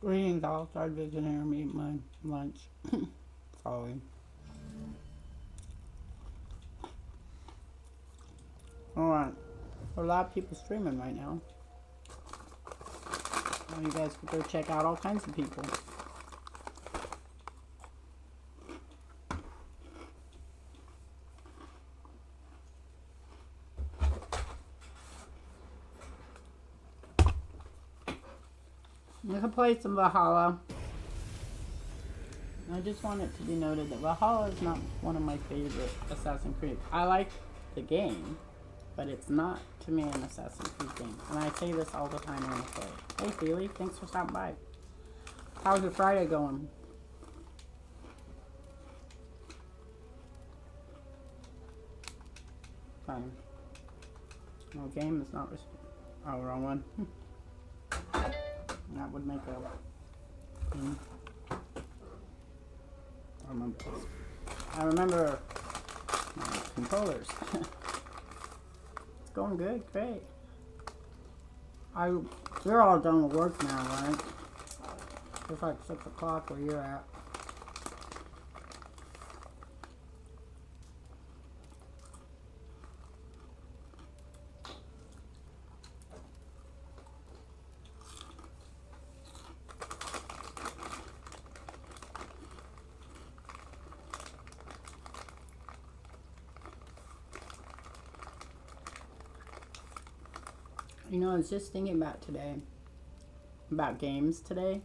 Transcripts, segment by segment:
Greetings, all. Shardvixen here. I'm eating my lunch. Sorry. Alright. A lot of people streaming right now. Well, you guys can go check out all kinds of people. We can play some Valhalla. I just want it to be noted that Valhalla is not one of my favorite Assassin's Creed. I like the game, but it's not, to me, an Assassin's Creed game. And I say this all the time when I play. Hey, Feely, thanks for stopping by. How's your Friday going? Fine. No game is not... Oh, wrong one. That would make a... I remember my controllers. It's going good, great. You're all done with work now, right? It's like 6 o'clock where you're at. You know, I was just thinking about games today.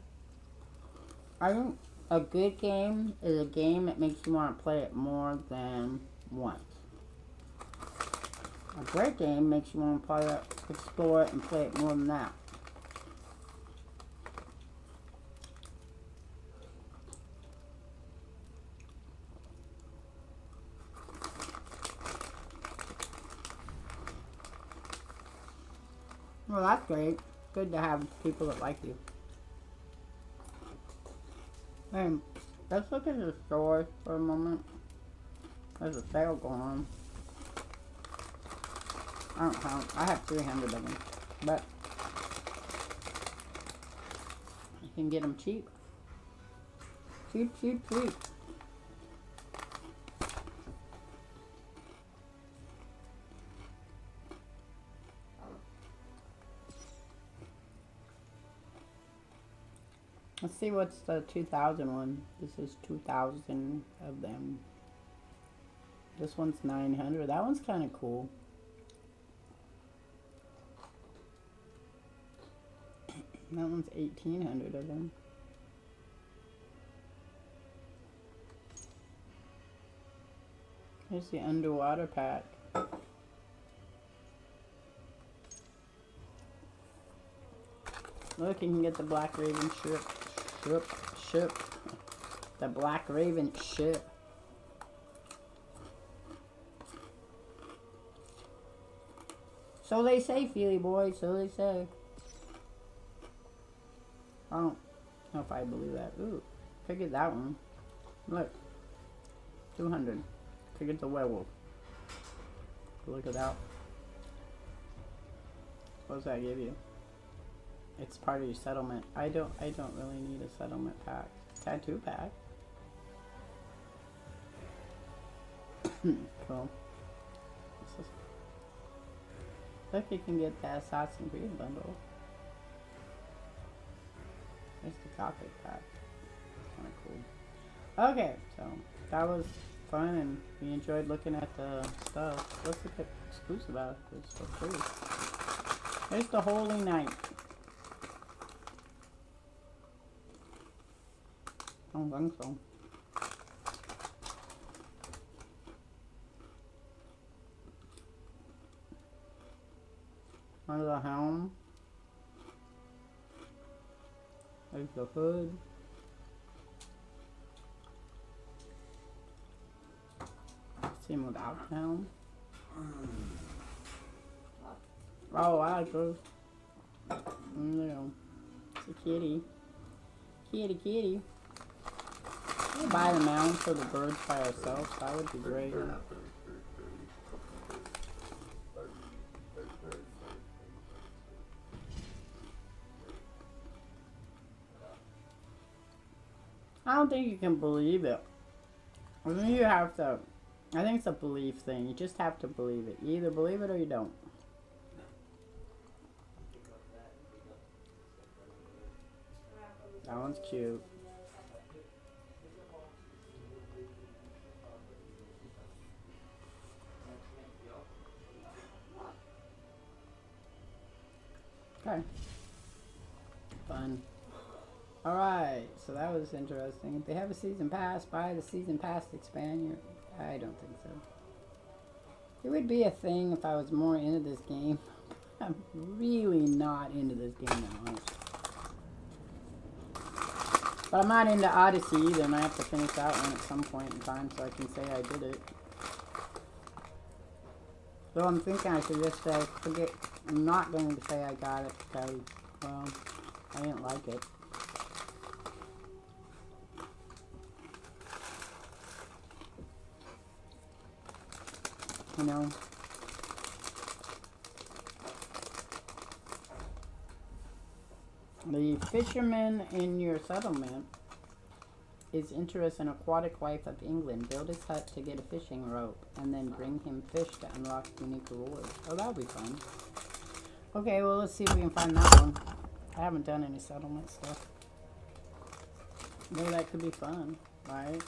I think a good game is a game that makes you want to play it more than once. A great game makes you want to play it, explore it, and play it more than that. Well, that's great. Good to have people that like you. Hey, let's look at the store for a moment. There's a sale going on. I don't count. I have 300 of them. But you can get them cheap. Cheap, cheap, cheap. Let's see what's the 2000 one. This is 2000 of them. This one's 900. That one's kind of cool. That one's 1800 of them. Here's the underwater pack. Look, you can get the Black Raven ship. The Black Raven ship. So they say, Feely boy, so they say. I don't know if I believe that. Ooh, figured that one. Look. 200. Figured the werewolf. Look at that. What does that give you? It's part of your settlement. I don't really need a settlement pack. Tattoo pack. Cool. Look, you can get the Assassin's Creed bundle. There's the cockpit pack. Kind of cool. Okay, so that was fun, and we enjoyed looking at the stuff. Let's look at exclusive out of this for free. There's the Holy Knight. I don't think so. Under the helm. There's the hood. Same without the helm. Oh, I like those. No. It's a kitty. Kitty, kitty. We'll buy the mound for the birds by ourselves. That would be great. I don't think you can believe it. I think you have to. I think it's a belief thing. You just have to believe it. You either believe it or you don't. That one's cute. Okay. Fun. Alright, so that was interesting. If they have a season pass, buy the season pass to expand your... I don't think so. It would be a thing if I was more into this game. I'm really not into this game now, honestly. But I'm not into Odyssey either, and I have to finish that one at some point in time so I can say I did it. So I'm thinking I should just say, forget... I'm not going to say I got it because, well, I didn't like it. You know? The fisherman in your settlement is interested in aquatic life of England. Build his hut to get a fishing rope and then bring him fish to unlock unique rewards. Oh, that'll be fun. Okay, well, let's see if we can find that one. I haven't done any settlement stuff. Maybe that could be fun, right?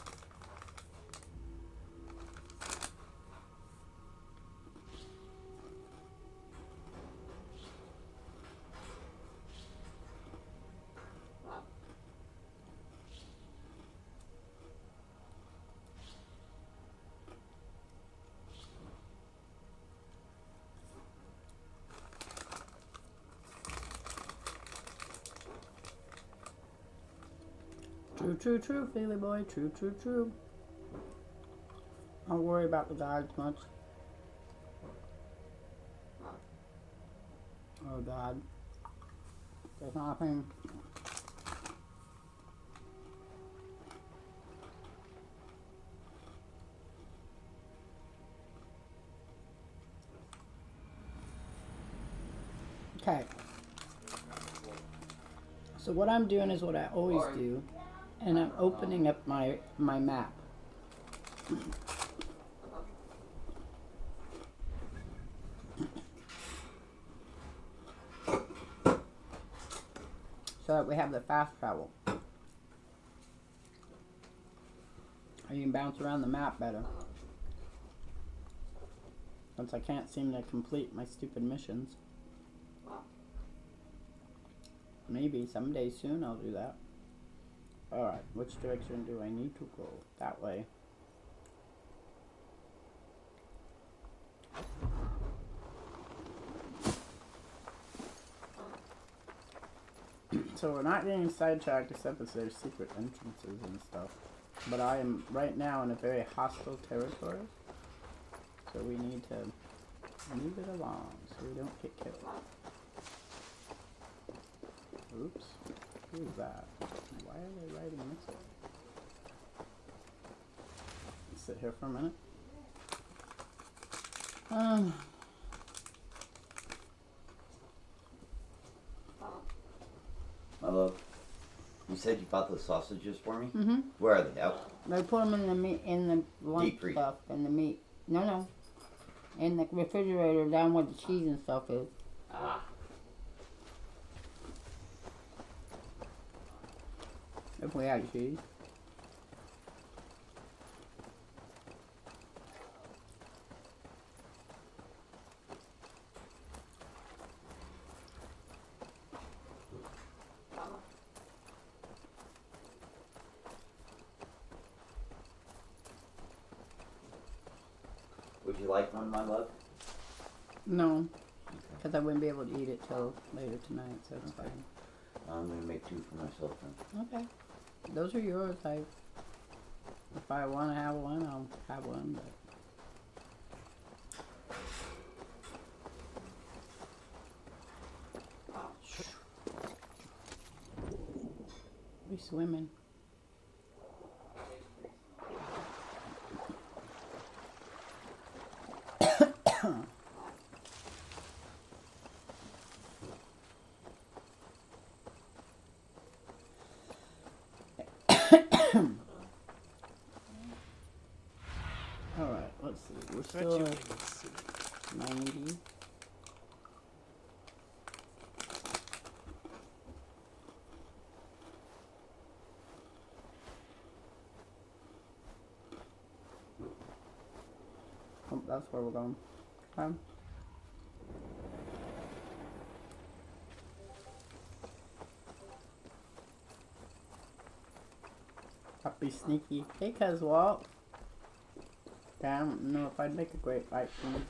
True, true, true, Feely boy. True, true, true. Don't worry about the guards much. Oh God. There's nothing. Okay. So what I'm doing is what I always do. And I'm opening up my map. So that we have the fast travel. Or you can bounce around the map better. Since I can't seem to complete my stupid missions. Maybe someday soon I'll do that. Alright, which direction do I need to go? That way. So we're not getting sidetracked except as there's secret entrances and stuff. But I am right now in a very hostile territory. So we need to move it along so we don't get killed. Oops. Who's that? Why are they riding this way? Let's sit here for a minute. Hello. You said you bought the sausages for me? Mm-hmm. Where are they? Out? They put them in the meat, in the lunch Deep freeze. stuff, in the meat. No. In the refrigerator down where the cheese and stuff is. Ah. If we had cheese. Would you like one, my love? No. Because I wouldn't be able to eat it till later tonight, so it's fine. I'm going to make two for myself then. Okay. Those are yours. If I want to have one, I'll have one, but... We swimming. let's see. We're still at 90. Oh, that's where we're going. Okay. Be sneaky. Hey, cuz Walt. Yeah, I don't know if I'd make a great Viking.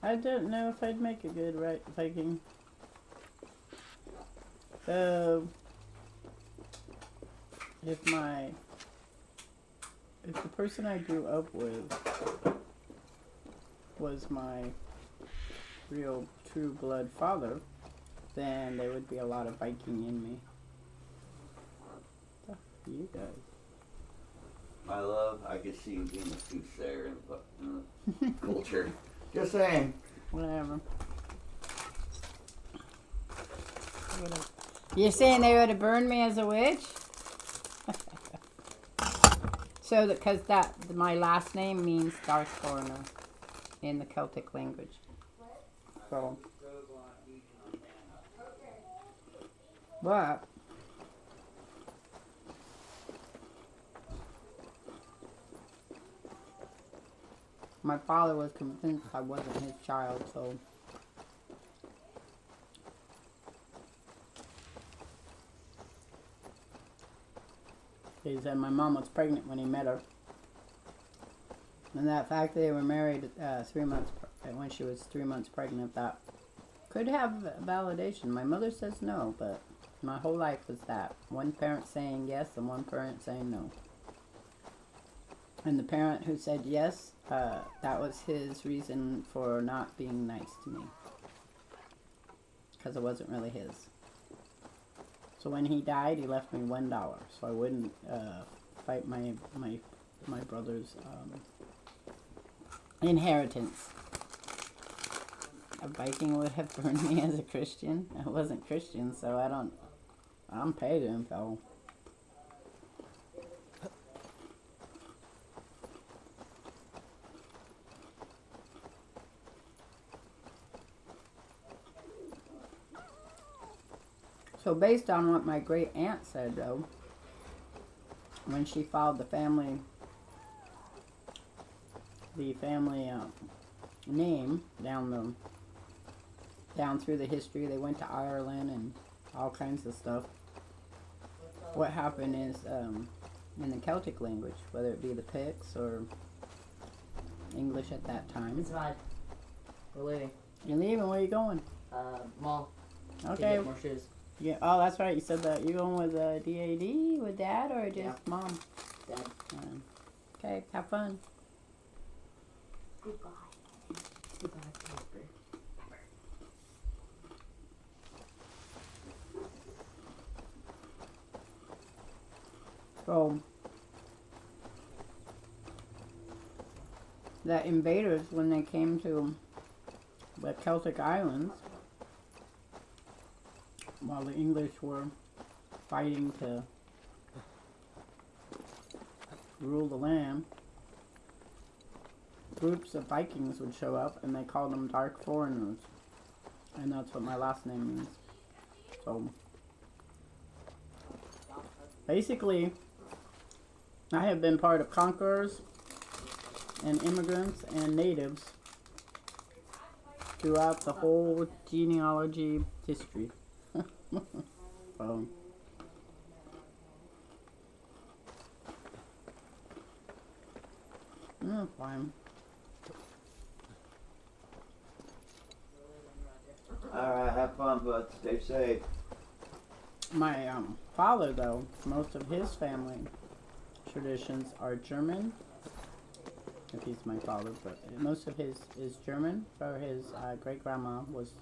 I don't know if I'd make a good Viking. So, if the person I grew up with was my real true blood father, then there would be a lot of Viking in me. What the you guys? My love, I could see you being a soothsayer in the culture. Just saying. Whatever. You're saying they would have burned me as a witch? So, because my last name means dark foreigner in the Celtic language. So, but my father was convinced I wasn't his child, so he said my mom was pregnant when he met her. And that fact that they were married 3 months, when she was 3 months pregnant, that could have validation. My mother says no, but my whole life was that. One parent saying yes and one parent saying no. And the parent who said yes, that was his reason for not being nice to me. Because it wasn't really his. So when he died, he left me $1, so I wouldn't fight my brother's inheritance. A Viking would have burned me as a Christian. I wasn't Christian, so I'm pagan, so. So based on what my great aunt said, though, when she filed the family name down through the history, they went to Ireland and all kinds of stuff. What happened is in the Celtic language, whether it be the Picts or English at that time. It's fine. We're leaving. You're leaving? Where are you going? Mall. Okay. To get more shoes. Yeah. Oh, that's right. You said that. You going with DAD with Dad or just Mom? Dad. Okay. Have fun. Goodbye. Goodbye, Pepper. So the invaders, when they came to the Celtic Islands, while the English were fighting to rule the land, groups of Vikings would show up and they called them dark foreigners. And that's what my last name means. So basically, I have been part of conquerors and immigrants and natives throughout the whole genealogy history. So, fine. Alright, have fun, bud. Stay safe. My father, though, most of his family traditions are German. If he's my father, but most of his is German. So his great-grandma was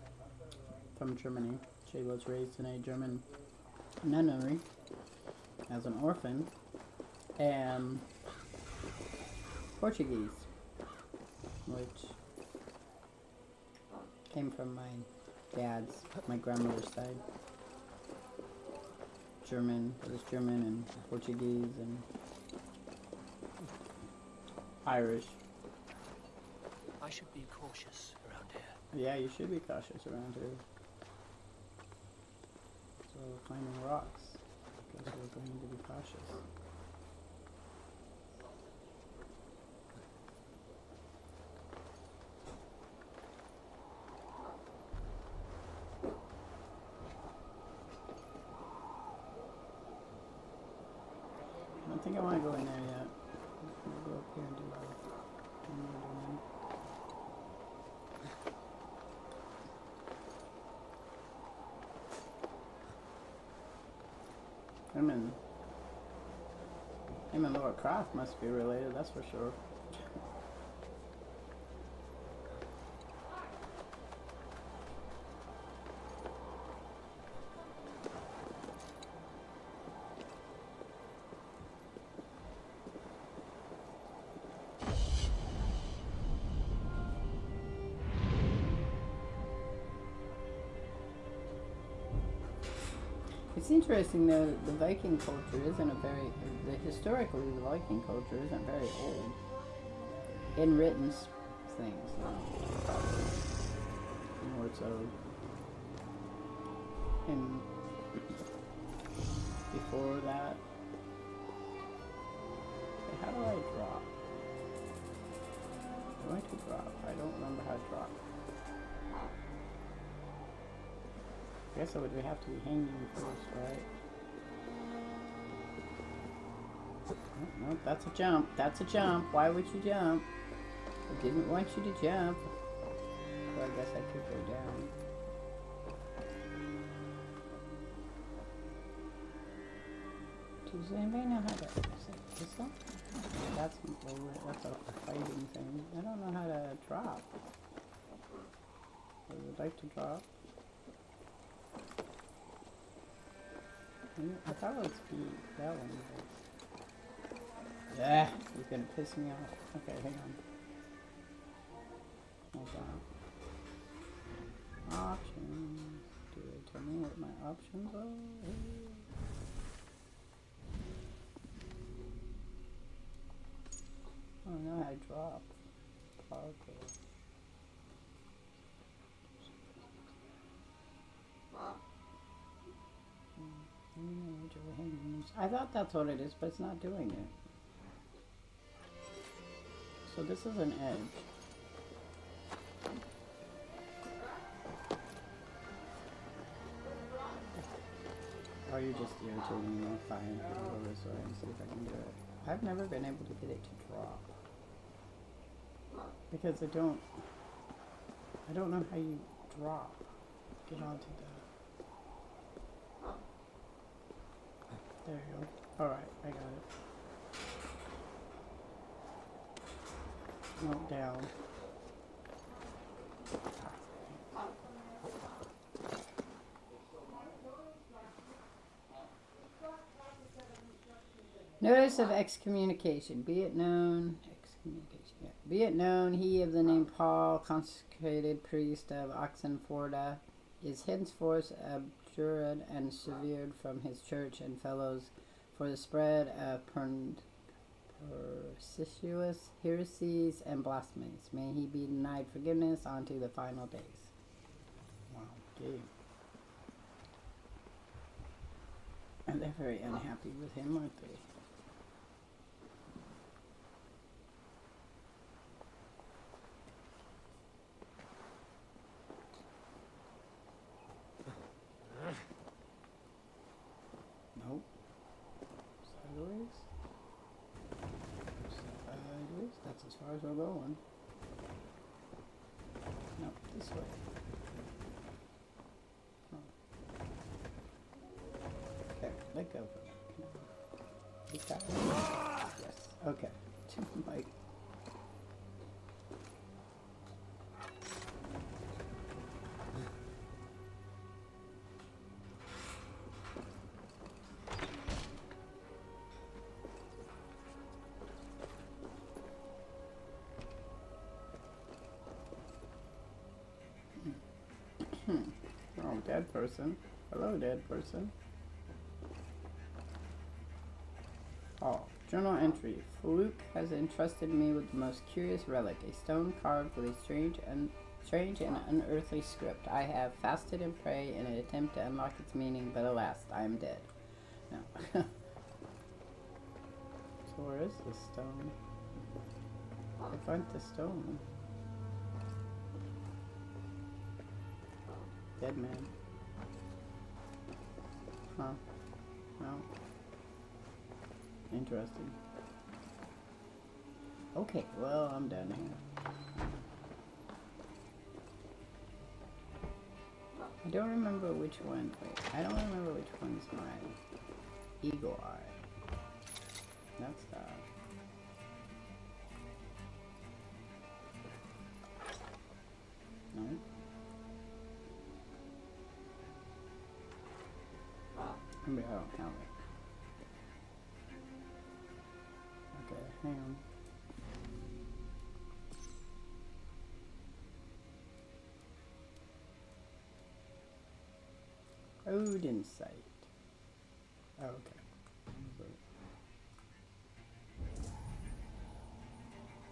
from Germany. She was raised in a German nunnery as an orphan. And Portuguese, which came from my dad's, my grandmother's side. German, it was German and Portuguese and Irish. I should be cautious around here. Yeah, you should be cautious around here. So we're finding rocks. Because we're going to be cautious. I don't think I want to go in there yet. I'm gonna go up here and do that. Him and Laura Croft must be related, that's for sure. It's interesting though that the Viking culture isn't historically the Viking culture isn't very old. In written things, more so. And before that, how do I drop? Do I to drop? I don't remember how to drop. I guess we have to be hanging first, right? No, that's a jump. That's a jump. Why would you jump? I didn't want you to jump. Well, I guess I could go down. Does anybody know how to... Is it this one? That's a fighting thing. I don't know how to drop. I would like to drop. I thought it was that one. Yeah, he's gonna piss me off. Okay, hang on. Hold on. Options. Do they tell me what my options are? Oh no, I drop. Parkour. I thought that's what it is, but it's not doing it. So this is an edge. Oh, you're just irritating me. Fine, I'll go this way and see if I can do it. I've never been able to get it to drop. Because I don't know how you drop. Get onto that. There you go. Alright, I got it. No, down. Notice of excommunication. Be it known, be it known, he of the name Paul, consecrated priest of Oxenforda, is henceforth abjured and severed from his church and fellows for the spread of persistent heresies and blasphemies. May he be denied forgiveness unto the final days. Wow, okay. And they're very unhappy with him, aren't they? Nope. Sideways. Sideways. That's as far as we're going. No, this way. Oh. Okay, let go for that. Is that one? Yes. Okay. Like. Oh, dead person. Hello, dead person. Oh, journal entry. Farouk has entrusted me with the most curious relic, a stone carved with a strange and unearthly script. I have fasted and prayed in an attempt to unlock its meaning, but alas, I am dead. No. So where is the stone? I find the stone. Dead man. Huh. No. Interesting. Okay, well, I'm done here. I don't remember which one. Wait, I don't remember which one's my eagle eye. That's that. No. Maybe I don't have it. Okay, hang on. Odin sight. Oh, okay.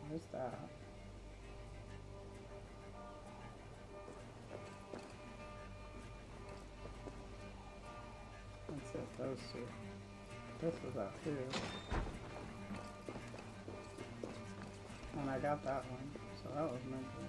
Where's that? That's it, those two. This was out here. And I got that one, so that was meant to be.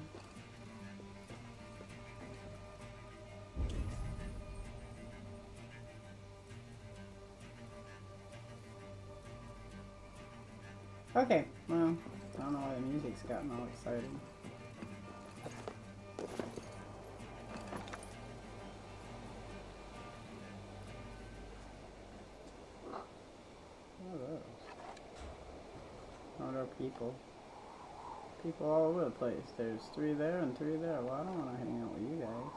Okay, well, I don't know why the music's gotten all exciting. What are those? Oh, they're people. People all over the place. There's 3 there and 3 there. Well, I don't want to hang out with you guys.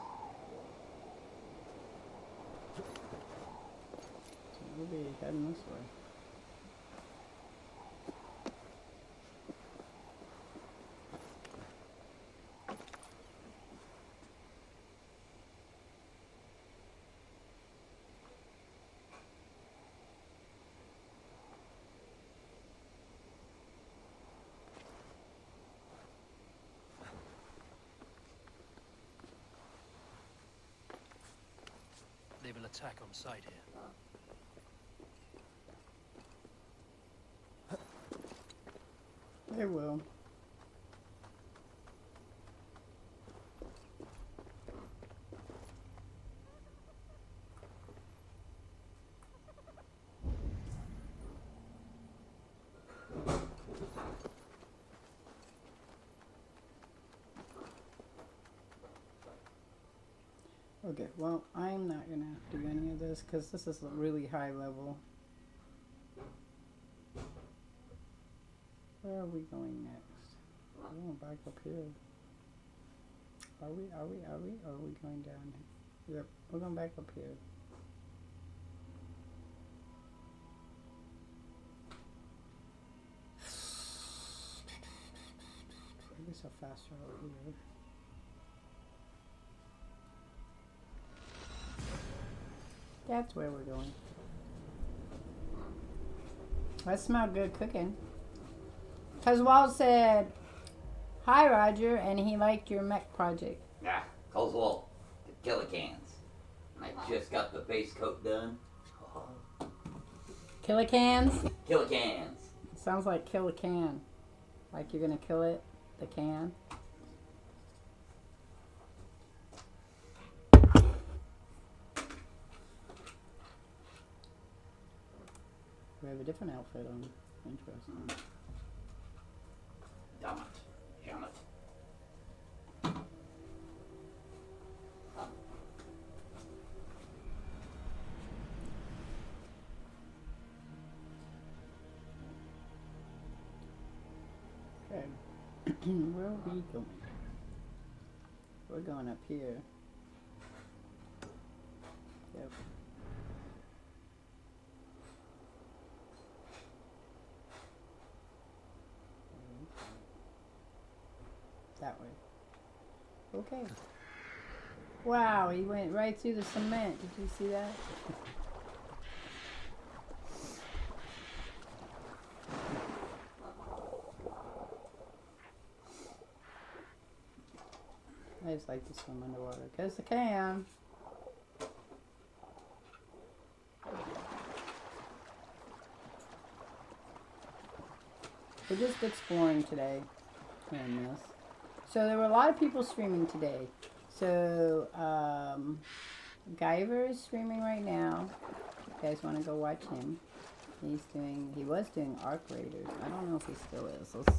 So we'll be heading this way. They will attack on sight here. They will. Okay, well, I'm not gonna do any of this because this is a really high level. Where are we going next? We're going back up here. Are we? Or are we going down here? Yep, we're going back up here. I guess I'll fast travel here. That's where we're going. That smelled good cooking. Cause Walt said, "Hi Roger," and he liked your mech project. Yeah, calls Walt. The Killicans. I just got the base coat done. Oh. Killicans? Killicans. Sounds like kill a can. Like you're gonna kill it, the can. We have a different outfit on. Interesting. Damn it. Damn it. Okay. Where are we going? We're going up here. Yep. That way. Okay. Wow, he went right through the cement. Did you see that? I just like to swim underwater because I can. We're just exploring today. And this. So there were a lot of people streaming today. So Guyver is streaming right now. If you guys want to go watch him. He was doing Arc Raiders. I don't know if he still is. Let's,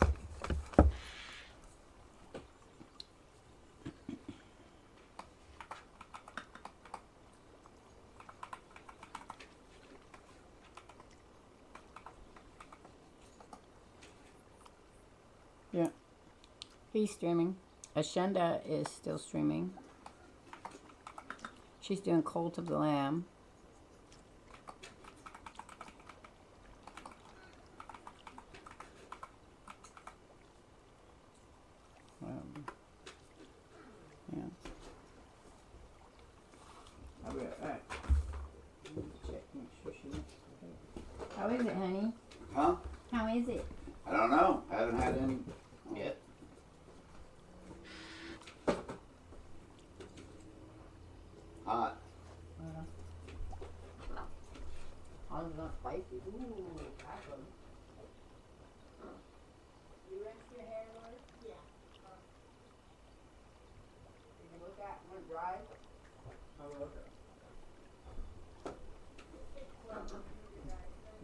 yeah. He's streaming. Ashenda is still streaming. She's doing Cult of the Lamb. Yeah. I'll be right back. Check, make sure she's okay. How is it, honey? Huh? How is it? I don't know. I haven't had any yet. Hot. I'm not spicy. Ooh, taco. You rinsed your hair, Lord? Yeah. Did you look at when it dried? Oh, okay.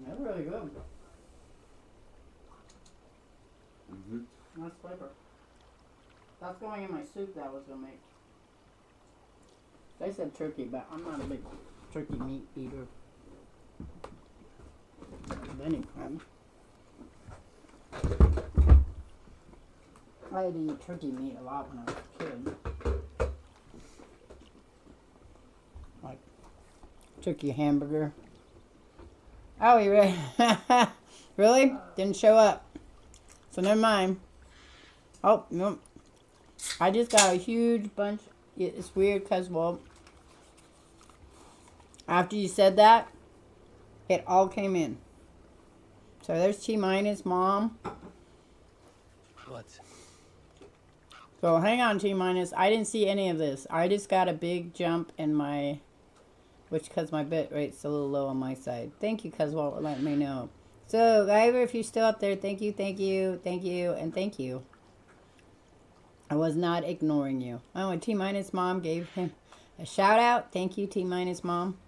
That's really good. Mm-hmm. Nice flavor. That's going in my soup that I was gonna make. They said turkey, but I'm not a big turkey meat eater. Of any kind. I had to eat turkey meat a lot when I was a kid. Like turkey hamburger. Oh, you ready? Really? Didn't show up. So never mind. Oh, no. I just got a huge bunch. It's weird because, well, after you said that, it all came in. So there's T-minus mom. What? So hang on, T-minus. I didn't see any of this. I just got a big jump in my, which because my bit rate's a little low on my side. Thank you, Cuzwalt, for letting me know. So, Guyver, if you're still up there, thank you, thank you, thank you, and thank you. I was not ignoring you. Oh, and T-minus mom gave him a shout out. Thank you, T-minus mom.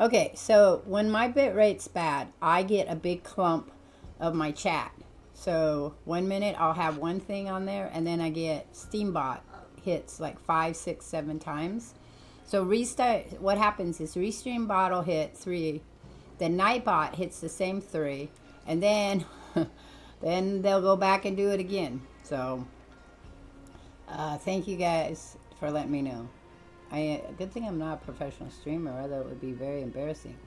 Okay, so when my bit rate's bad, I get a big clump of my chat. So 1 minute I'll have one thing on there, and then I get Steambot hits like 5, 6, 7 times. So restart. What happens is Restream bot will hit 3, then Nightbot hits the same 3, and then then they'll go back and do it again. So thank you guys for letting me know. Good thing I'm not a professional streamer, or that would be very embarrassing.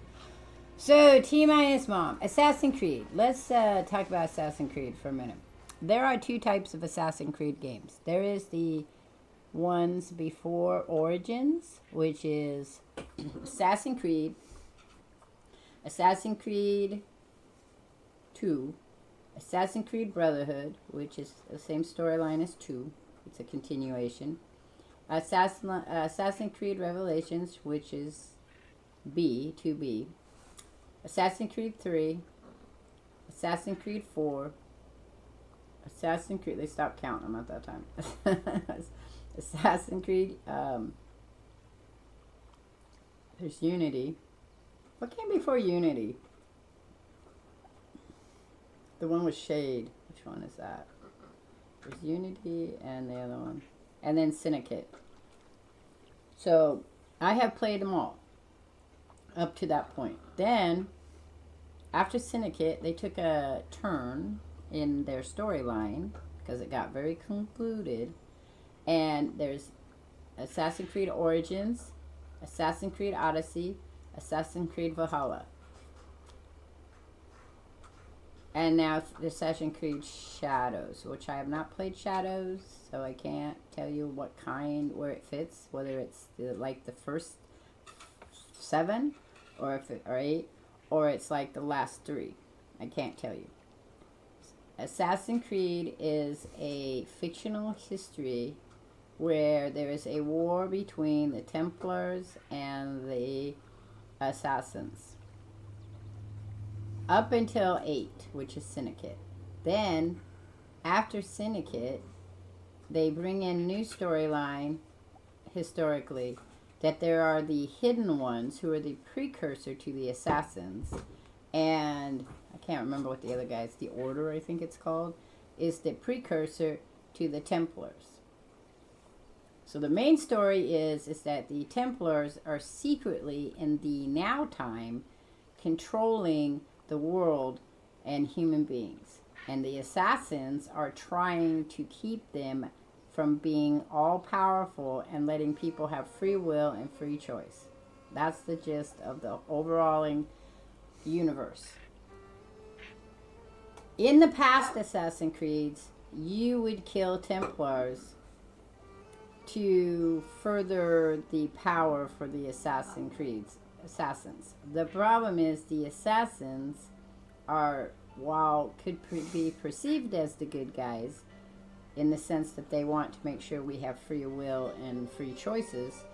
So, T-minus mom, Assassin's Creed. Let's talk about Assassin's Creed for a minute. There are 2 types of Assassin's Creed games. There is the ones before Origins, which is Assassin's Creed 2, Assassin's Creed Brotherhood, which is the same storyline as 2. It's a continuation. Assassin's Creed Revelations, which is 2B. Assassin's Creed 3. Assassin's Creed 4. Assassin's Creed, they stopped counting them at that time. Assassin's Creed, there's Unity. What came before Unity? The one with Shade. Which one is that? There's Unity and the other one. And then Syndicate. So, I have played them all. Up to that point. Then, after Syndicate, they took a turn in their storyline. Because it got very convoluted. And there's Assassin's Creed Origins, Assassin's Creed Odyssey, Assassin's Creed Valhalla. And now Assassin's Creed Shadows, which I have not played Shadows. so I can't tell you what kind, where it fits, whether it's like the first 7 or if or 8, or it's like the last 3. I can't tell you. Assassin's Creed is a fictional history where there is a war between the Templars and the Assassins. Up until 8, which is Syndicate. Then, after Syndicate, they bring in new storyline, historically, that there are the hidden ones who are the precursor to the Assassins. And I can't remember what the other guys, the Order I think it's called, is the precursor to the Templars. So the main story is that the Templars are secretly in the now time controlling the world and human beings. And the Assassins are trying to keep them from being all powerful and letting people have free will and free choice. That's the gist of the overall universe. In the past Assassin's Creeds, you would kill Templars to further the power for the Assassin's Creeds assassins. The problem is the assassins are, while could be perceived as the good guys, in the sense that they want to make sure we have free will and free choices,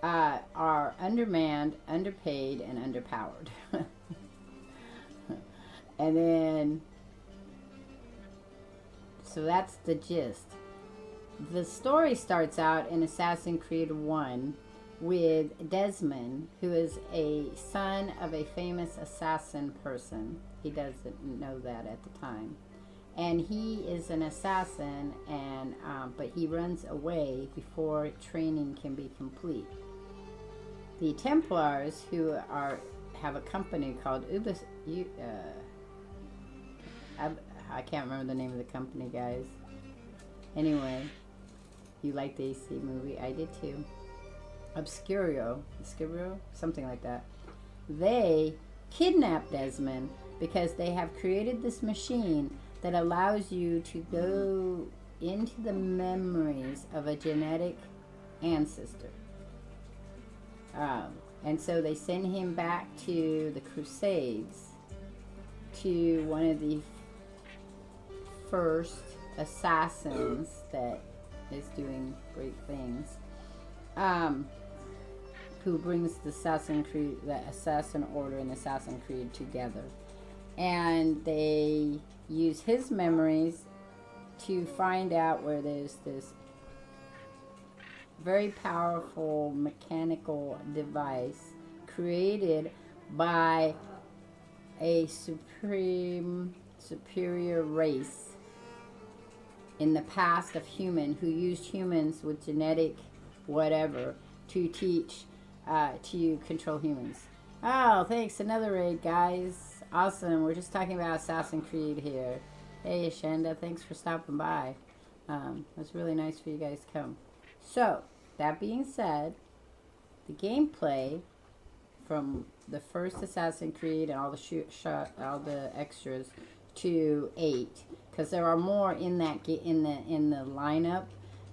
are undermanned, underpaid, and underpowered. And then, so that's the gist. The story starts out in Assassin's Creed 1 with Desmond, who is a son of a famous assassin person. He doesn't know that at the time. And he is an assassin, and but he runs away before training can be complete. The Templars, who have a company called I can't remember the name of the company, guys. Anyway, you like the AC movie? I did too. Obscurio, something like that. They kidnap Desmond because they have created this machine that allows you to go into the memories of a genetic ancestor. And so they send him back to the Crusades, to one of the first assassins that is doing great things, who brings the Assassin Order and Assassin's Creed together. And they use his memories to find out where there's this very powerful mechanical device created by a superior race in the past of human, who used humans with genetic whatever to teach, to control humans. Oh, thanks. Another raid, guys. Awesome. We're just talking about Assassin's Creed here. Hey, Ashenda, thanks for stopping by. It's really nice for you guys to come. So, that being said, the gameplay from the first Assassin's Creed and all the extras to 8, because there are more in that in the lineup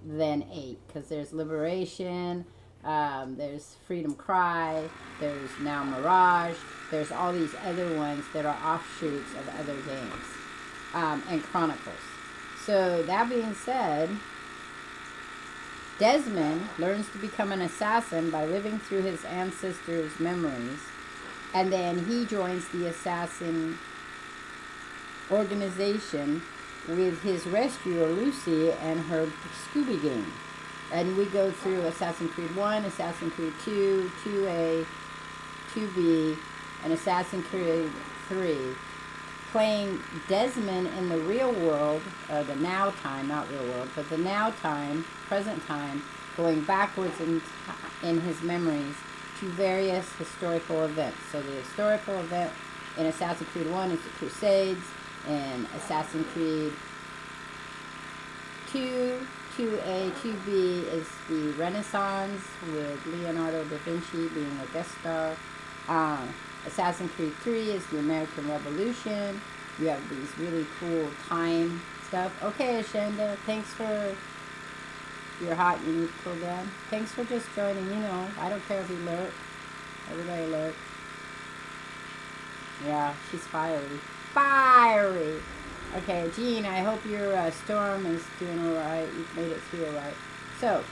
than 8, because there's Liberation, there's Freedom Cry, there's now Mirage, there's all these other ones that are offshoots of other games, and Chronicles. So that being said, Desmond learns to become an assassin by living through his ancestors' memories, and then he joins the assassin organization with his rescuer Lucy and her Scooby Gang. And we go through Assassin's Creed 1, Assassin's Creed 2, 2A, 2B, and Assassin's Creed 3, playing Desmond in the real world, or the now time, not real world, but the now time, present time, going backwards in his memories to various historical events. So the historical event in Assassin's Creed 1 is the Crusades, and Assassin's Creed 2, 2A, 2B is the Renaissance with Leonardo da Vinci being a guest star. Assassin's Creed 3 is the American Revolution. You have these really cool time stuff. Okay, Ashenda, thanks for you're hot, you need to cool down. Thanks for just joining. You know, I don't care if you lurk. Everybody lurk. Yeah, she's fiery. Fiery! Okay, Jean, I hope your storm is doing alright. You've made it through alright. So,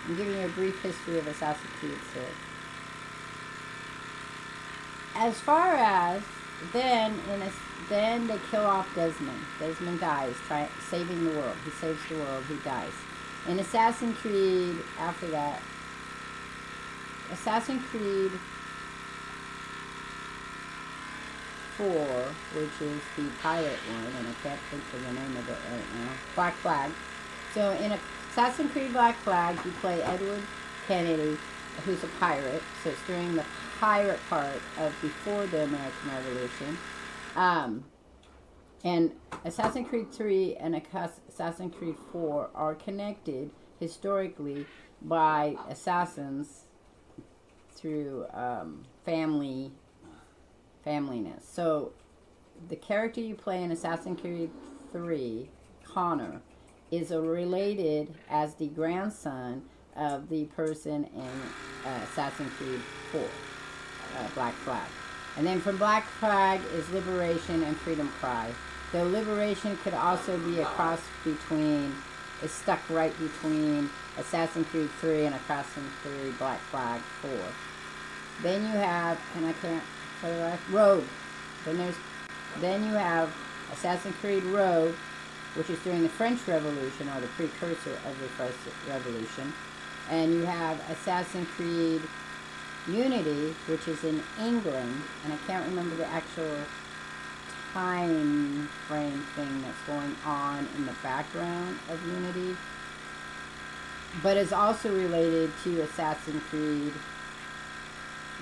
I'm giving you a brief history of Assassin's Creed 6. As far as, then they kill off Desmond. Desmond dies, saving the world. He saves the world, he dies. In Assassin's Creed, after that, Assassin's Creed 4, which is the pirate one, and I can't think of the name of it right now. Black Flag. So in Assassin's Creed Black Flag, you play Edward Kennedy, who's a pirate. So it's during the pirate part of before the American Revolution. And Assassin's Creed 3 and Assassin's Creed 4 are connected historically by assassins through familyness. So the character you play in Assassin's Creed 3, Connor, is related as the grandson of the person in Assassin's Creed 4, Black Flag. And then from Black Flag is Liberation and Freedom Cry. Though Liberation could also be a cross between, is stuck right between Assassin's Creed 3 and Assassin's Creed Black Flag 4. Then you have, and I can't say the last, Rogue. Then you have Assassin's Creed Rogue, which is during the French Revolution, or the precursor of the French Revolution. And you have Assassin's Creed Unity, which is in England, and I can't remember the actual time frame thing that's going on in the background of Unity, but is also related to Assassin's Creed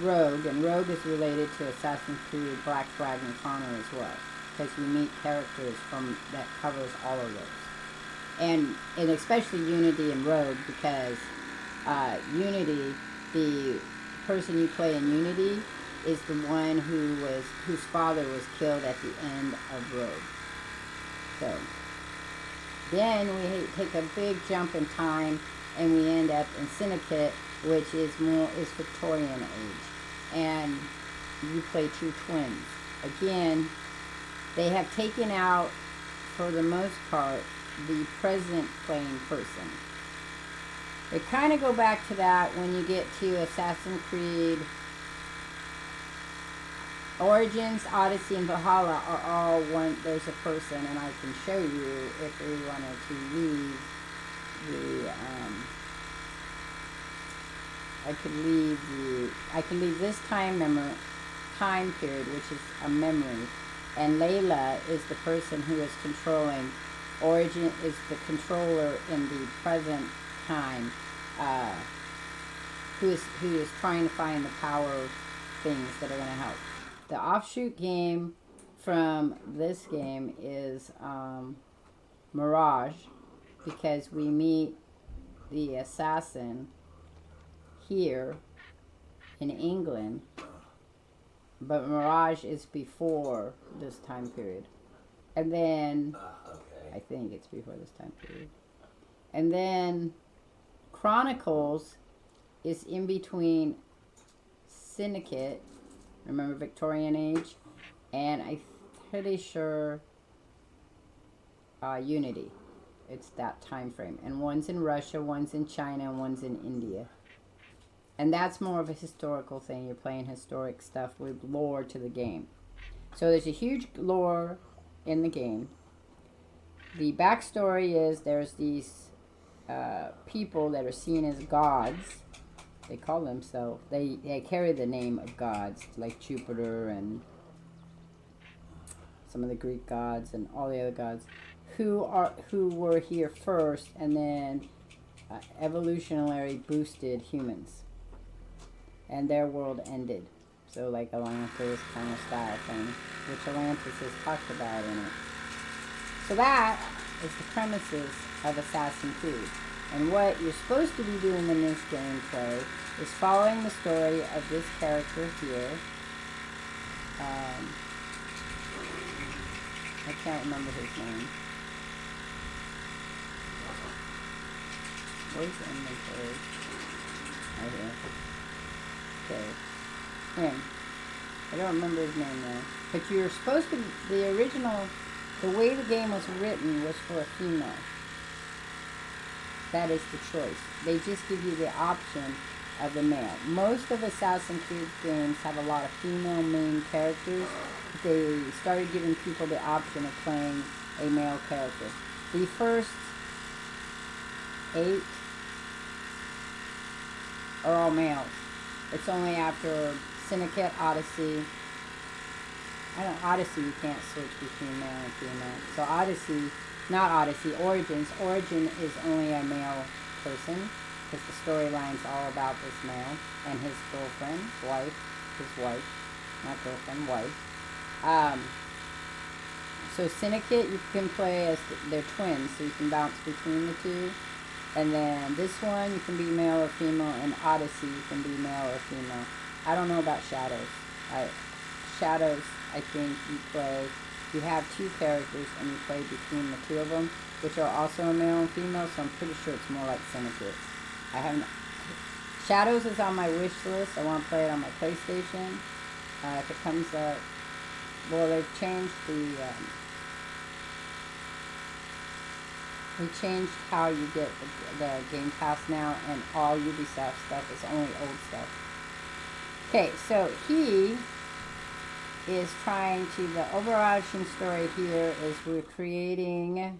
Rogue, and Rogue is related to Assassin's Creed Black Flag and Connor as well, because you meet characters from that covers all of those, and especially Unity and Rogue, because Unity, the person you play in Unity is the one whose father was killed at the end of Rogue. So then we take a big jump in time, and we end up in Syndicate, which is Victorian age, and you play two twins. Again, they have taken out, for the most part, the present playing person. They kind of go back to that when you get to Assassin's Creed Origins, Odyssey, and Valhalla are all one. There's a person, and I can show you if we wanted to leave the. I could leave this time period, which is a memory, and Layla is the person who is controlling. Origin is the controller in the present time, who is trying to find the power things that are going to help. The offshoot game from this game is Mirage, because we meet the assassin here in England, but Mirage is before this time period. And then, I think it's before this time period. And then Chronicles is in between Syndicate, remember Victorian age, and I'm pretty sure Unity. It's that time frame. And one's in Russia, one's in China, and one's in India. And that's more of a historical thing. You're playing historic stuff with lore to the game. So there's a huge lore in the game. The backstory is there's these people that are seen as gods. They call themselves, they carry the name of gods, like Jupiter and some of the Greek gods and all the other gods, who were here first and then evolutionarily boosted humans. And their world ended. So like Atlantis kind of style thing, which Atlantis is talked about in it. So that is the premises of Assassin's Creed. And what you're supposed to be doing in this gameplay is following the story of this character here. I can't remember his name. Where's the inventory? Right here. Okay. Him. I don't remember his name though. But you're supposed to, the original, the way the game was written was for a female. That is the choice. They just give you the option of the male. Most of Assassin's Creed games have a lot of female main characters. They started giving people the option of playing a male character. The first 8 are all males. It's only after Syndicate, Odyssey. Odyssey you can't switch between male and female. So Odyssey, not Odyssey, Origins. Origin is only a male person because the storyline's all about this male and his girlfriend, his wife, not girlfriend, wife. So Syndicate you can play as they're twins, so you can bounce between the two. And then this one you can be male or female, and Odyssey you can be male or female. I don't know about Shadows. Shadows, I think you have 2 characters and you play between the 2 of them, which are also a male and female, so I'm pretty sure it's more like Syndicate. Shadows is on my wish list. I want to play it on my PlayStation. If it comes up, well, they've changed we changed how you get the Game Pass now, and all Ubisoft stuff is only old stuff. Okay, so he is trying to, the overarching story here is we're creating,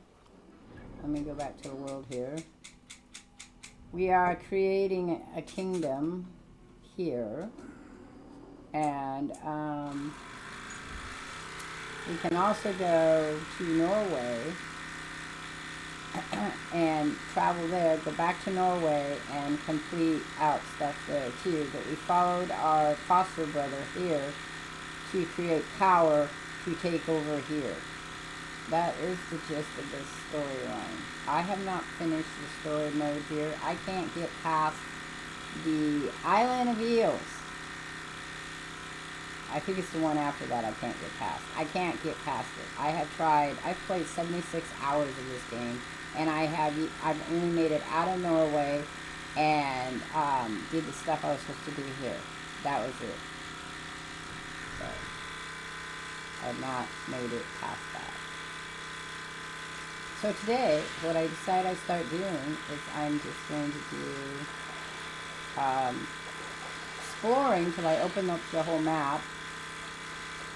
let me go back to the world here. We are creating a kingdom here, and we can also go to Norway and travel there, go back to Norway and complete out stuff there too. But we followed our foster brother here to create power to take over here. That is the gist of this storyline. I have not finished the story mode here. I can't get past the Island of Eels. I think it's the one after that I can't get past. I can't get past it. I have tried. I've played 76 hours of this game, and I've only made it out of Norway and did the stuff I was supposed to do here. That was it. So I have not made it past that. So today, what I decide I start doing is I'm just going to do exploring till I open up the whole map.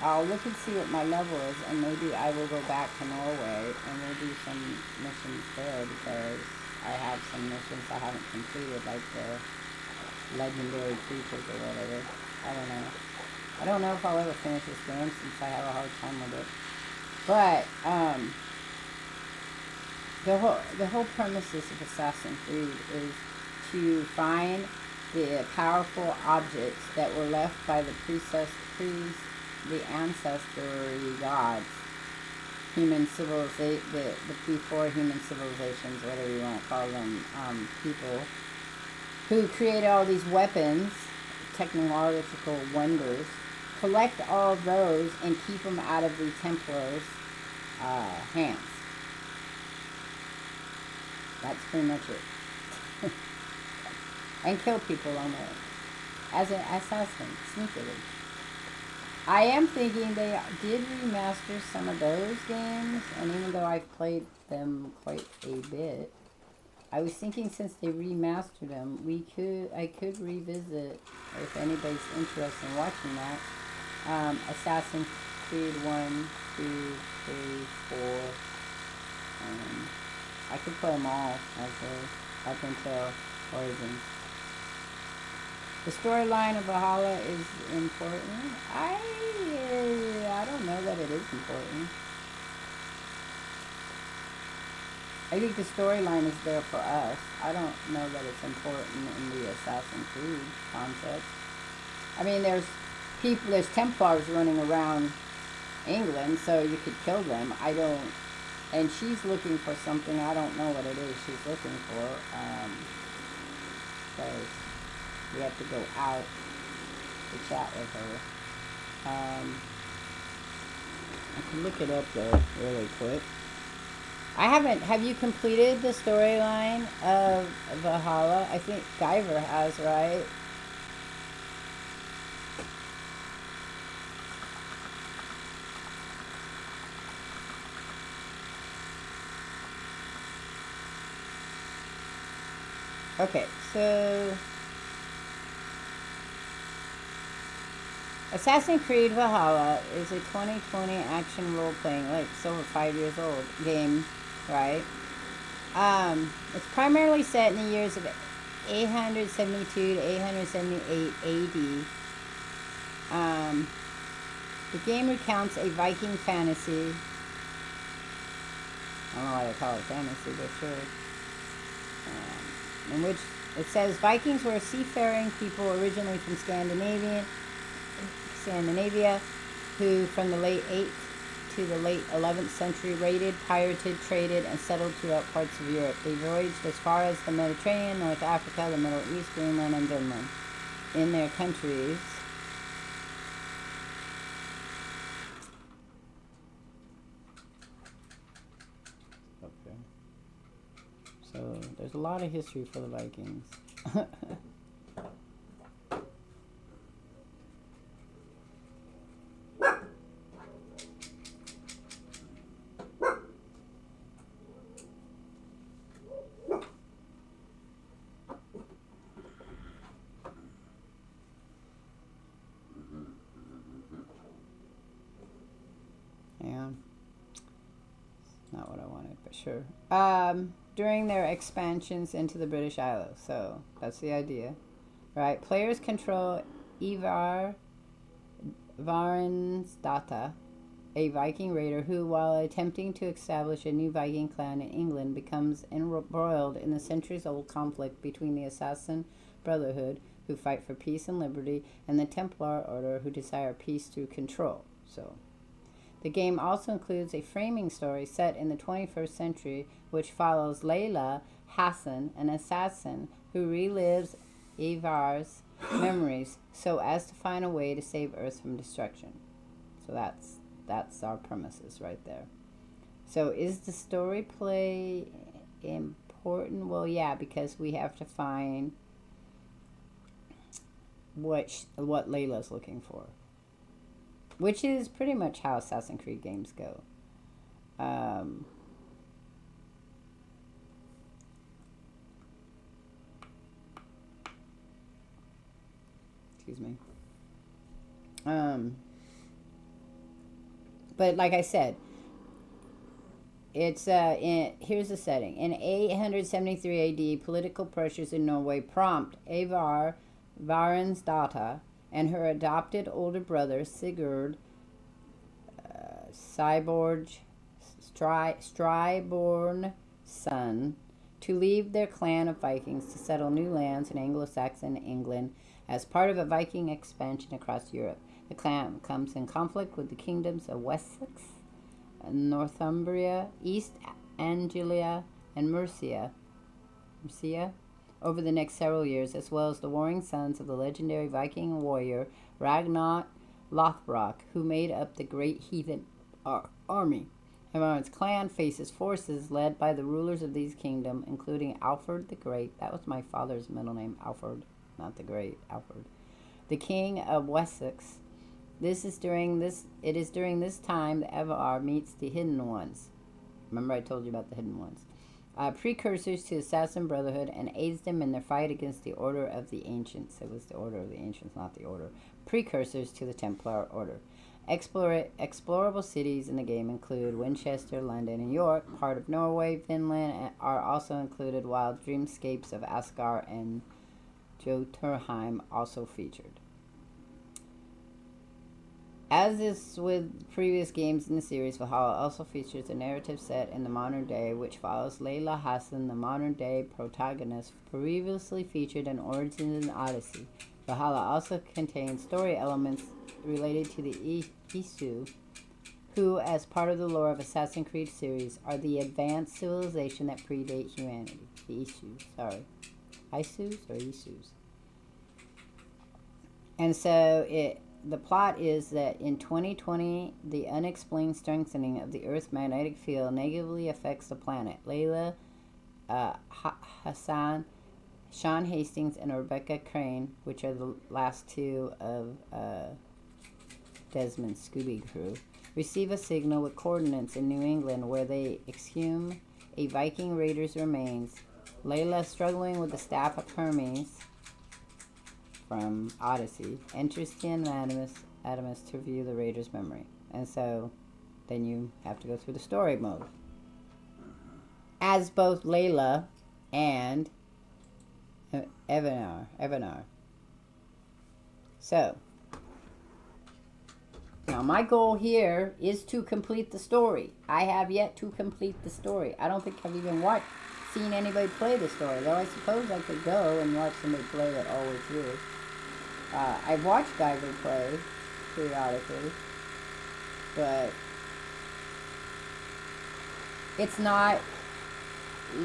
I'll look and see what my level is, and maybe I will go back to Norway and we'll do some missions there, because I have some missions I haven't completed, like the legendary creatures or whatever. I don't know. I don't know if I'll ever finish this game since I have a hard time with it. But the whole premises of Assassin's Creed is to find the powerful objects that were left by the ancestry gods, human civilization, the before human civilizations, whatever you want to call them, people who created all these weapons, technological wonders. Collect all of those and keep them out of the Templars' hands. That's pretty much it. And kill people on it as an assassin, sneakily. I am thinking they did remaster some of those games, and even though I've played them quite a bit, I was thinking since they remastered them, I could revisit, if anybody's interested in watching that, Assassin's Creed 1, 2, 3, 4. I could play them all, actually, up until Origins. The storyline of Valhalla is important. I don't know that it is important. I think the storyline is there for us. I don't know that it's important in the Assassin's Creed concept. I mean, there's Templars running around England, so you could kill them. And she's looking for something. I don't know what it is she's looking for. Because we have to go out to chat with her. I can look it up though, really quick. I haven't. Have you completed the storyline of Valhalla? I think Guyver has, right? Okay, so Assassin's Creed Valhalla is a 2020 action role-playing, like, it's over 5 years old game, right? It's primarily set in the years of 872 to 878 AD. The game recounts a Viking fantasy. I don't know why they call it fantasy, but sure. In which it says Vikings were a seafaring people originally from Scandinavia, who from the late 8th to the late 11th century raided, pirated, traded, and settled throughout parts of Europe. They voyaged as far as the Mediterranean, North Africa, the Middle East, Greenland, and Finland. In their countries, okay. So there's a lot of history for the Vikings. Yeah. Not what I wanted, but sure. During their expansions into the British Isles. So that's the idea, right? Players control Ivar Varinsdata, a Viking raider who, while attempting to establish a new Viking clan in England, becomes embroiled in the centuries-old conflict between the Assassin Brotherhood, who fight for peace and liberty, and the Templar Order, who desire peace through control. So the game also includes a framing story set in the 21st century, which follows Layla Hassan, an assassin who relives Ivar's memories so as to find a way to save Earth from destruction. So that's our premises right there. So is the story play important? Well, yeah, because we have to find what Layla's looking for. Which is pretty much how Assassin's Creed games go. Excuse me. But like I said, it's here's the setting. In 873 AD, political pressures in Norway prompt Ivar Varinsdata and her adopted older brother Sigurd Stryborn son to leave their clan of Vikings to settle new lands in Anglo-Saxon England as part of a Viking expansion across Europe. The clan comes in conflict with the kingdoms of Wessex, Northumbria, East Anglia, and Mercia over the next several years, as well as the warring sons of the legendary Viking warrior Ragnar Lothbrok, who made up the Great Heathen Army. Ivar's clan faces forces led by the rulers of these kingdoms, including Alfred the Great. That was my father's middle name, Alfred, not the Great, Alfred. The King of Wessex. It is during this time that Ivar meets the Hidden Ones. Remember I told you about the Hidden Ones. Precursors to the Assassin Brotherhood, and aids them in their fight against the Order of the Ancients. It was the Order of the Ancients, not the Order. Precursors to the Templar Order. Explorable cities in the game include Winchester, London, and York. Part of Norway, Finland are also included, while dreamscapes of Asgard and Jotunheim also featured. As is with previous games in the series, Valhalla also features a narrative set in the modern day, which follows Layla Hassan, the modern-day protagonist previously featured in Origins and Odyssey. Valhalla also contains story elements related to the Isu, who, as part of the lore of Assassin's Creed series, are the advanced civilization that predate humanity. The Isus, sorry. Isus or Isus? And so the plot is that in 2020, the unexplained strengthening of the Earth's magnetic field negatively affects the planet. Layla, Hassan, Sean Hastings, and Rebecca Crane, which are the last two of Desmond's Scooby crew, receive a signal with coordinates in New England where they exhume a Viking raider's remains. Layla, struggling with the staff of Hermes from Odyssey, enters Tien Adamus to view the raider's memory. And so then you have to go through the story mode as both Layla and Evanar. So now my goal here is to complete the story. I have yet to complete the story. I don't think I've even seen anybody play the story, though I suppose I could go and watch somebody play it all the way through. I've watched Geiger play periodically, but it's not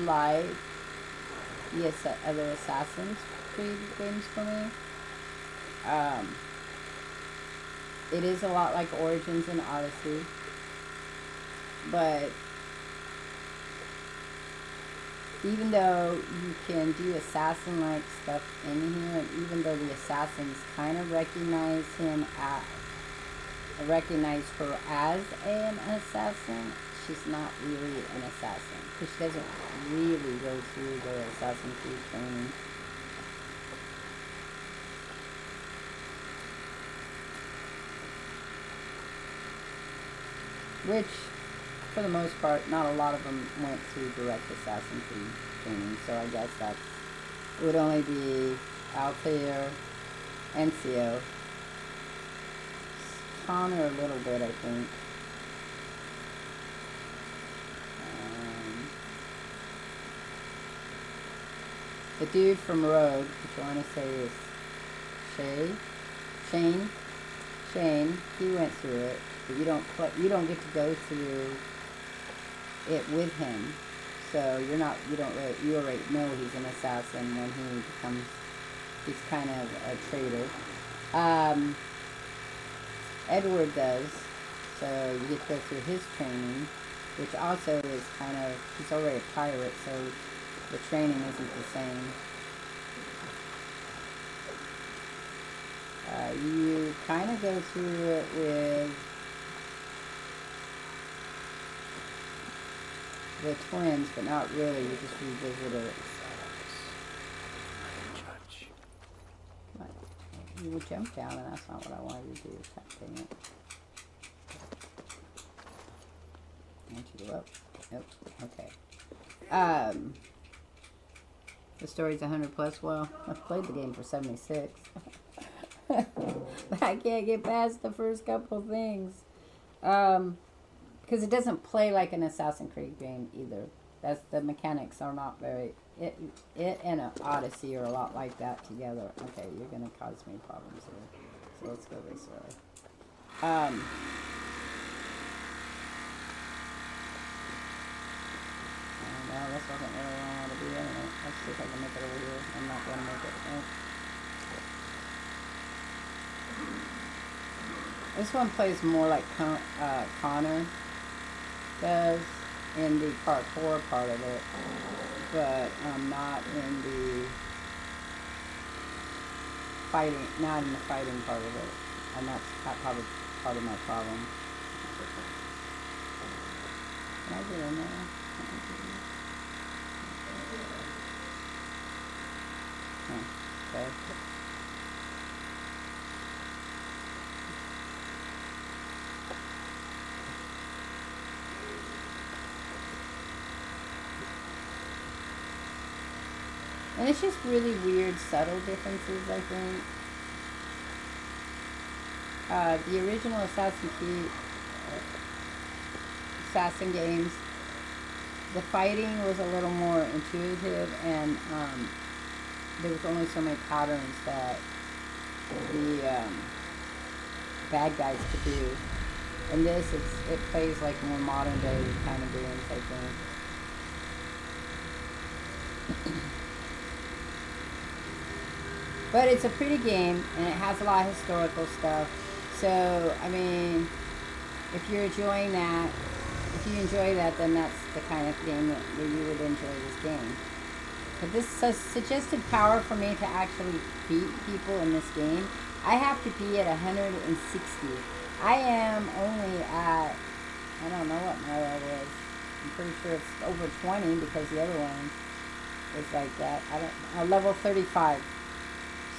like the other Assassin's Creed games for me. It is a lot like Origins and Odyssey, but even though you can do assassin-like stuff in here, and even though the assassins kind of recognize her as an assassin, she's not really an assassin, because she doesn't really go through the Assassin's Creed training. Which, for the most part, not a lot of them went through direct Assassin's Creed training, so I guess it would only be Altair, Ezio, Connor a little bit, I think. The dude from Rogue, which I want to say is Shane, he went through it, but you don't get to go through it with him, so you already know he's an assassin when he's kind of a traitor. Edward does, so you get to go through his training, which also is he's already a pirate, so the training isn't the same. You kind of go through it with the twins, but not really. You just revisit it. Judge. Come on. You would jump down, and that's not what I wanted to do. Dang it. I want you to go up. Nope. Okay. The story's 100 plus. Well, I've played the game for 76. But I can't get past the first couple things. Because it doesn't play like an Assassin's Creed game either. The mechanics are not very... It and an Odyssey are a lot like that together. Okay, you're going to cause me problems here. So let's go this way. No, this wasn't really where I want to be anyway. Let's see if I can make it over here. I'm not going to make it. Nope. This one plays more like Connor does in the parkour part of it, but not in the fighting part of it, and that's probably part of my problem. Can I get in there? Okay. And it's just really weird, subtle differences, I think. The original Assassin's Creed, Assassin games, the fighting was a little more intuitive, and there was only so many patterns that the bad guys could do. In this, it plays like more modern day kind of games, I think. But it's a pretty game, and it has a lot of historical stuff. So, I mean, if you're enjoying that, if you enjoy that, then that's the kind of game that you would enjoy this game. But this suggested power for me to actually beat people in this game, I have to be at 160. I am only at, I don't know what my level is. I'm pretty sure it's over 20 because the other one is like that. Level 35.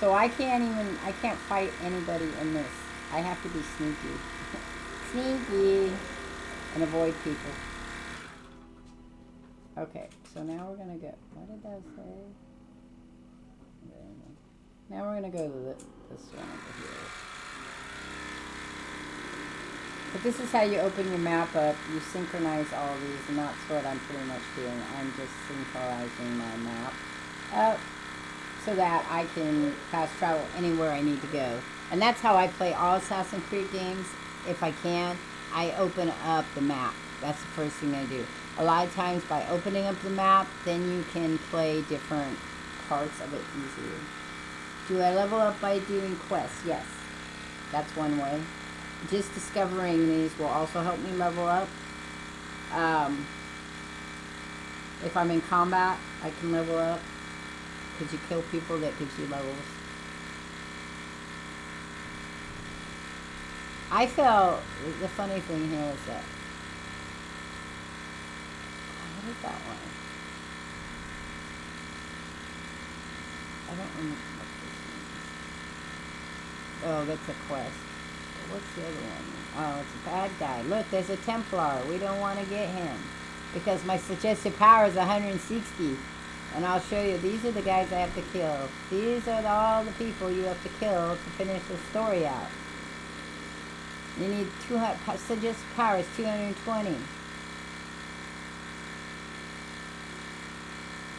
So I can't fight anybody in this. I have to be sneaky. Sneaky. And avoid people. Okay, so now we're gonna go, what did that say? Now we're gonna go to this one over here. But this is how you open your map up. You synchronize all these, and that's what I'm pretty much doing. I'm just synchronizing my map up so that I can fast travel anywhere I need to go. And that's how I play all Assassin's Creed games. If I can, I open up the map. That's the first thing I do. A lot of times by opening up the map, then you can play different parts of it easier. Do I level up by doing quests? Yes. That's one way. Just discovering these will also help me level up. If I'm in combat, I can level up. Because you kill people, that gives you levels. I felt, the funny thing here is that, what is that one? I don't remember what this means. Oh, that's a quest. What's the other one? Oh, it's a bad guy. Look, there's a Templar. We don't want to get him. Because my suggested power is 160. And I'll show you, these are the guys I have to kill. These are all the people you have to kill to finish the story out. You need 200, suggested power is 220. This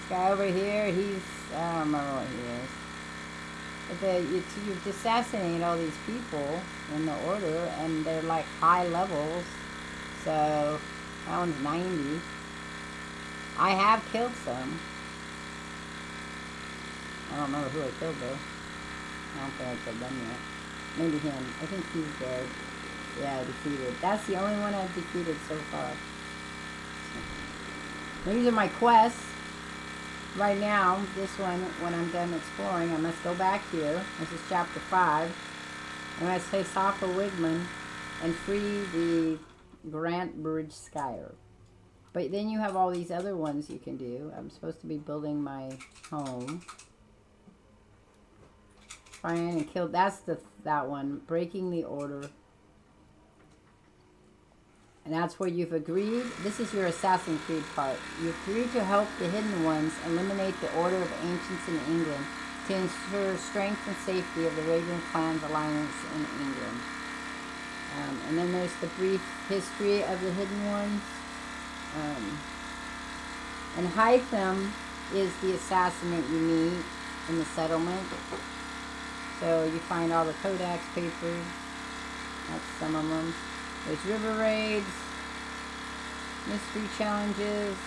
guy over here, he's, I don't remember what he is. But you've assassinated all these people in the order, and they're like high levels. So, that one's 90. I have killed some. I don't know who I killed though. I don't think I killed them yet. Maybe him. I think he's dead. Yeah, defeated. That's the only one I've defeated so far. These are my quests. Right now, this one, when I'm done exploring, I must go back here. This is chapter 5. I must say Safa Wigman and free the Grant Bridge Skyer. But then you have all these other ones you can do. I'm supposed to be building my home. Find and kill. That's that one. Breaking the order. And that's where you've agreed. This is your Assassin's Creed part. You agreed to help the Hidden Ones eliminate the Order of Ancients in England to ensure strength and safety of the Raven Clan's alliance in England. And then there's the brief history of the Hidden Ones. And Hytham is the assassin that you meet in the settlement. So you find all the Codex papers. That's some of them. There's river raids, mystery challenges,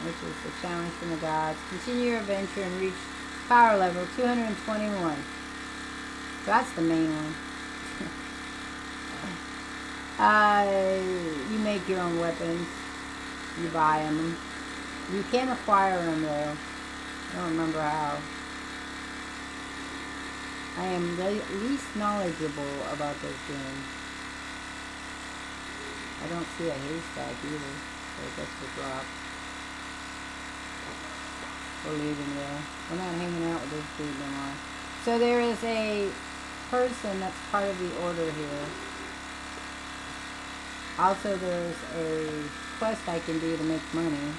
which is the challenge from the gods. Continue your adventure and reach power level 221. So that's the main one. You make your own weapons. You buy them. You can acquire them though. I don't remember how. I am least knowledgeable about this game. I don't see a haystack either, so I guess we'll drop. We're leaving there. We're not hanging out with this dude no more. So there is a person that's part of the order here. Also there's a quest I can do to make money,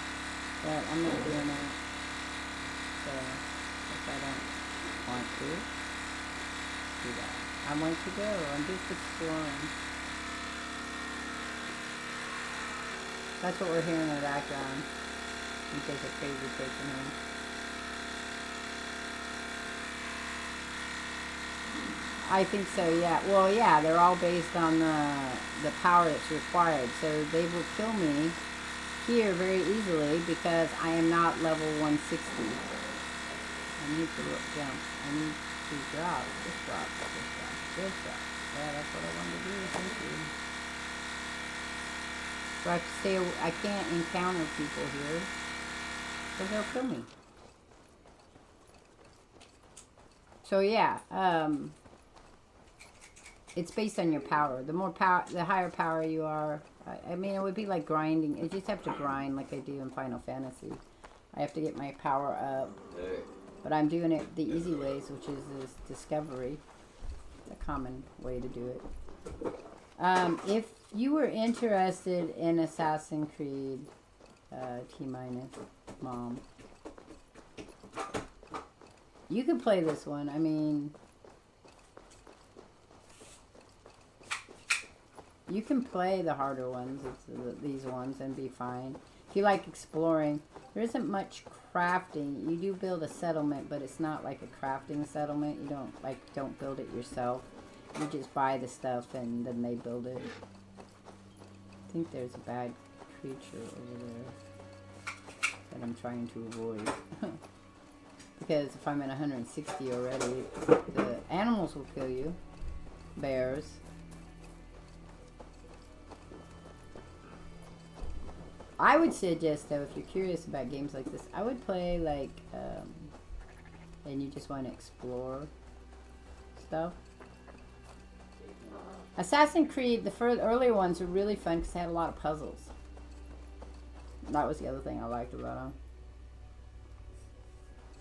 but I'm not doing that. So, if I don't want to do that. I want to go. I'm just exploring. That's what we're hearing in the background. In case a crazy person here. I think so, yeah. Well, yeah, they're all based on the power that's required. So they will kill me here very easily because I am not level 160. I need to jump. I need to drop. Just drop. Just drop. Just drop. Yeah, that's what I wanted to do. Thank you. So I have to stay. I can't encounter people here because they'll kill me. So yeah, it's based on your power. The more power, the higher power you are. I mean, it would be like grinding. You just have to grind like I do in Final Fantasy. I have to get my power up. But I'm doing it the easy ways, which is this discovery. A common way to do it. If you were interested in Assassin's Creed, T-minus, Mom, you could play this one. I mean, you can play the harder ones, these ones, and be fine. If you like exploring, there isn't much crafting. You do build a settlement, but it's not like a crafting settlement. You don't build it yourself. You just buy the stuff and then they build it. I think there's a bad creature over there that I'm trying to avoid. Because if I'm at 160 already, the animals will kill you. Bears. I would suggest, though, if you're curious about games like this, I would play, like, and you just want to explore stuff. Assassin's Creed, the earlier ones were really fun because they had a lot of puzzles. That was the other thing I liked about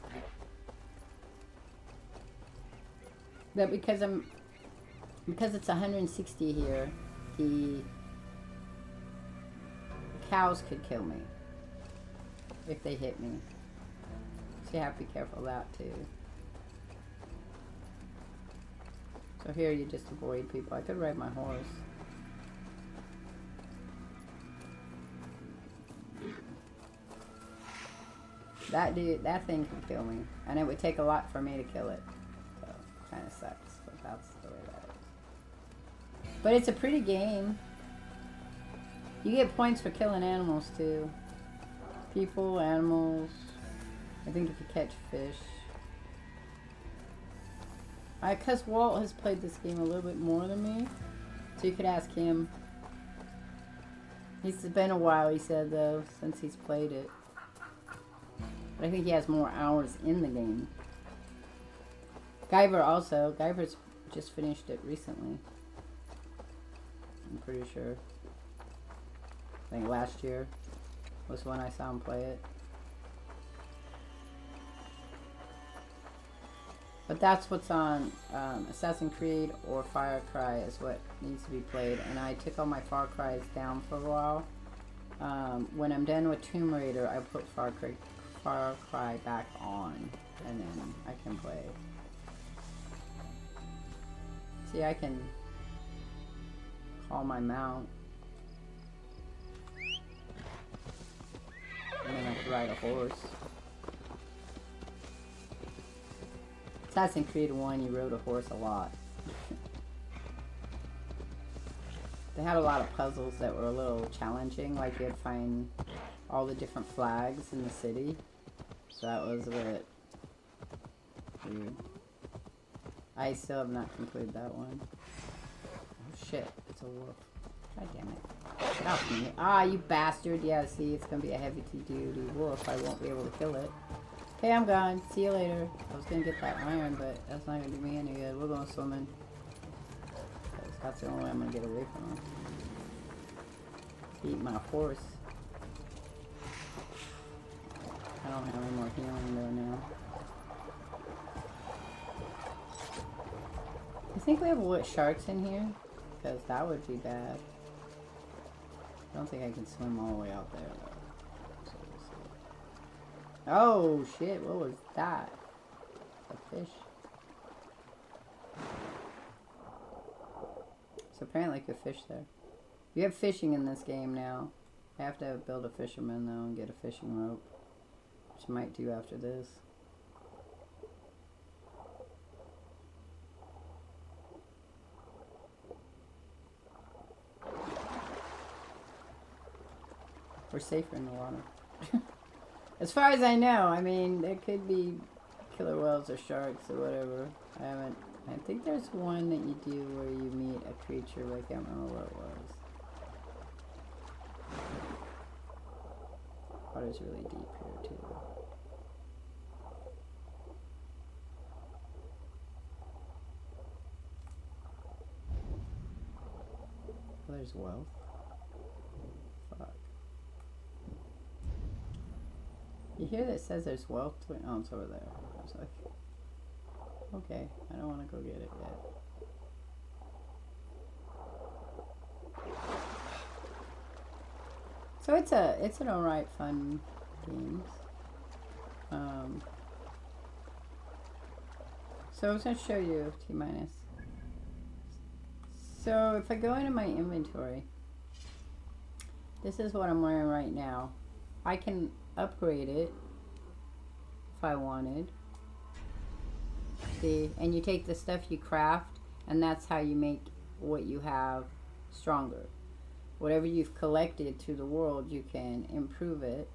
them. But because it's 160 here, the cows could kill me if they hit me. So you have to be careful of that too. So here you just avoid people. I could ride my horse. That thing could kill me. And it would take a lot for me to kill it. So it kind of sucks, but that's the way that is. But it's a pretty game. You get points for killing animals too. People, animals. I think you could catch fish. Because Walt has played this game a little bit more than me. So you could ask him. It's been a while, he said, though, since he's played it. But I think he has more hours in the game. Guyver also. Guyver's just finished it recently. I'm pretty sure. I think last year was when I saw him play it. But that's what's on Assassin's Creed or Far Cry is what needs to be played. And I took all my Far Cries down for a while. When I'm done with Tomb Raider, I put Far Cry back on. And then I can play. See, I can call my mount. And then I can ride a horse. Assassin's Creed 1, you rode a horse a lot. They had a lot of puzzles that were a little challenging, like you had to find all the different flags in the city. So that was a bit weird. I still have not completed that one. Oh shit, it's a wolf. God damn it. Get off me. Ah, you bastard. Yeah, see, it's gonna be a heavy-duty wolf. I won't be able to kill it. Okay, I'm gone. See you later. I was gonna get that iron, but that's not gonna do me any good. We're going swimming. That's the only way I'm gonna get away from him. Eat my horse. I don't have any more healing though now. You think we have sharks in here? Because that would be bad. I don't think I can swim all the way out there though. Oh shit, what was that? A fish. So apparently you could fish there. You have fishing in this game now. I have to build a fisherman though and get a fishing rope. Which I might do after this. We're safer in the water. As far as I know, I mean, there could be killer whales or sharks or whatever. I haven't. I think there's one that you do where you meet a creature, but I can't remember what it was. Water's really deep here too. Oh, there's wealth. Fuck. You hear that it says there's wealth? Oh, it's over there. I was like, okay, I don't want to go get it yet. So it's an alright fun game. So I was gonna show you T-minus. So if I go into my inventory, this is what I'm wearing right now. I can upgrade it if I wanted. See, and you take the stuff you craft, and that's how you make what you have stronger. Whatever you've collected through the world, you can improve it.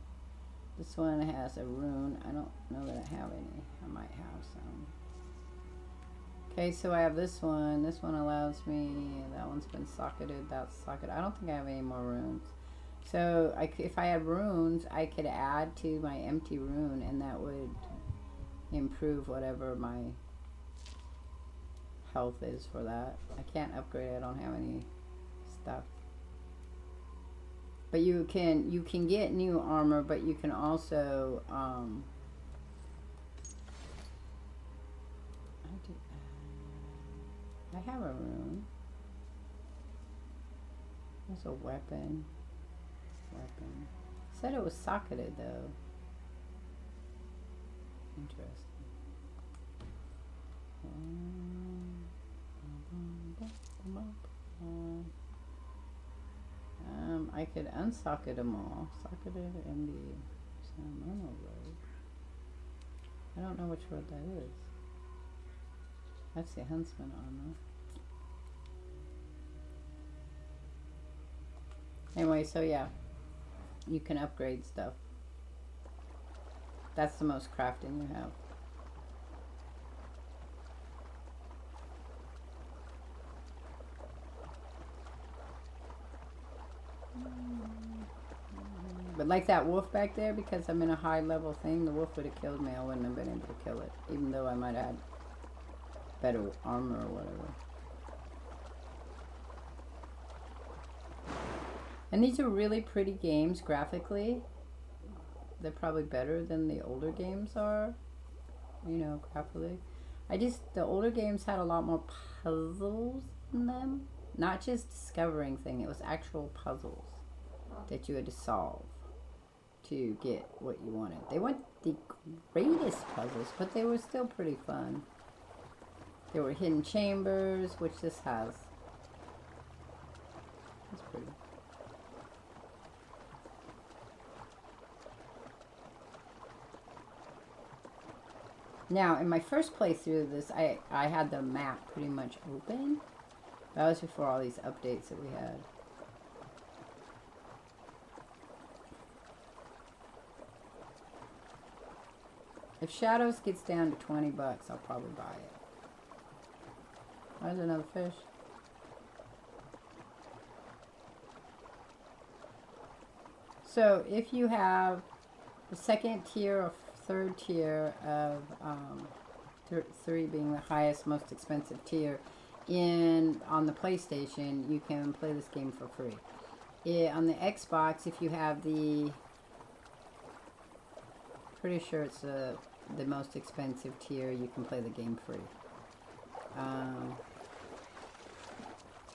This one has a rune. I don't know that I have any. I might have some. Okay, so I have this one. This one allows me, that one's been socketed, that's socketed. I don't think I have any more runes. So if I had runes, I could add to my empty rune, and that would improve whatever my health is for that. I can't upgrade it. I don't have any stuff. But you can get new armor, but you can also I have a rune. There's a weapon. Said it was socketed though. Interesting. I could unsocket them all. Socketed MD. I don't know which word that is. That's the huntsman armor. Anyway, so yeah, you can upgrade stuff. That's the most crafting you have. But like that wolf back there, because I'm in a high level thing, the wolf would have killed me. I wouldn't have been able to kill it, even though I might have had better armor or whatever. And these are really pretty games graphically. They're probably better than the older games are, you know, graphically. The older games had a lot more puzzles in them. Not just discovering things, it was actual puzzles that you had to solve to get what you wanted. They weren't the greatest puzzles, but they were still pretty fun. There were hidden chambers, which this has. That's pretty. Now, in my first playthrough of this, I had the map pretty much open. That was before all these updates that we had. If Shadows gets down to $20, I'll probably buy it. There's another fish. So if you have the second tier or third tier of 3 being the highest, most expensive tier on the PlayStation, you can play this game for free. On the Xbox, if you have pretty sure it's the most expensive tier, you can play the game free.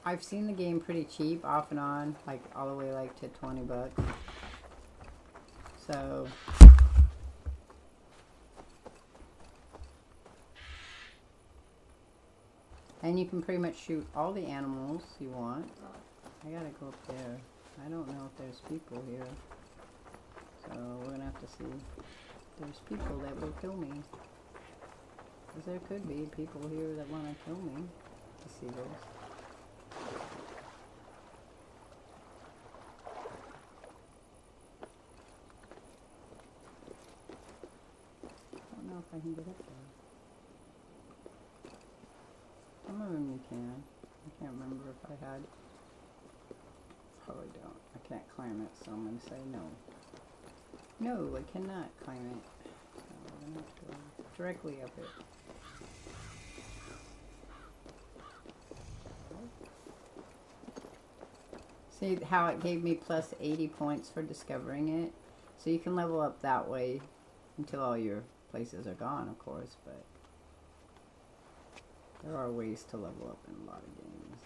I've seen the game pretty cheap off and on, like all the way like to $20. So and you can pretty much shoot all the animals you want. I gotta go up there. I don't know if there's people here, so we're gonna have to see. There's people that will kill me. Because there could be people here that want to kill me. The seagulls. I don't know if I can get up there. you can. I can't remember if I had. Probably don't. I can't climb it, so I'm gonna say no. No, I cannot climb it. So I'm gonna have to go directly up it. See how it gave me plus 80 points for discovering it? So you can level up that way until all your places are gone, of course, but there are ways to level up in a lot of games.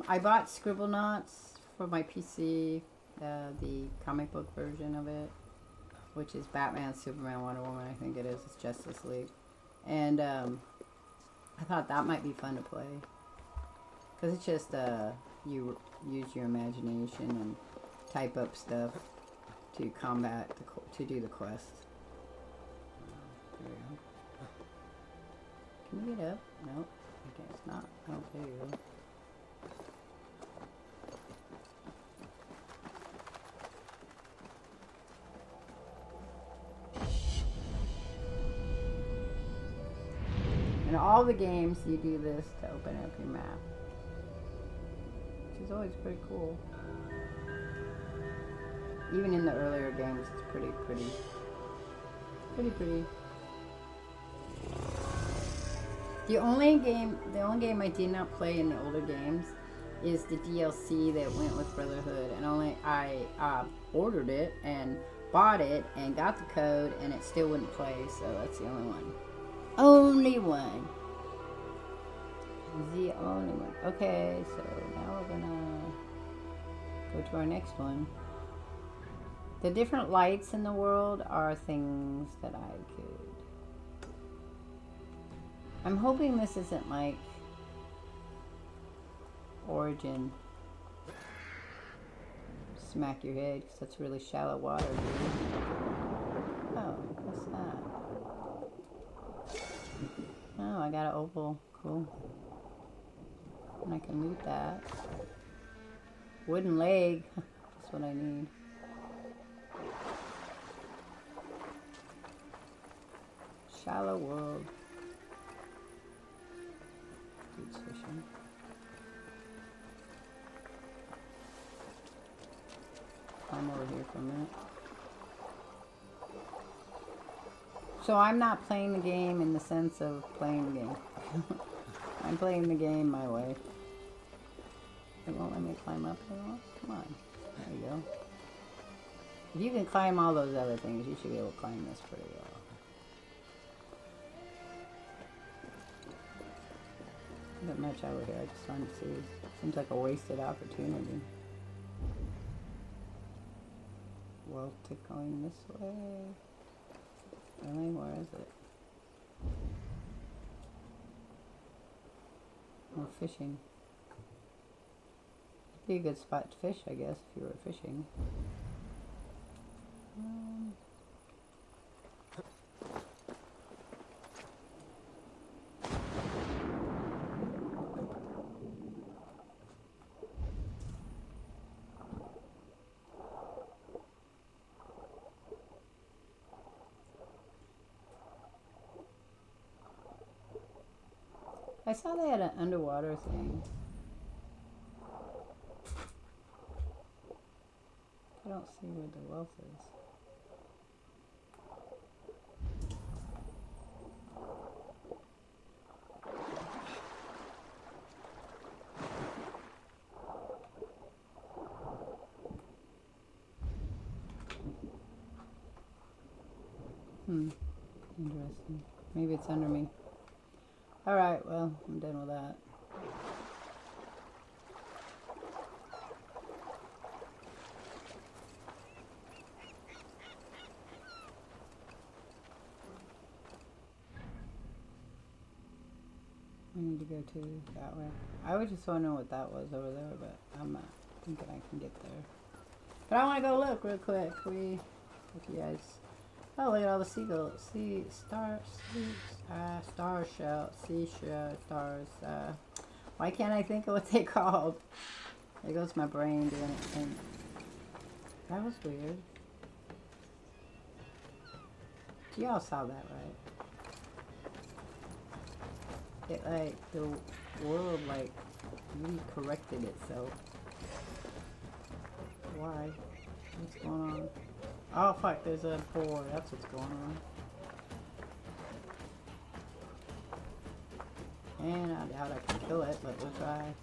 I bought Scribblenauts for my PC, the comic book version of it, which is Batman, Superman, Wonder Woman, I think it is. It's Justice League. And I thought that might be fun to play. Because it's just, you use your imagination and type up stuff to combat, to do the quest. There we go. Can you get up? Nope. I guess not. Oh, there you go. In all the games, you do this to open up your map. Which is always pretty cool. Even in the earlier games, it's pretty. The only game I did not play in the older games is the DLC that went with Brotherhood, and I ordered it and bought it and got the code, and it still wouldn't play. So that's the only one. Only one. The only one. Okay, so now we're gonna go to our next one. The different lights in the world are things that I could. I'm hoping this isn't like Origin. Smack your head, because that's really shallow water, dude. Oh, what's that? Oh, I got an opal. Cool. And I can loot that. Wooden leg. That's what I need. Shallow world. Dude's fishing. I'm over here for a minute. So I'm not playing the game in the sense of playing the game. I'm playing the game my way. It won't let me climb up anymore? Come on. There you go. If you can climb all those other things, you should be able to climb this pretty well. Not much over here. I just wanted to see. Seems like a wasted opportunity. Well, to going this way. Really? Where is it? More fishing. Be a good spot to fish, I guess, if you were fishing. I saw they had an underwater thing. I don't see where the wealth is. Interesting. Maybe it's under me. Alright, well, I'm done with that. I need to go to that way. I was just wondering what that was over there, but I'm not thinking I can get there. But I want to go look real quick. If you guys... Oh, look at all the seagulls. Stars. Why can't I think of what they called? There goes my brain doing its thing. That was weird. Y'all saw that, right? It, like, the world, like, really corrected itself. Why? What's going on? Oh, fuck, there's a boar. That's what's going on. And I doubt I can kill it, but we'll try.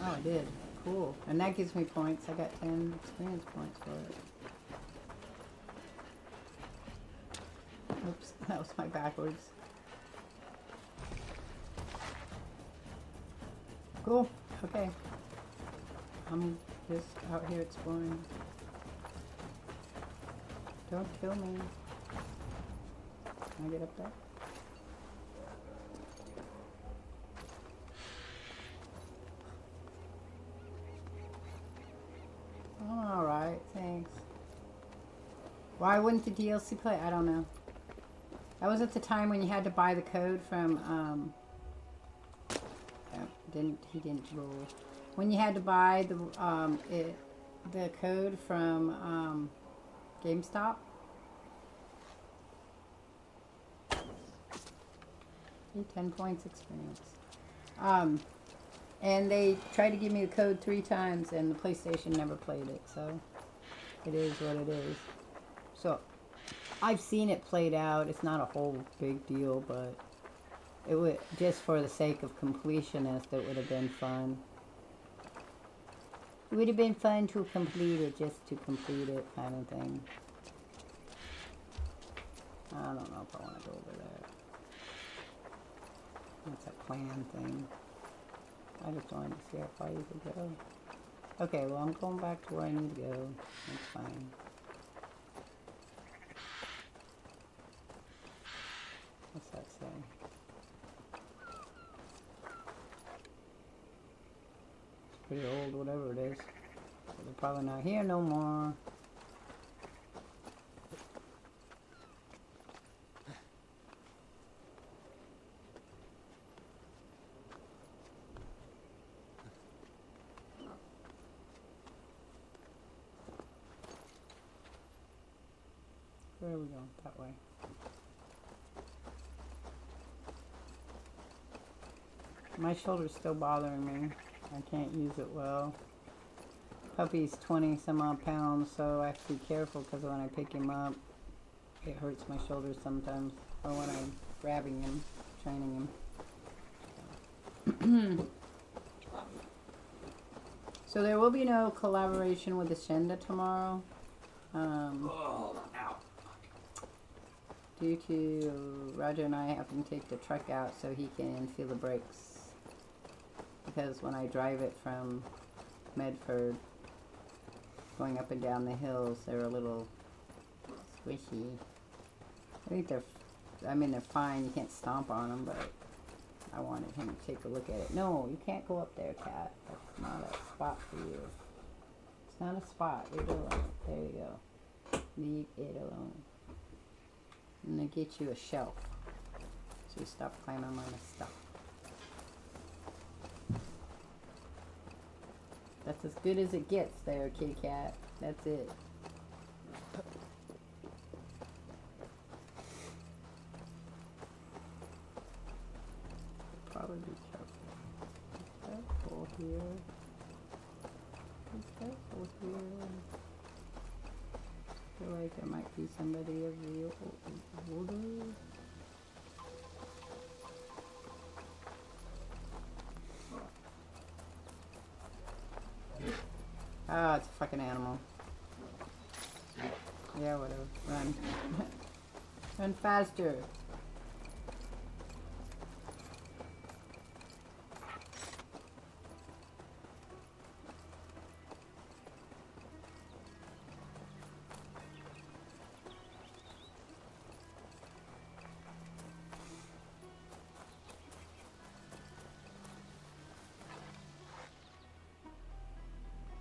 Oh, I did. Cool. And that gives me points. I got 10 experience points for it. Oops, that was my backwards. Cool. Okay. I'm just out here exploring. Don't kill me. Can I get up there? Alright, thanks. Why wouldn't the DLC play? I don't know. That was at the time when you had to buy the code from, he didn't roll. When you had to buy the code from, GameStop. 10 points experience. And they tried to give me the code 3 times and the PlayStation never played it, so it is what it is. So I've seen it played out. It's not a whole big deal, but it would, just for the sake of completionist, it would have been fun. It would have been fun to complete it, just to complete it, kind of thing. I don't know if I want to go over there. That's a plan thing. I just wanted to see how far you could go. Okay, well, I'm going back to where I need to go. That's fine. What's that say? It's pretty old, whatever it is. So they're probably not here no more. Where are we going? That way. My shoulder's still bothering me. I can't use it well. Puppy's 20 some odd pounds, so I have to be careful because when I pick him up, it hurts my shoulders sometimes. Or when I'm grabbing him, training him. So there will be no collaboration with Ascenda tomorrow. Due to Roger and I having to take the truck out so he can feel the brakes. Because when I drive it from Medford, going up and down the hills, they're a little squishy. I think they're fine. You can't stomp on them, but I wanted him to take a look at it. No, you can't go up there, cat. That's not a spot for you. It's not a spot. Leave it alone. There you go. Leave it alone. I'm gonna get you a shelf. So you stop climbing on the stuff. That's as good as it gets there, kitty cat. That's it. Probably be careful. Be careful here. Be careful here. I feel like there might be somebody of real older. Ah, it's a fucking animal. Yeah, whatever. Run. Run faster.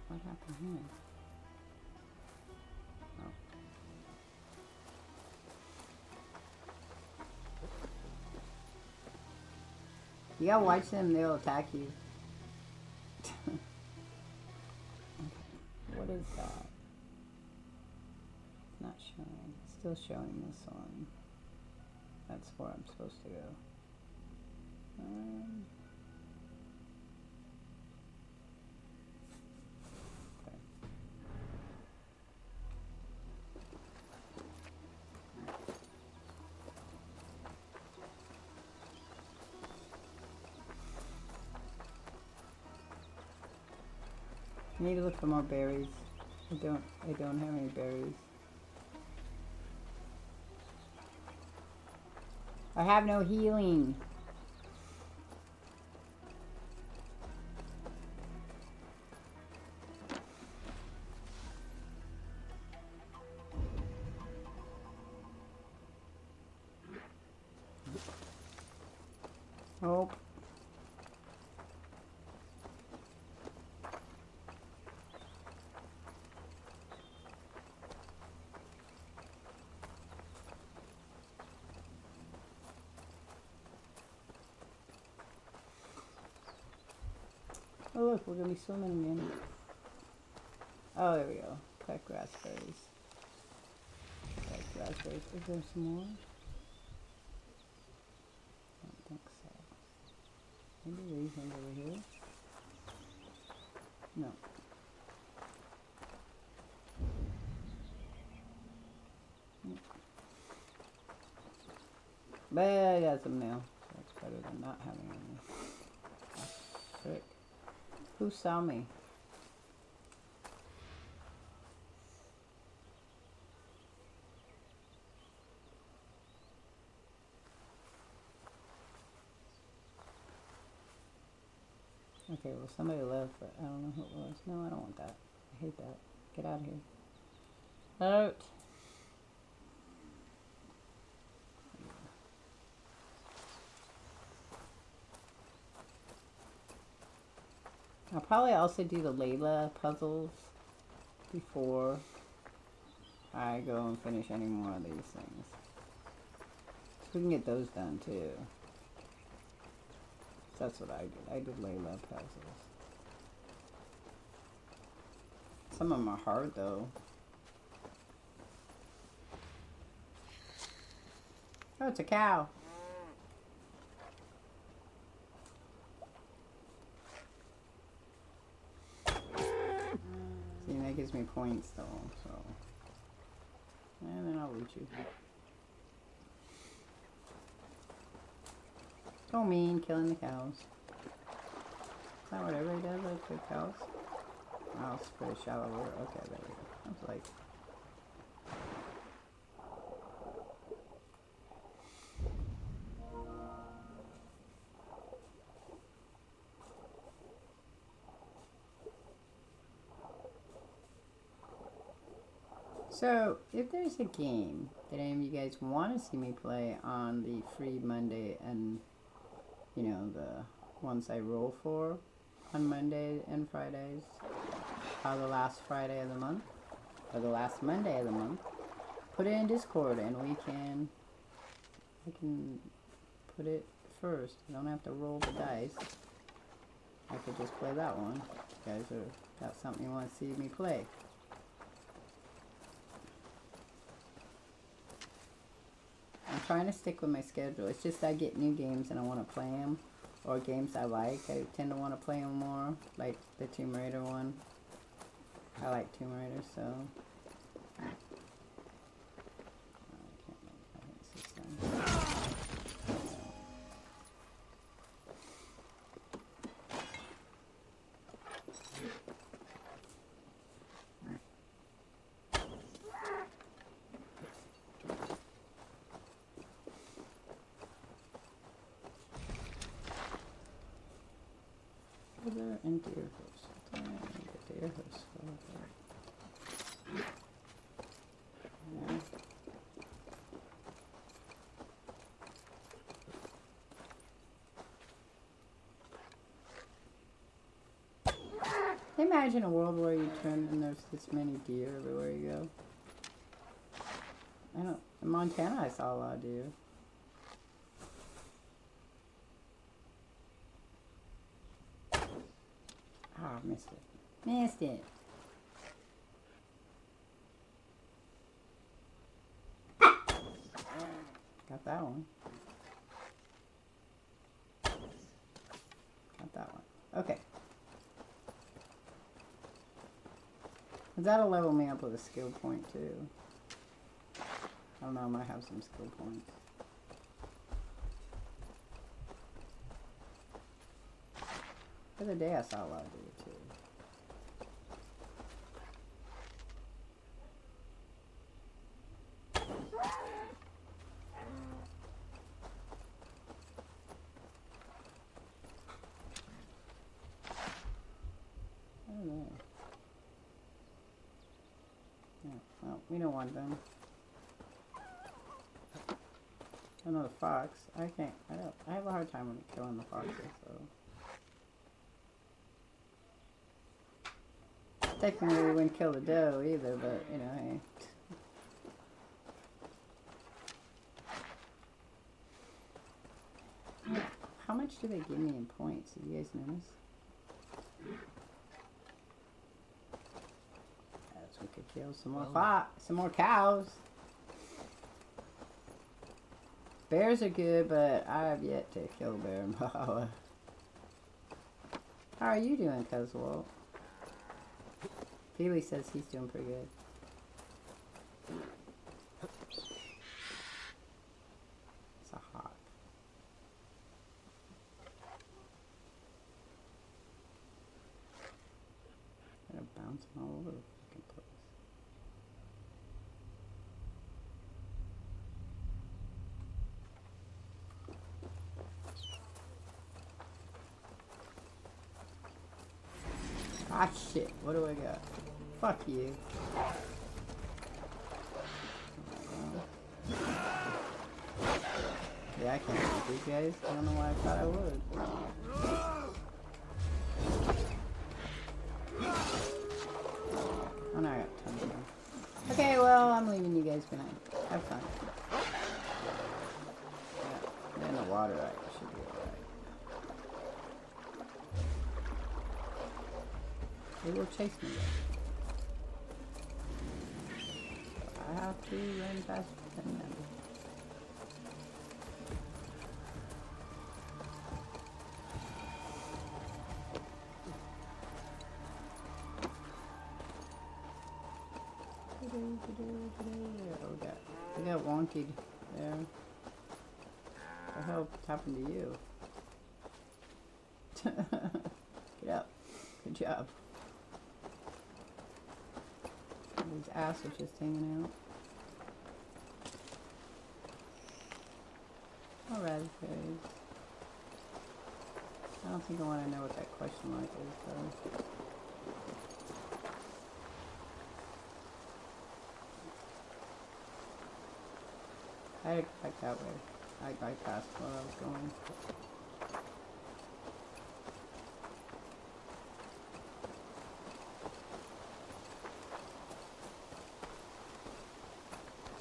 What happened here? Oh. You gotta watch them, they'll attack you. Okay. What is that? It's not showing. It's still showing this one. That's where I'm supposed to go. Okay. I need to look for more berries. I don't have any berries. I have no healing. Oh. Oh look, we're gonna be swimming again. Oh, there we go. Peck raspberries. Peck raspberries. Is there some more? I don't think so. Maybe these ones over here? No. But I got some now. So it's better than not having any. Frick. Who saw me? Okay, well somebody left, but I don't know who it was. No, I don't want that. I hate that. Get out of here. Out! I'll probably also do the Layla puzzles before I go and finish any more of these things. So we can get those done too. So that's what I did. I did Layla puzzles. Some of them are hard though. Oh, it's a cow. See, that gives me points though, so. And then I'll loot you. Don't mean killing the cows. Is that what everybody does, like the cows? Oh, it's pretty shallow water. Okay, there we go. I was like. So, if there's a game that any of you guys want to see me play on the free Monday and, you know, the ones I roll for on Monday and Fridays, or the last Friday of the month, or the last Monday of the month, put it in Discord and I can put it first. You don't have to roll the dice. I could just play that one. You guys got something you want to see me play. I'm trying to stick with my schedule. It's just I get new games and I want to play them. Or games I like. I tend to want to play them more. Like the Tomb Raider one. I like Tomb Raider, so. I can't make this done. Further into your host. Get to your host. Yeah. Imagine a world where you turn and there's this many deer everywhere you go. In Montana I saw a lot of deer. Oh, missed it. Missed it. Got that one. Got that one. Okay. That'll level me up with a skill point too. I don't know, I might have some skill points. The other day I saw a lot of it too. I don't know. Yeah, well, we don't want them. Another fox. I have a hard time when killing the foxes, so. Technically we wouldn't kill the doe either, but you know, hey. How much do they give me in points? Did you guys notice? Yes, we could kill some more some more cows. Bears are good, but I have yet to kill a bear in Valhalla. How are you doing, Cuzwalt? Feely says he's doing pretty good. It's a hawk. They're bouncing all over the fucking place. Ah shit, what do I got? Fuck you. Yeah, I can't beat these guys. I don't know why I thought I would. Oh no, I got tons of them. Okay, well, I'm leaving you guys behind. Have fun. Yeah, they're in the water, right? Should be alright. They will chase me though. I have to run faster than them. We got wonky there. What the hell happened to you? Get up. Good job. His ass was just hanging out. Oh, raspberries. I don't think I want to know what that question mark is, though. I had to go back that way. I bypassed where I was going.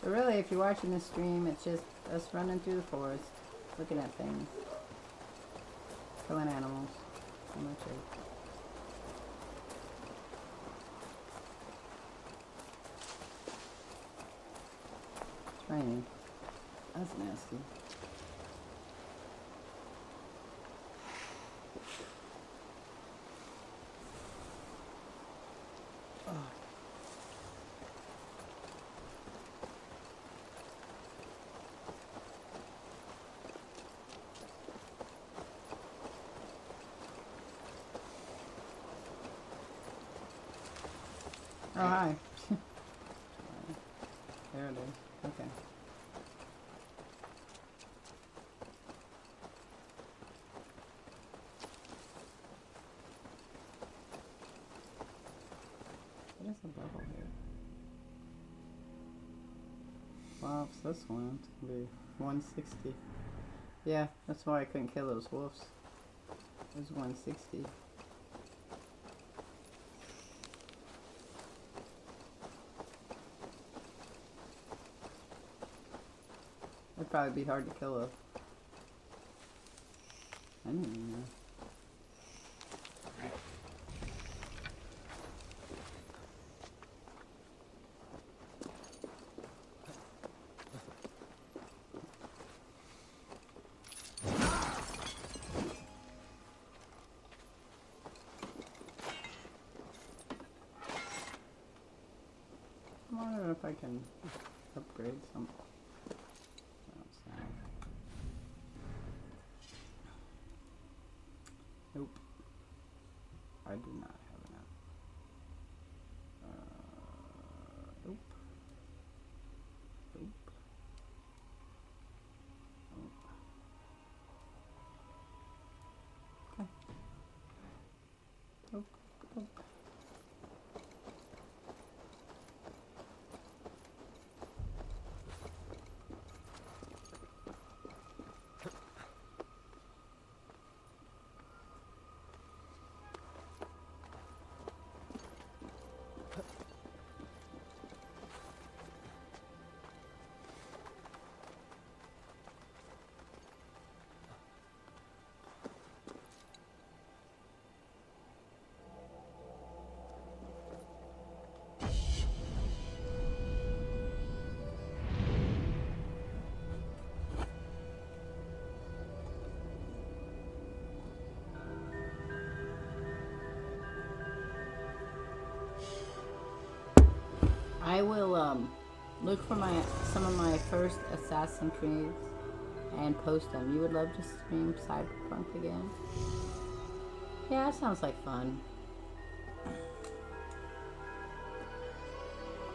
So really, if you're watching this stream, it's just us running through the forest, looking at things, killing animals. Pretty much it. It's raining. That's nasty. Oh. Oh, hi. There it is. Okay. What is the level here? Well, it's this one. It's gonna be 160. Yeah, that's why I couldn't kill those wolves. It was 160. It'd probably be hard to kill a... I don't even know. I can upgrade some. Nope. I do not have enough. Nope. Nope. Nope. Okay. Nope. Nope. I will look for some of my first Assassin's Creeds and post them. You would love to stream Cyberpunk again? Yeah, that sounds like fun.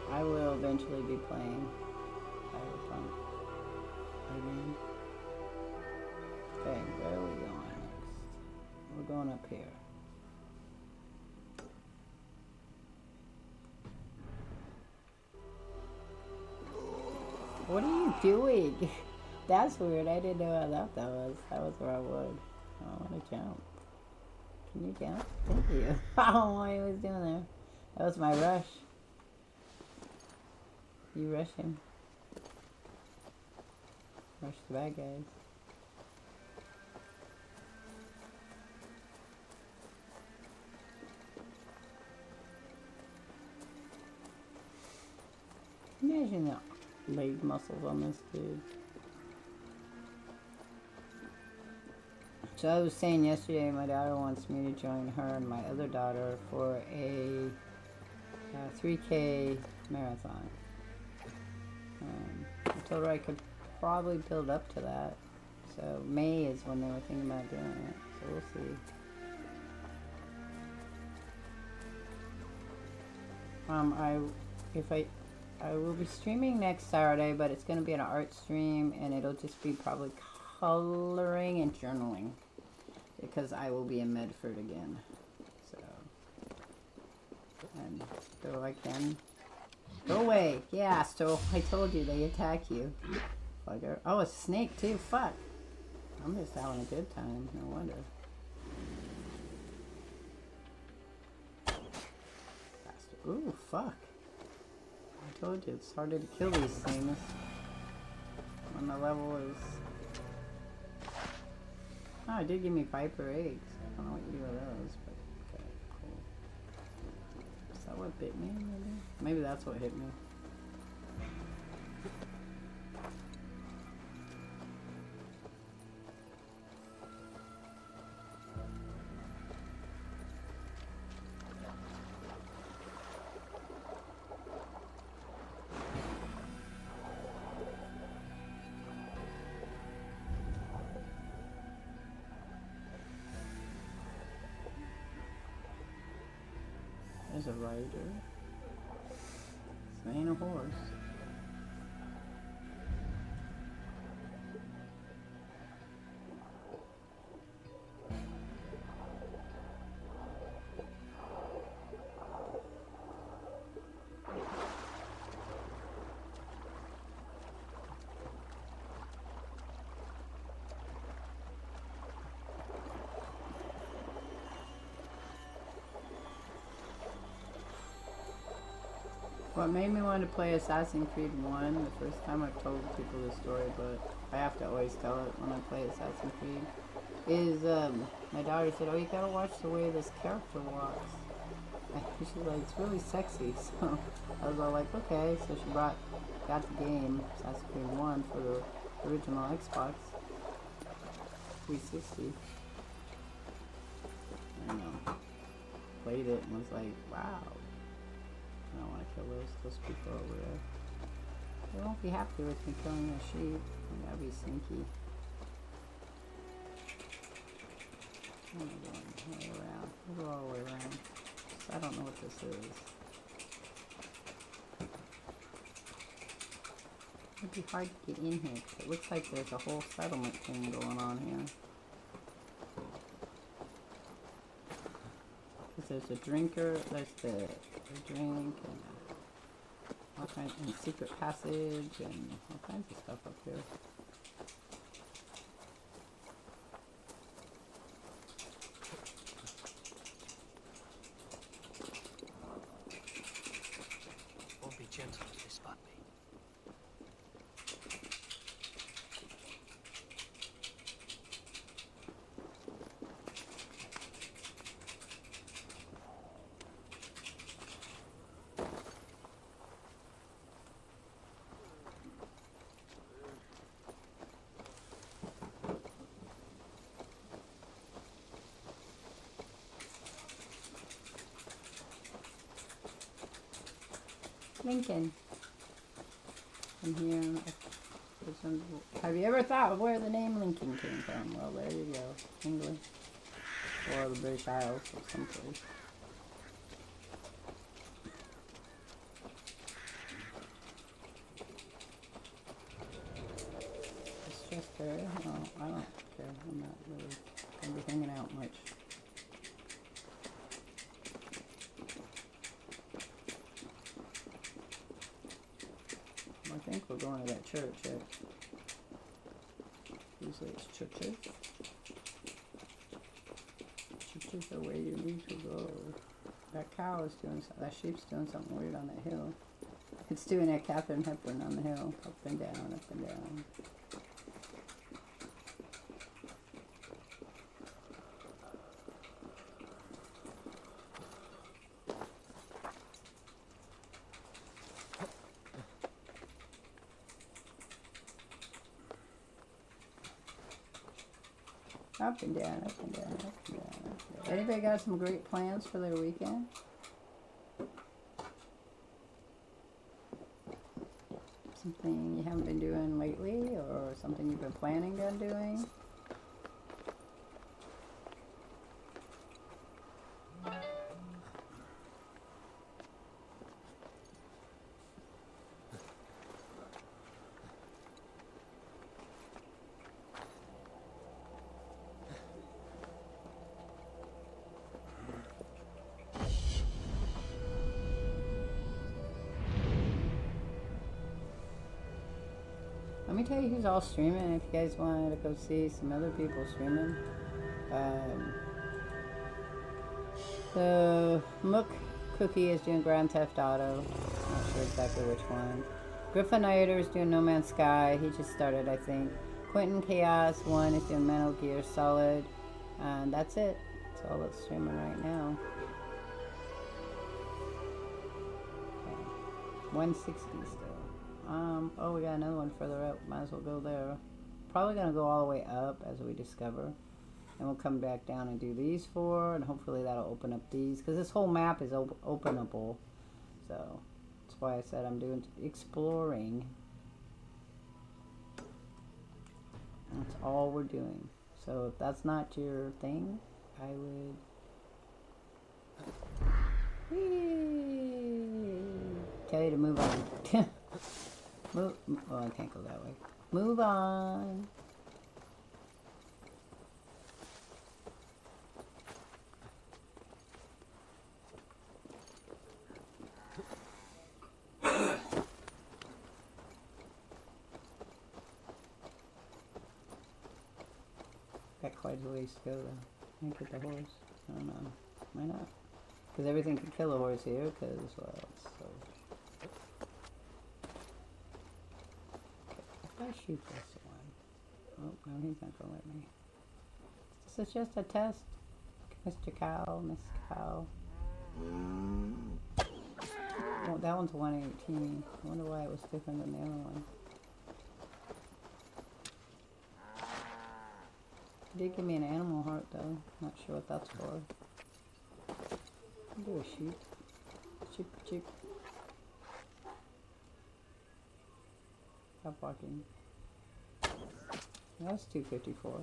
I will eventually be playing Cyberpunk again. Okay, where are we going next? We're going up here. What are you doing? That's weird. I didn't know how loud that was. That was where I would. I want to jump. Can you jump? Thank you. I don't know what he was doing there. That was my rush. You rush him. Rush the bad guys. Imagine that. Leg muscles on this dude. So I was saying yesterday, my daughter wants me to join her and my other daughter for a 3K marathon. I told her I could probably build up to that. So May is when they were thinking about doing it. So we'll see. I will be streaming next Saturday, but it's going to be an art stream, and it'll just be probably coloring and journaling, because I will be in Medford again. So, and so I can go away. Yeah, so I told you they attack you. Bugger. Oh, a snake too. Fuck. I'm just having a good time. No wonder. Bastard. Ooh, fuck. I told you, it's harder to kill these things when the level is... Oh, it did give me viper eggs. I don't know what you do with those, but okay, cool. Is that what bit me, maybe? Maybe that's what hit me. There's a rider. This ain't a horse. What made me want to play Assassin's Creed 1, the first time I've told people this story, but I have to always tell it when I play Assassin's Creed, is my daughter said, oh, you gotta watch the way this character walks. And she's like, it's really sexy. So I was all like, okay. So she got the game, Assassin's Creed 1, for the original Xbox 360. And played it and was like, wow. I don't want to kill those people over there. won't be happy with me killing the sheep. That'd be sneaky. I'm going way around. We'll go all the way around. I don't know what this is. It'd be hard to get in here because it looks like there's a whole settlement thing going on here. Because there's a drinker, there's the drink and all kinds, and secret passage and all kinds of stuff up here. Won't be gentle if they spot me. Lincoln. And here, have you ever thought of where the name Lincoln came from? Well, there you go. England. Or the British Isles or someplace. It's just there. No, I don't care. I'm not really going to be hanging out much. I think we're going to that church. Usually it's churches. Churches are where you need to go. That cow is doing something. That sheep's doing something weird on that hill. It's doing that Catherine Hepburn on the hill. Up and down, up and down. Up and down, up and down, up and down, up and down. Anybody got some great plans for their weekend? Something you haven't been doing lately, or something you've been planning on doing? Let me tell you who's all streaming if you guys wanted to go see some other people streaming. So, Mook Cookie is doing Grand Theft Auto. Not sure exactly which one. Griffinider is doing No Man's Sky. He just started, I think. Quentin Chaos 1 is doing Metal Gear Solid. And that's it. That's all that's streaming right now. Okay. 160 still. Oh, we got another one further up. Might as well go there. Probably gonna go all the way up as we discover. And we'll come back down and do these four, and hopefully that'll open up these. Because this whole map is openable. So, that's why I said I'm doing exploring. That's all we're doing. So, if that's not your thing, I would... tell you to move on. Move. Oh, I can't go that way. Move on. Got quite a ways to go though. Can't get the horse. I don't know. Why not? Because everything can kill a horse here. Because well, it's so. If I shoot this one. Oh no, he's not gonna let me. This is just a test, Mr. Cow, Miss Cow. Oh, that one's 118. I wonder why it was different than the other one. It did give me an animal heart though. Not sure what that's for. I'll do a sheep. Sheep, sheep. Stop walking. That was 254.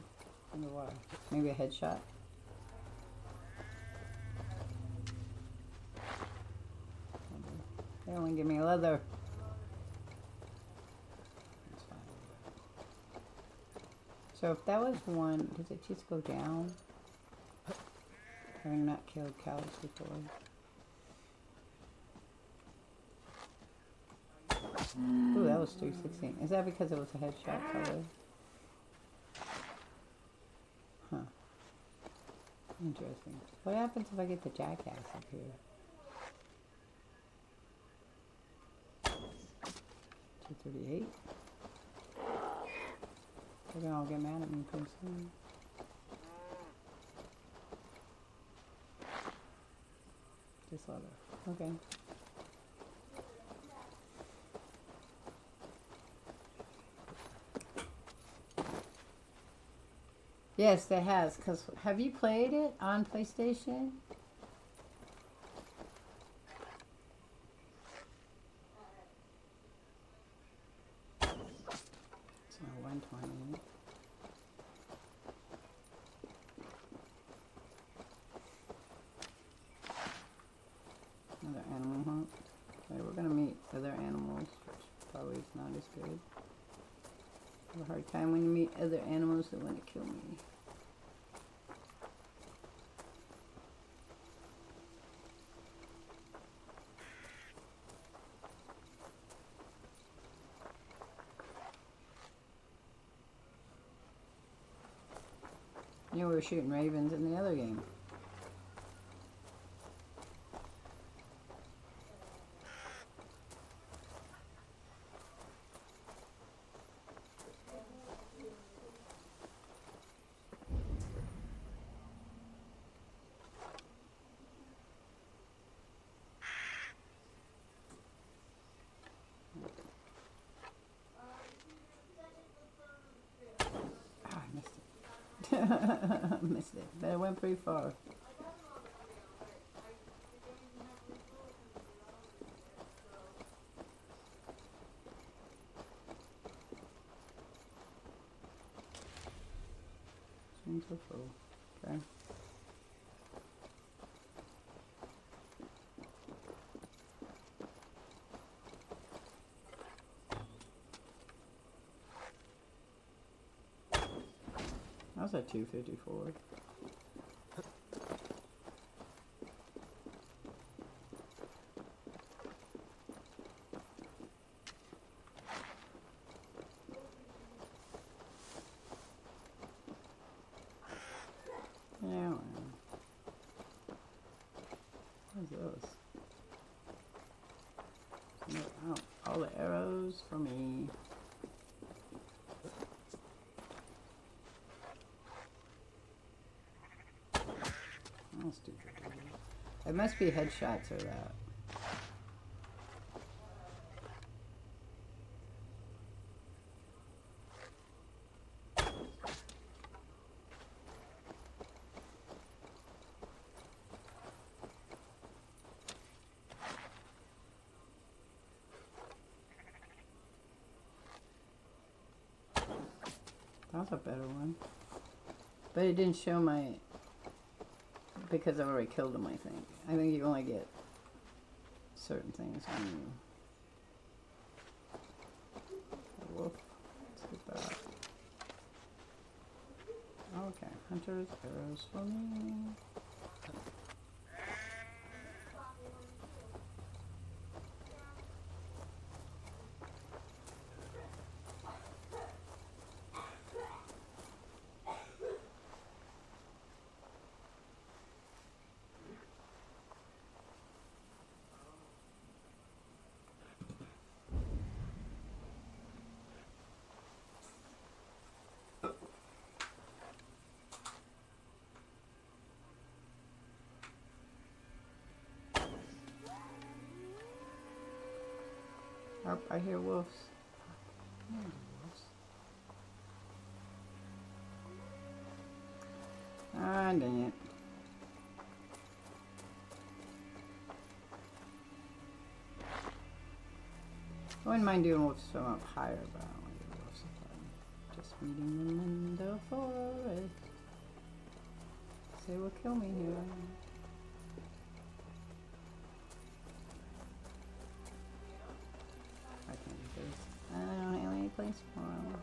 Wonder why. Maybe a headshot? They only give me leather. That's fine. So if that was one, does it just go down? Having not killed cows before. Ooh, that was 316. Is that because it was a headshot color? Huh. Interesting. What happens if I get the jackass up here? 238. They're gonna all get mad at me pretty soon. Just leather. Okay. Yes, it has. Cause have you played it on PlayStation? It's not 120. Another animal hunt. Okay, we're gonna meet other animals, which probably is not as good. I have a hard time when you meet other animals that want to kill me. You know, we were shooting ravens in the other game. Missed it, but it went pretty far. Seems so full. Okay. That was at 254. Yeah, well. What's this? No, oh, all the arrows for me. That's 250. It must be headshots or that. That was a better one. But it didn't show my... Because I've already killed him, I think. I think you only get certain things on you. A wolf. Let's get that. Okay. Hunter's arrows for me. Oh, I hear wolves. I hear wolves. Ah, dang it. I wouldn't mind doing wolves from up higher, but I don't want to do wolves so far. Just meeting them in the forest. They will kill me here. I can't do this. I don't have any place for them.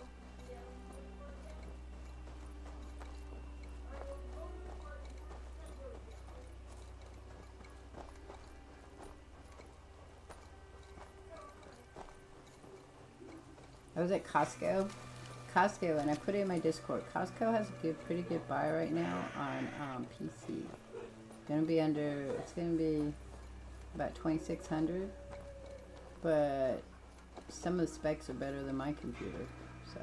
I was at Costco, and I put it in my Discord. Costco has a pretty good buy right now on PC. It's gonna be about 2,600, but some of the specs are better than my computer. So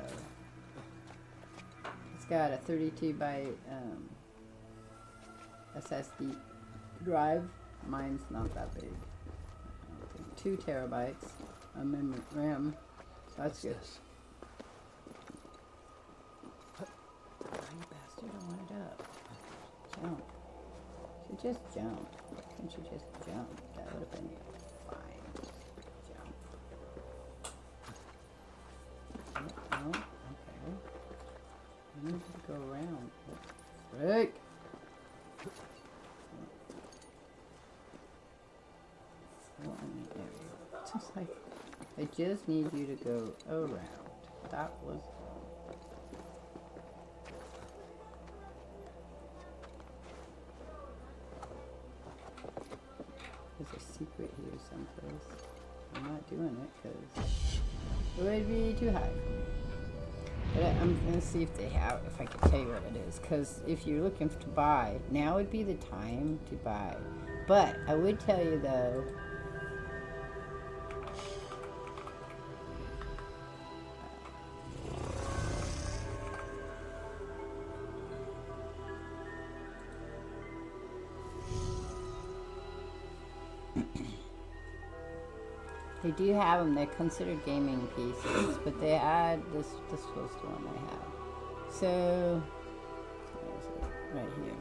it's got a 32 byte SSD drive. Mine's not that big. 2 terabytes of memory RAM. So that's good. You bastard, I want it up. Jump. You should just jump. Can't you just jump? That would have been fine. Jump. Oh, okay. I need you to go around. Frick! It's just like, I just need you to go around. That was... There's a secret here someplace. I'm not doing it because it would be too high for me. But I'm going to see if I can tell you what it is. Because if you're looking to buy, now would be the time to buy. But I would tell you though, they do have them. They're considered gaming pieces, but they add this was the one they have. So, where is it? Right here.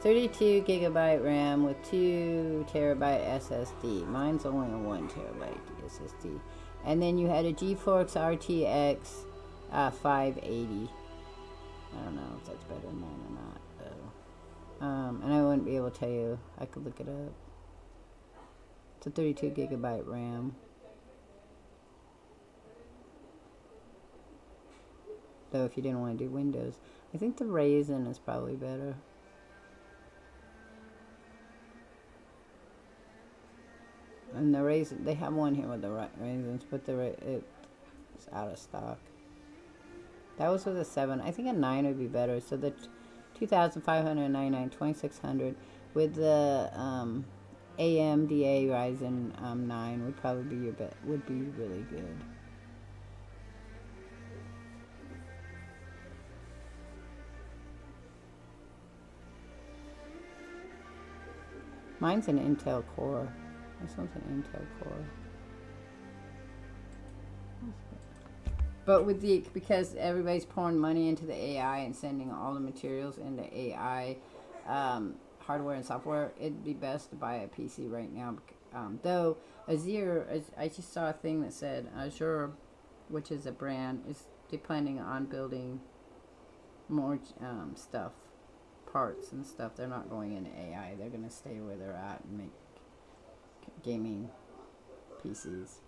32 gigabyte RAM with 2 terabyte SSD. Mine's only a 1 terabyte SSD. And then you had a GeForce RTX 580. I don't know if that's better than mine or not, though. And I wouldn't be able to tell you. I could look it up. It's a 32 gigabyte RAM. Though if you didn't want to do Windows, I think the Ryzen is probably better. And the Ryzen, they have one here with the Ryzens, but it's out of stock. That was with a 7. I think a 9 would be better. So the 2,599, 2,600 with the AMD Ryzen 9 would probably be would be really good. Mine's an Intel Core. This one's an Intel Core. But with because everybody's pouring money into the AI and sending all the materials into AI hardware and software, it'd be best to buy a PC right now. Though Azure, I just saw a thing that said Azure, which is a brand, is planning on building more stuff, parts and stuff. They're not going into AI. They're going to stay where they're at and make gaming PCs.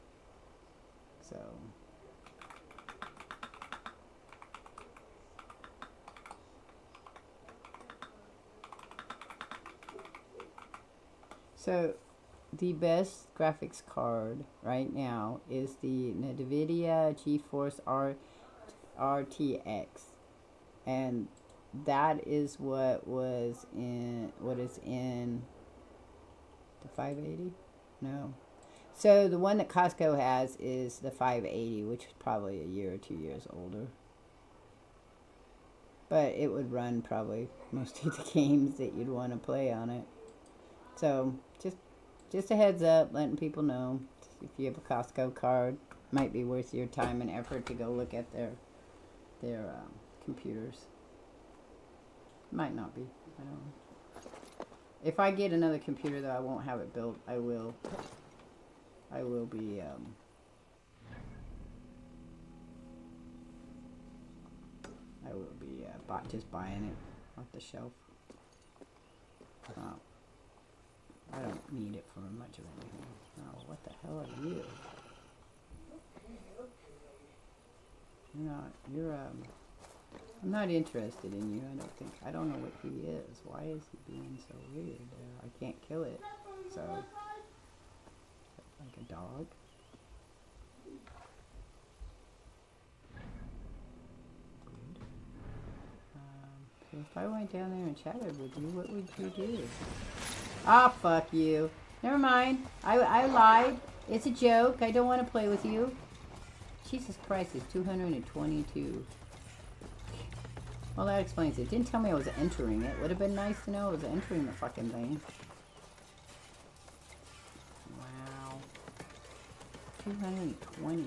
So the best graphics card right now is the NVIDIA GeForce RTX, and that is what is in the 580. No, so the one that Costco has is the 580, which is probably a year or 2 years older, but it would run probably most of the games that you'd want to play on it. So just a heads up, letting people know, if you have a Costco card, might be worth your time and effort to go look at their computers. Might not be. I don't know. If I get another computer, though, I won't have it built. I will be just buying it off the shelf. I don't need it for much of anything. Oh, what the hell are you? I'm not interested in you. I don't know what he is. Why is he being so weird? I can't kill it. So, like a dog. So if I went down there and chatted with you, what would you do? Ah, fuck you. Never mind. I lied. It's a joke. I don't want to play with you. Jesus Christ, it's 222. Well, that explains it. Didn't tell me I was entering it. Would have been nice to know I was entering the fucking thing. Wow. 220.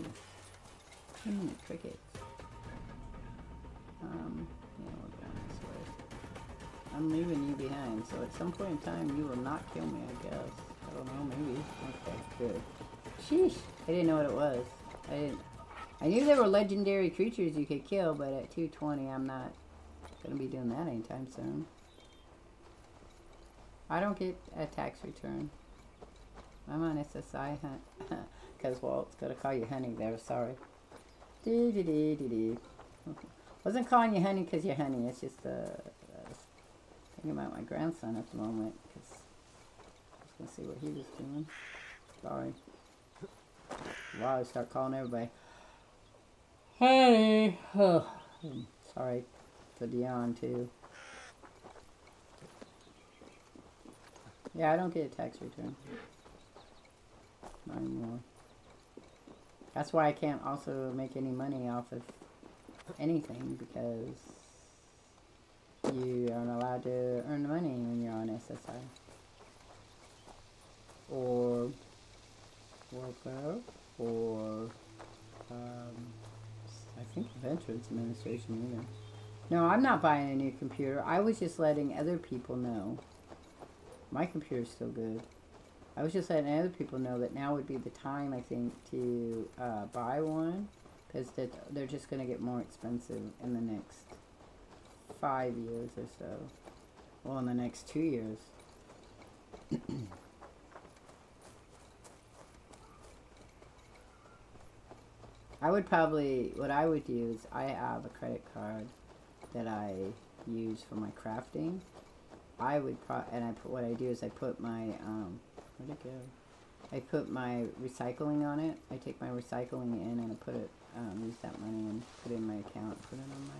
Too many crickets. Yeah, we're going this way. I'm leaving you behind, so at some point in time you will not kill me, I guess. I don't know, maybe. Okay, good. Sheesh! I didn't know what it was. I knew there were legendary creatures you could kill, but at 220 I'm not gonna be doing that anytime soon. I don't get a tax return. I'm on SSI hunt. Because Walt's gonna call you honey there, sorry. Wasn't calling you honey because you're honey, it's just thinking about my grandson at the moment, because I was gonna see what he was doing. Sorry. Wow, I start calling everybody honey. Oh, sorry for Dion too. Yeah, I don't get a tax return. Not anymore. That's why I can't also make any money off of anything, because you aren't allowed to earn money when you're on SSI. Or welfare, or I think Veterans Administration either. No, I'm not buying a new computer. I was just letting other people know. My computer's still good. I was just letting other people know that now would be the time, I think, to buy one, because they're just going to get more expensive in the next 5 years or so. Well, in the next 2 years. What I would do is, I have a credit card that I use for my crafting. What I do is I put my, where'd it go? I put my recycling on it. I take my recycling in and I put it, use that money and put it in my account, put it on my,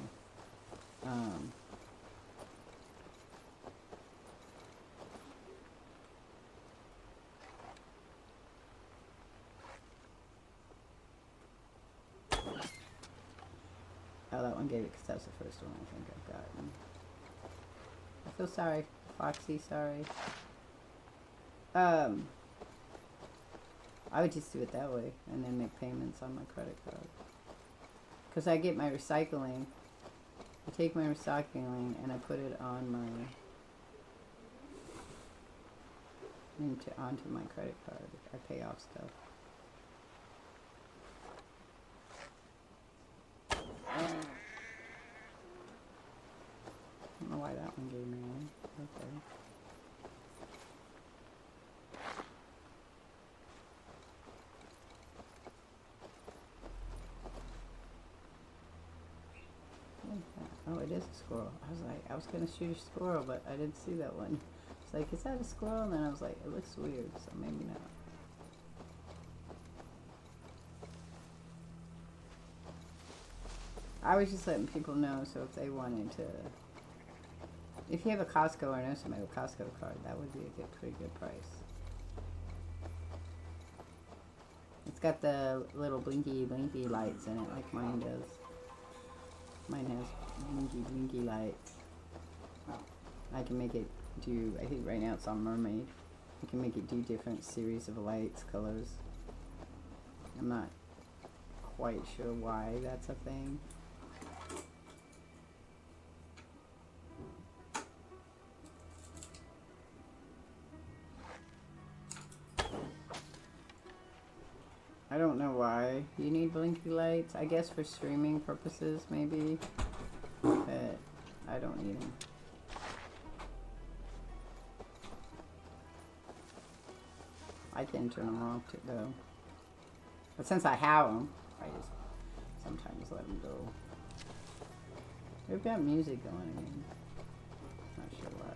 oh, that one gave it because that was the first one I think I've gotten. I feel sorry, Foxy, sorry. I would just do it that way and then make payments on my credit card. Because I get my recycling, I take my recycling and I put it on my, onto my credit card. I pay off stuff. I don't know why that one gave me one. Okay. Oh, it is a squirrel. I was gonna shoot a squirrel, but I didn't see that one. It's like, is that a squirrel? And then I was like, it looks weird, so maybe not. I was just letting people know, so if they wanted to, if you have a Costco or know somebody with a Costco card, that would be a pretty good price. It's got the little blinky lights in it, like mine does. Mine has blinky lights. I can make it do, I think right now it's on mermaid. I can make it do different series of lights, colors. I'm not quite sure why that's a thing. I don't know why you need blinky lights. I guess for streaming purposes, maybe. But I don't need them. I can turn them off too, though. But since I have them, I just sometimes let them go. They've got music going again. Not sure why.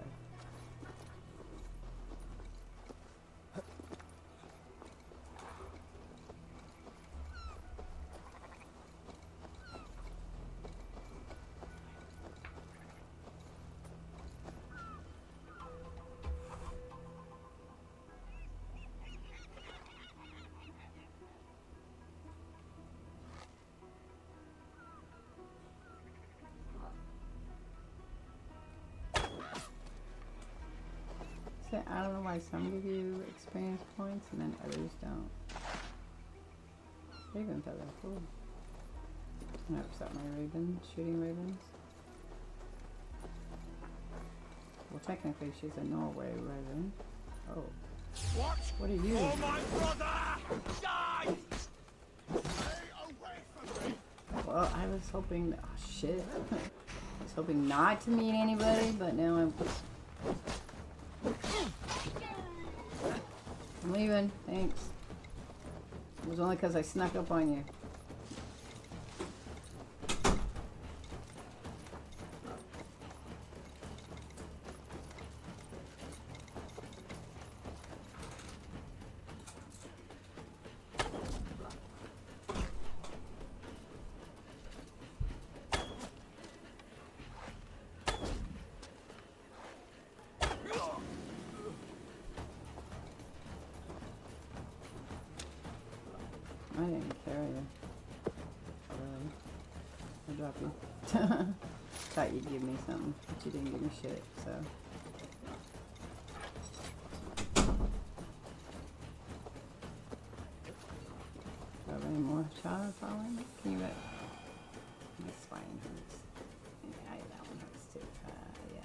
I don't know why some give you experience points and then others don't. Ravens are that cool. I'm gonna upset my ravens, shooting ravens. Well, technically she's a Norway raven. Oh. What are you? Oh, my brother! Die! Stay away from me! Well, I was hoping. Oh shit! I was hoping not to meet anybody, but now I'm leaving. Thanks. It was only because I snuck up on you. I didn't carry you. I dropped you. Thought you'd give me something, but you didn't give me shit, so. Do I have any more child following me? Can you bet? My spine hurts. Yeah, that one hurts too. Yeah.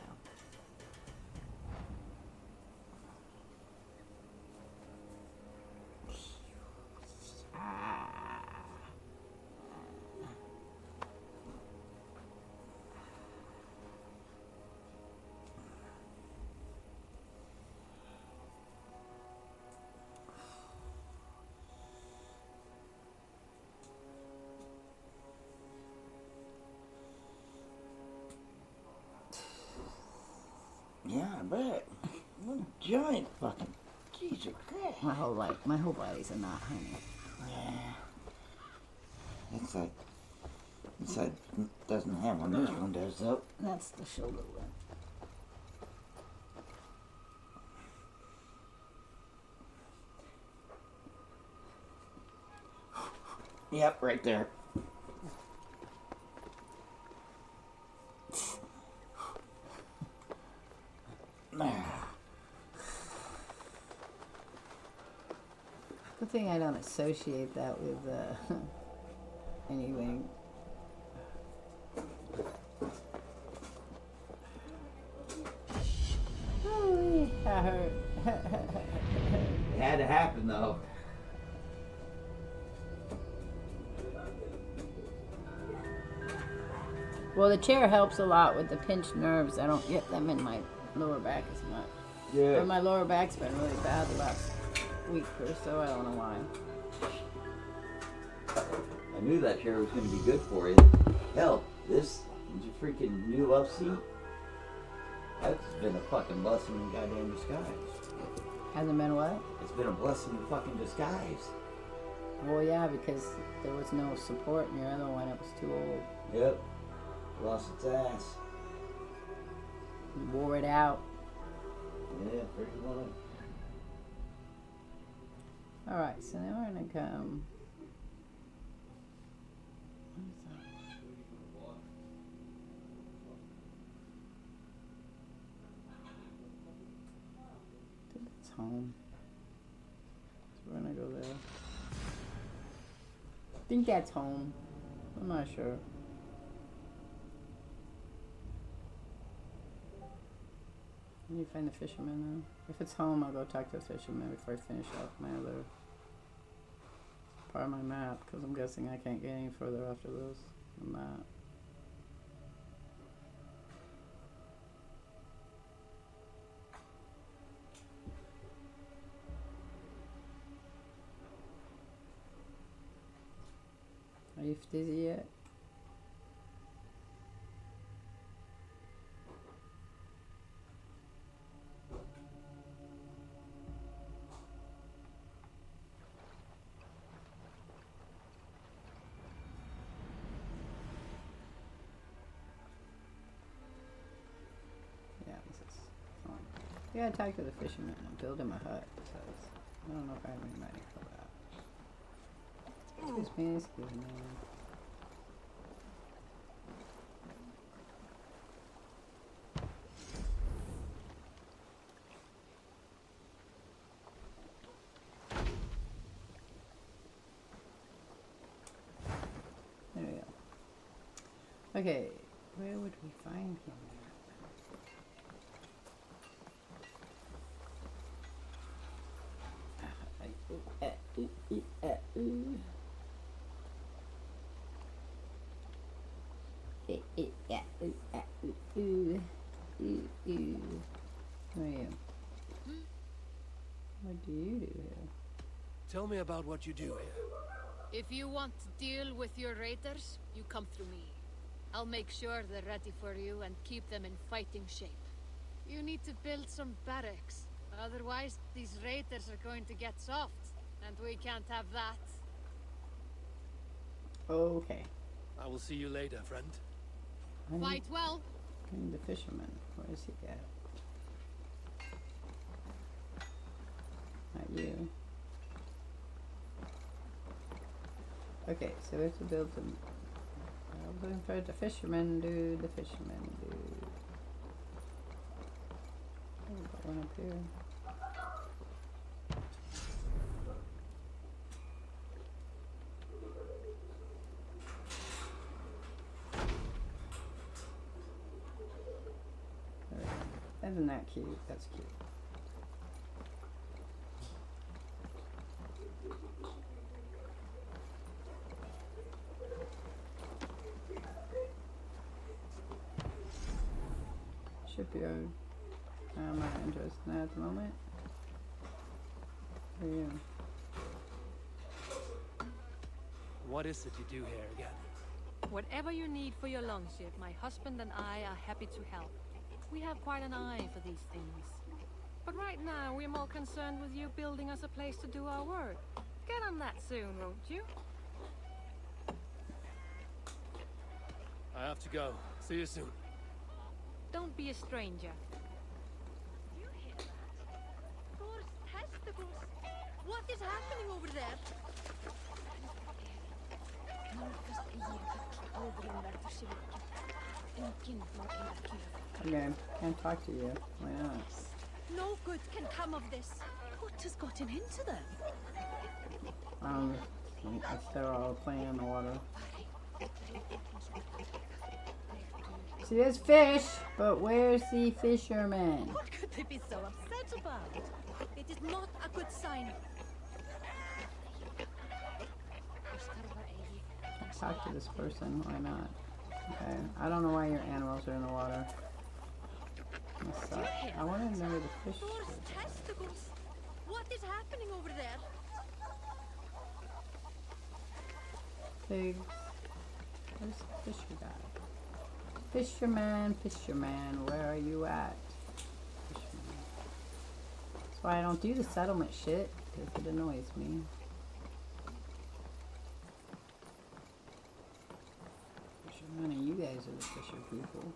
Yeah, I bet. What a giant fucking Jesus Christ. My whole body's a knot, honey. Yeah. Inside doesn't have one. This one does though. That's the shoulder one. Yep, right there. Good thing I don't associate that with anything. Oh, that hurt. It had to happen though. Well, the chair helps a lot with the pinched nerves. I don't get them in my lower back as much. Yeah. But my lower back's been really bad the last week or so. I don't know why. I knew that chair was going to be good for you. Hell, this is your freaking new love seat. That's been a fucking blessing in goddamn disguise. Hasn't been what? It's been a blessing in fucking disguise. Well, yeah, because there was no support in your other one. It was too old. Yep. Lost its ass. You wore it out. Yeah, pretty much. Alright, so now we're gonna come. What is that? I think it's home. So we're gonna go there. I think that's home. I'm not sure. I need to find the fisherman now. If it's home, I'll go talk to the fisherman before I finish off my other part of my map, because I'm guessing I can't get any further after this than that. Are you dizzy yet? Yeah, this is fun. Yeah, I talked to the fisherman. I'm building my hut. So I don't know if I have any money for that. Excuse me, excuse me. There we go. Okay, where would we find him Who are you? What do you do here? Tell me about what you do here. If you want to deal with your raiders, you come through me. I'll make sure they're ready for you and keep them in fighting shape. You need to build some barracks. Otherwise, these raiders are going to get soft, and we can't have that. Okay. I will see you later, friend. Fight well. I need the fisherman. Where is he at? Not you. Okay, so we have to build some. I'm looking for the fisherman dude. The fisherman dude. Oh, got one up here. There we go. Isn't that cute? That's cute. Shipyard. I'm not interested in that at the moment. Who are you? What is it you do here again? Whatever you need for your longship, my husband and I are happy to help. We have quite an eye for these things. But right now, we're more concerned with you building us a place to do our work. Get on that soon, won't you? I have to go. See you soon. Don't be a stranger. You hear that? Thor's testicles. What is happening over there? Okay, can't talk to you. Why not? No good can come of this. What has gotten into them? They're all playing in the water. See, there's fish, but where's the fisherman? What could they be so upset about? It is not a good sign. Talk to this person, why not? Okay, I don't know why your animals are in the water. Must suck. I want to know where the fish Thor's is. testicles. What is happening over there? Pigs. Where's the fisher guy? Fisherman, fisherman, where are you at? Fisherman. That's why I don't do the settlement shit, because it annoys me. Fisherman, and you guys are the fisher people.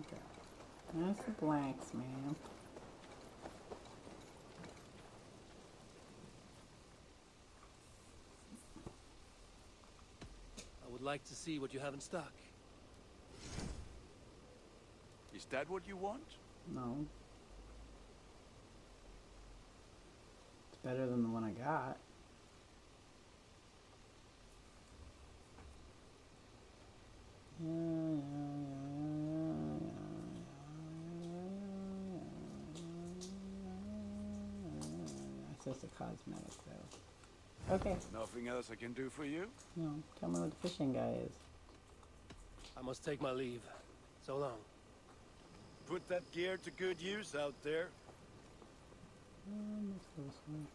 Okay. That's the blanks, man. I would like to see what you have in stock. Is that what you want? No. It's better than the one I got. It's just a cosmetic though. Okay. Nothing else I can do for you? No, tell me what the fishing guy is. I must take my leave. So long. Put that gear to good use out there. Let's go this way.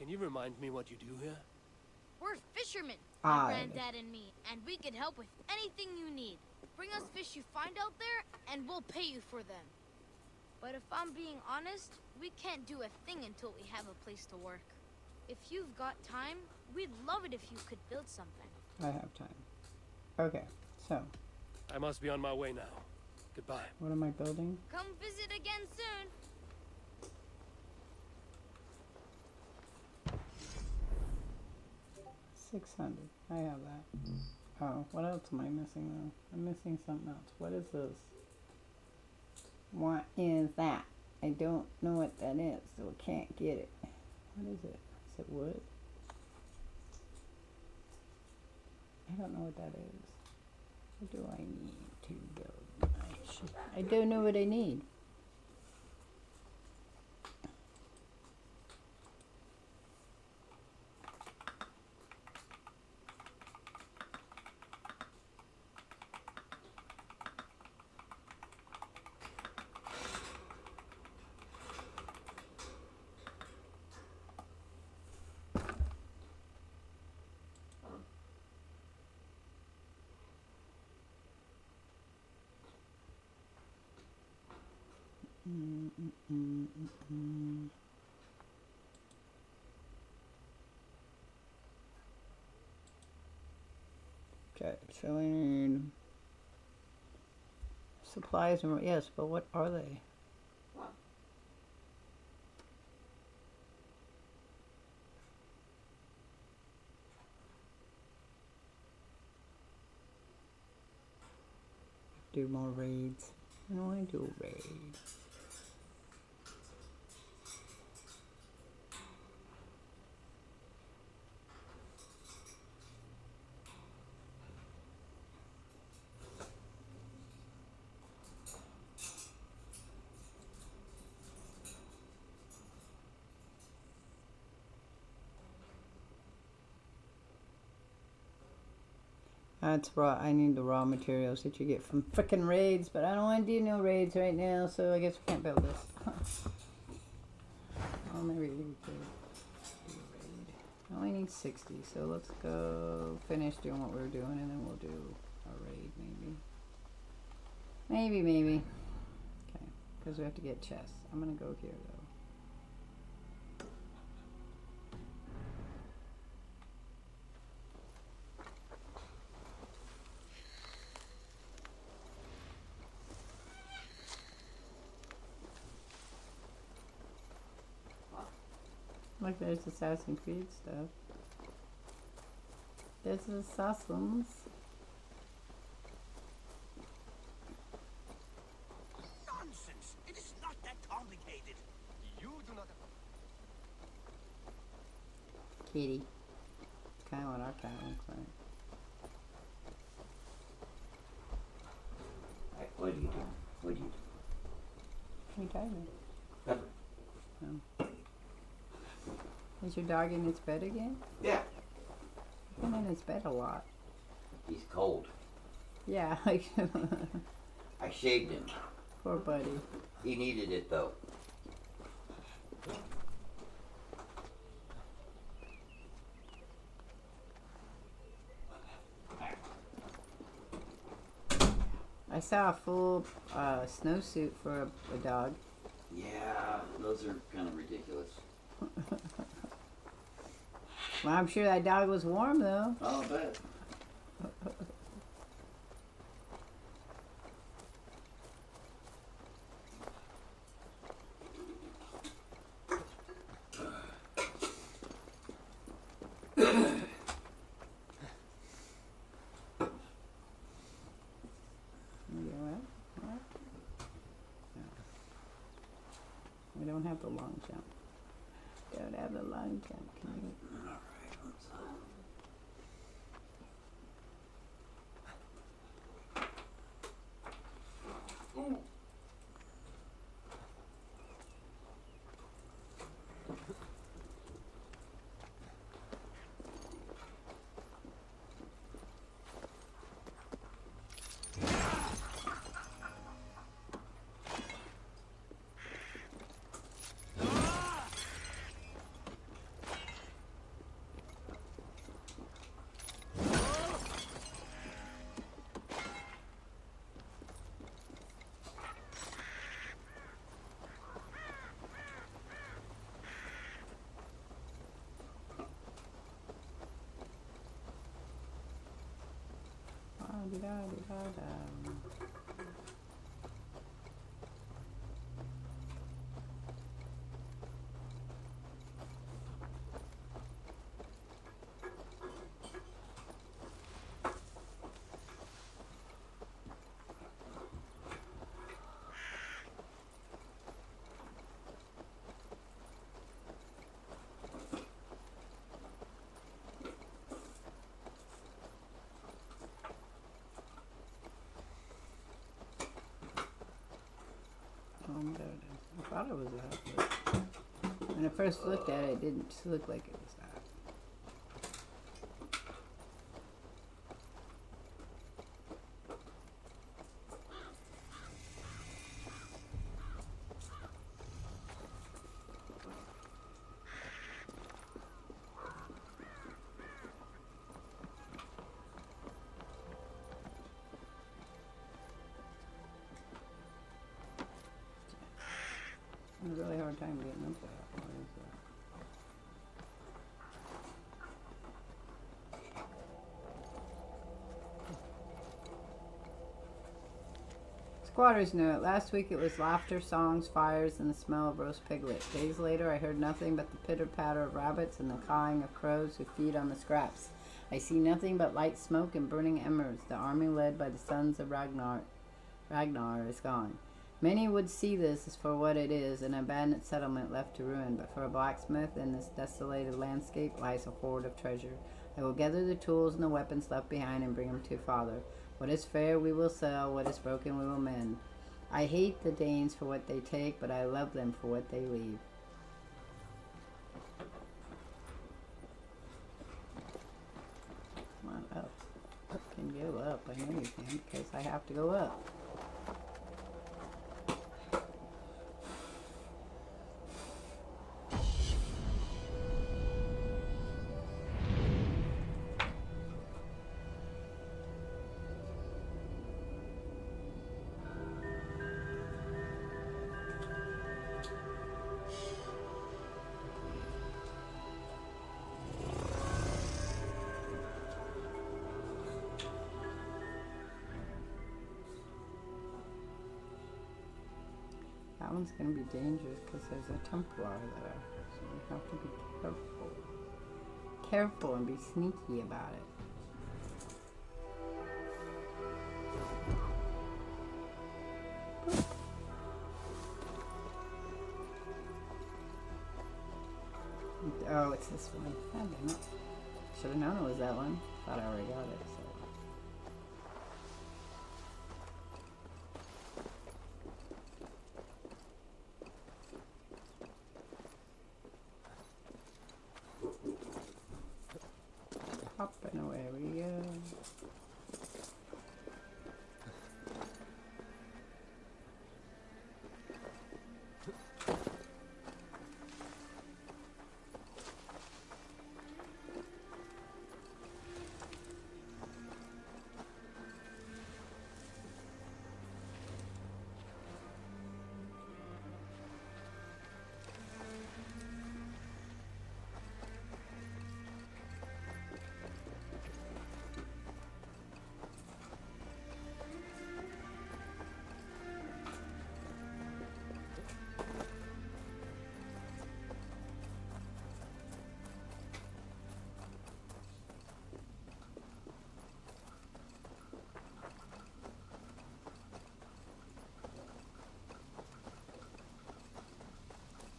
Can you remind me what you do here? We're fishermen, Ah, my granddad and me, and we can help with anything you need. Bring us fish you find out there, and we'll pay you for them. But if I'm being honest, we can't do a thing until we have a place to work. If you've got time, we'd love it if you could build something. I have time. Okay, so I must be on my way now. Goodbye. what am I building? Come visit again soon. 600. I have that. Oh, what else am I missing though? I'm missing something else. What is this? What is that? I don't know what that is, so I can't get it. What is it? Is it wood? I don't know what that is. What do I need to build my ship? I don't know what I need. Okay, so I need supplies and yes, but what are they? Do more raids. I don't want to do a raid. That's raw. I need the raw materials that you get from frickin' raids, but I don't want to do no raids right now, so I guess we can't build this. Oh, maybe we could do a raid. I only need 60, so let's go finish doing what we're doing, and then we'll do a raid, maybe. Maybe. Okay, because we have to get chests. I'm gonna go here, though. Look, there's Assassin's Creed stuff. There's assassins. Nonsense! It is not that complicated. You do not. Kitty. Kind of what our cat looks like. Hey, what are you doing? What are you doing? What are you talking Pepper. about? Is your dog in its bed again? Yeah. He's been in his bed a lot. He's cold. Yeah. I shaved him. Poor buddy. He needed it though. I saw a full snowsuit for a dog. Yeah, those are kind of ridiculous. Well, I'm sure that dog was warm though. I'll bet. We don't have the long jump. Don't have the long jump. Can you? Alright, let's La-di-da-di-da-da. I thought it was that, but when I first looked at it, it didn't look like it was that. I had a really hard time getting up that. What is that? Squatters note. Last week it was laughter, songs, fires, and the smell of roast piglet. Days later I heard nothing but the pitter-patter of rabbits and the cawing of crows who feed on the scraps. I see nothing but light smoke and burning embers. The army led by the sons of Ragnar is gone. Many would see this as for what it is, an abandoned settlement left to ruin, but for a blacksmith in this desolated landscape lies a hoard of treasure. I will gather the tools and the weapons left behind and bring them to Father. What is fair we will sell, what is broken we will mend. I hate the Danes for what they take, but I love them for what they leave. Come on up. You can go up. I know you can because I have to go up. That one's going to be dangerous because there's a Templar there, so we have to be careful. Careful and be sneaky about it. Oh, it's this one. God damn it. Should have known it was that one. Thought I already got it, so. Hopping away we go.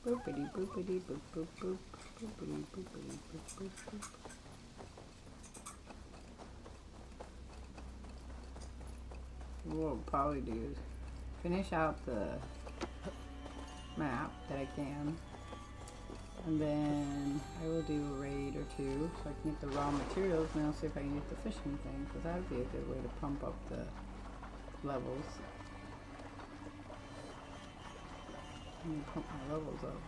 Boopity boopity boop boop boop. Boopity boopity boop boop boop. What we'll probably do is finish out the map that I can, and then I will do a raid or two so I can get the raw materials, and then I'll see if I can get the fishing thing, because that would be a good way to pump up the levels. I'm gonna pump my levels up.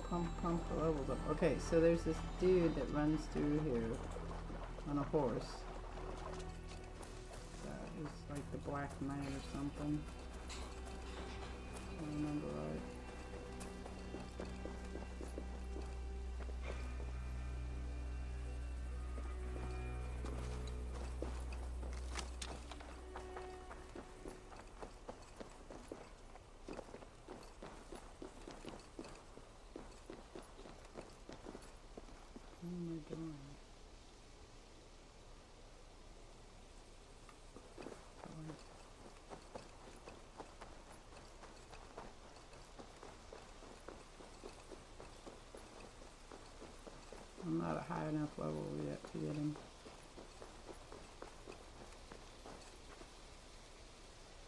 Pump the levels up. Okay, so there's this dude that runs through here on a horse. That is like the Black Knight or something. If I remember right. high enough level yet to get him.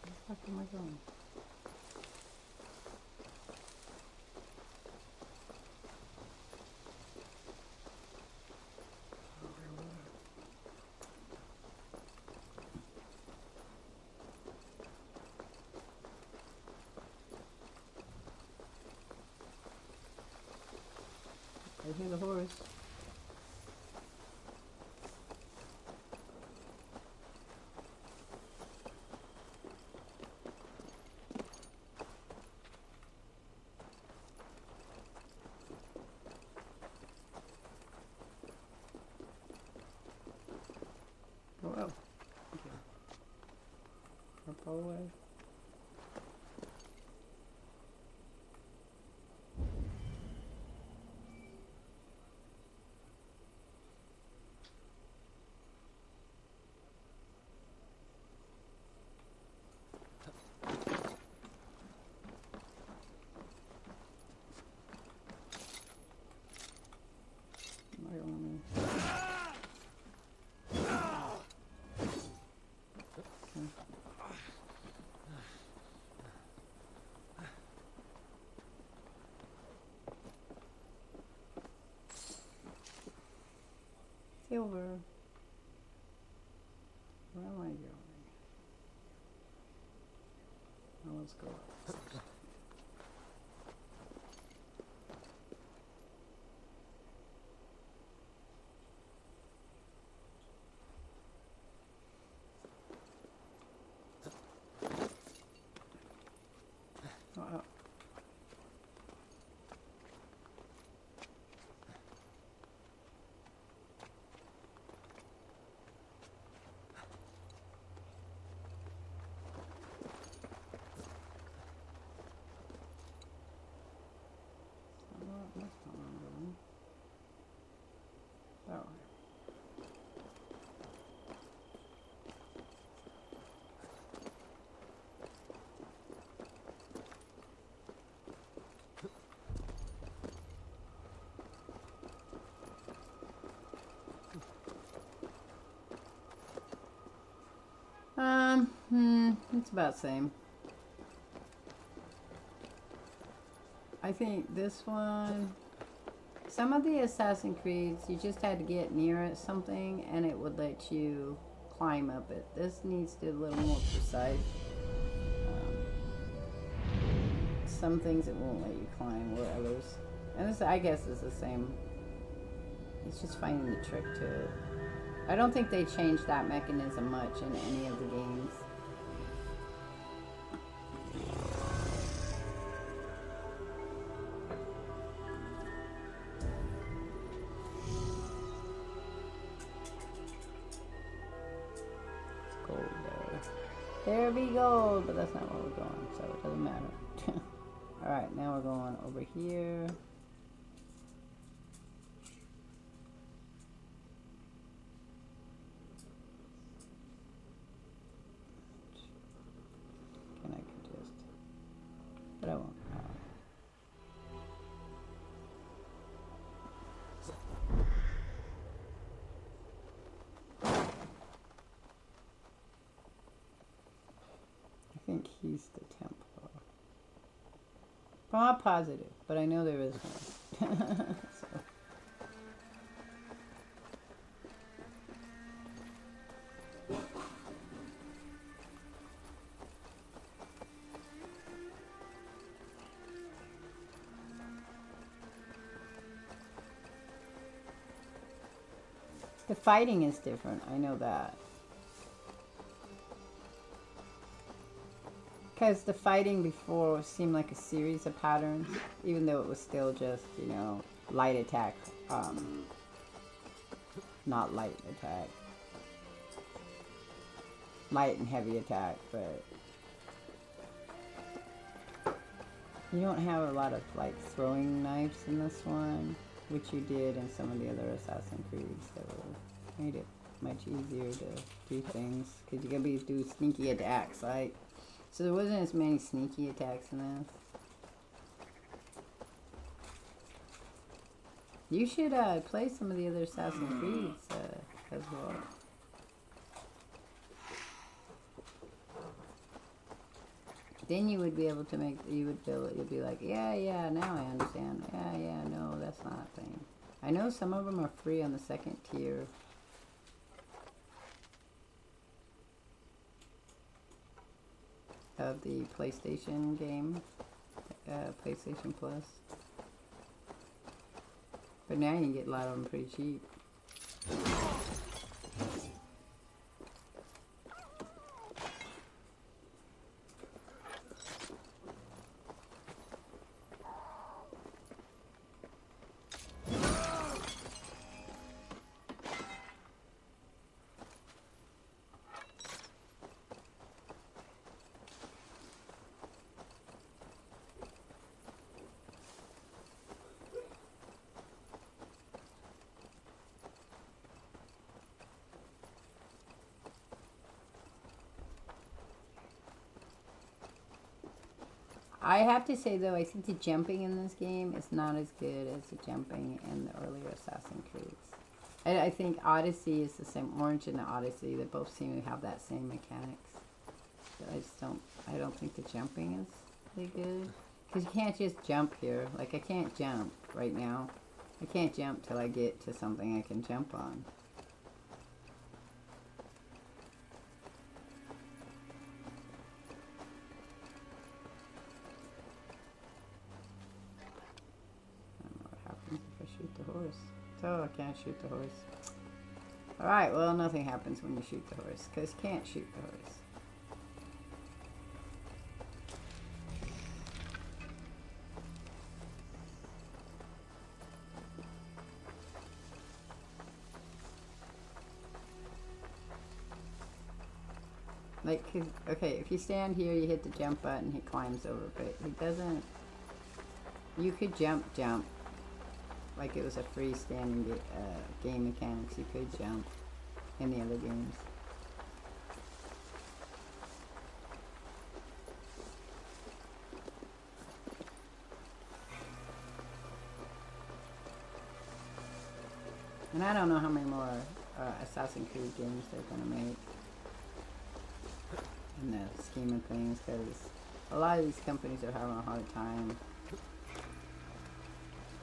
Where the fuck am I going? I hear the horse. Oh, well. Okay. Up all the way. I don't know. Silver. Where am I going? Well, let's go up. Oh, that's not where I'm going. That way. It's about the same. I think this one, some of the Assassin's Creeds, you just had to get near it something and it would let you climb up it. This needs to be a little more precise. Some things it won't let you climb, where others, and this, I guess, is the same. It's just finding the trick to it. I don't think they changed that mechanism much in any of the games. It's gold there. There be gold, but that's not where we're going, so it doesn't matter. Alright, now we're going over here. But I won't. I think he's the Templar. But I'm not positive, but I know there is one. So. The fighting is different, I know that. Because the fighting before seemed like a series of patterns, even though it was still just, you know, light attack, not light attack. Light and heavy attack, but you don't have a lot of, like, throwing knives in this one, which you did in some of the other Assassin's Creeds, that made it much easier to do things, because you gotta do sneaky attacks, right? So there wasn't as many sneaky attacks in this. You should play some of the other Assassin's Creeds as well. Then you would be able to make, you'd be like, yeah, now I understand. Yeah, no, that's not a thing. I know some of them are free on the second tier. Of the PlayStation game, PlayStation Plus. But now you can get a lot of them pretty cheap. I have to say though, I think the jumping in this game is not as good as the jumping in the earlier Assassin's Creeds. I think Odyssey is the same. Orange and the Odyssey, they both seem to have that same mechanics. But I don't think the jumping is really good. Because you can't just jump here. Like, I can't jump right now. I can't jump till I get to something I can jump on. Oh, I can't shoot the horse. Alright, well, nothing happens when you shoot the horse, because you can't shoot the horse. Like, okay, if you stand here, you hit the jump button, he climbs over, but he doesn't... You could jump. Like it was a freestanding game mechanics, you could jump in the other games. And I don't know how many more Assassin's Creed games they're gonna make in the scheme of things, because a lot of these companies are having a hard time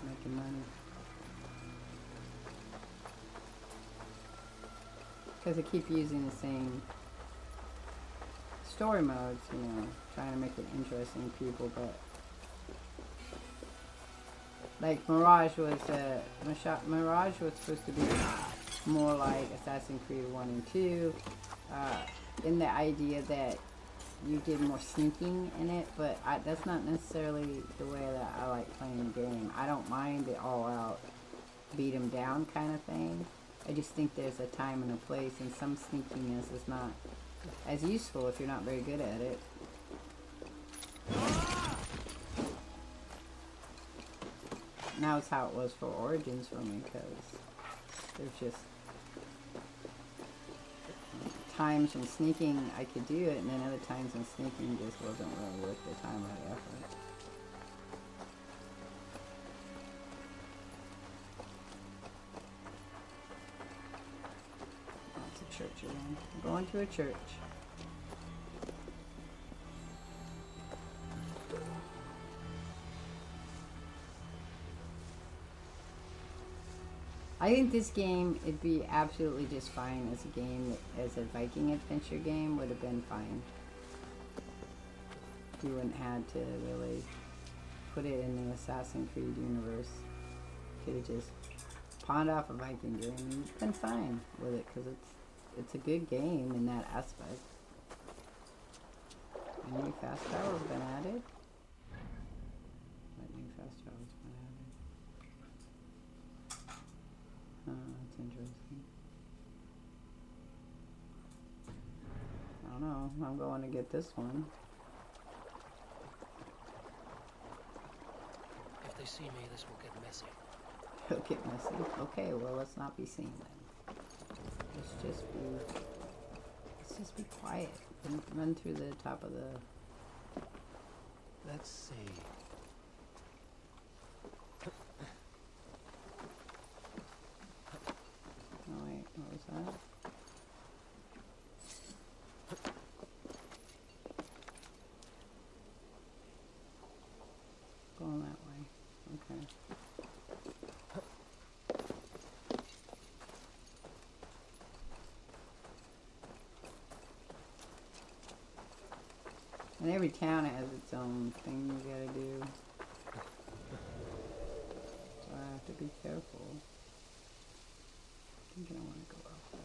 making money. Because they keep using the same story modes, you know, trying to make it interesting to people, but like Mirage was supposed to be more like Assassin's Creed 1 and 2, in the idea that you did more sneaking in it, but that's not necessarily the way that I like playing the game. I don't mind the all-out beat 'em down kind of thing. I just think there's a time and a place, and some sneakiness is not as useful if you're not very good at it. And that was how it was for Origins for me, because there's just times when sneaking I could do it, and then other times when sneaking just wasn't really worth the time or the effort. Church again. I'm going to a church. I think this game, it'd be absolutely just fine as a game, as a Viking adventure game would have been fine. You wouldn't have to really put it in the Assassin's Creed universe. Could have just pawned off a Viking game and you've been fine with it, because it's a good game in that aspect. A new fast travel's been added. What new fast travel's been added? That's interesting. I don't know. I'm going to get this one. If they see me, this will get messy. It'll get messy. Okay, well, let's not be seen then. Let's just be quiet and run through the top of the... Let's see. And every town has its own thing you gotta do. So I have to be careful. I think I want to go up though.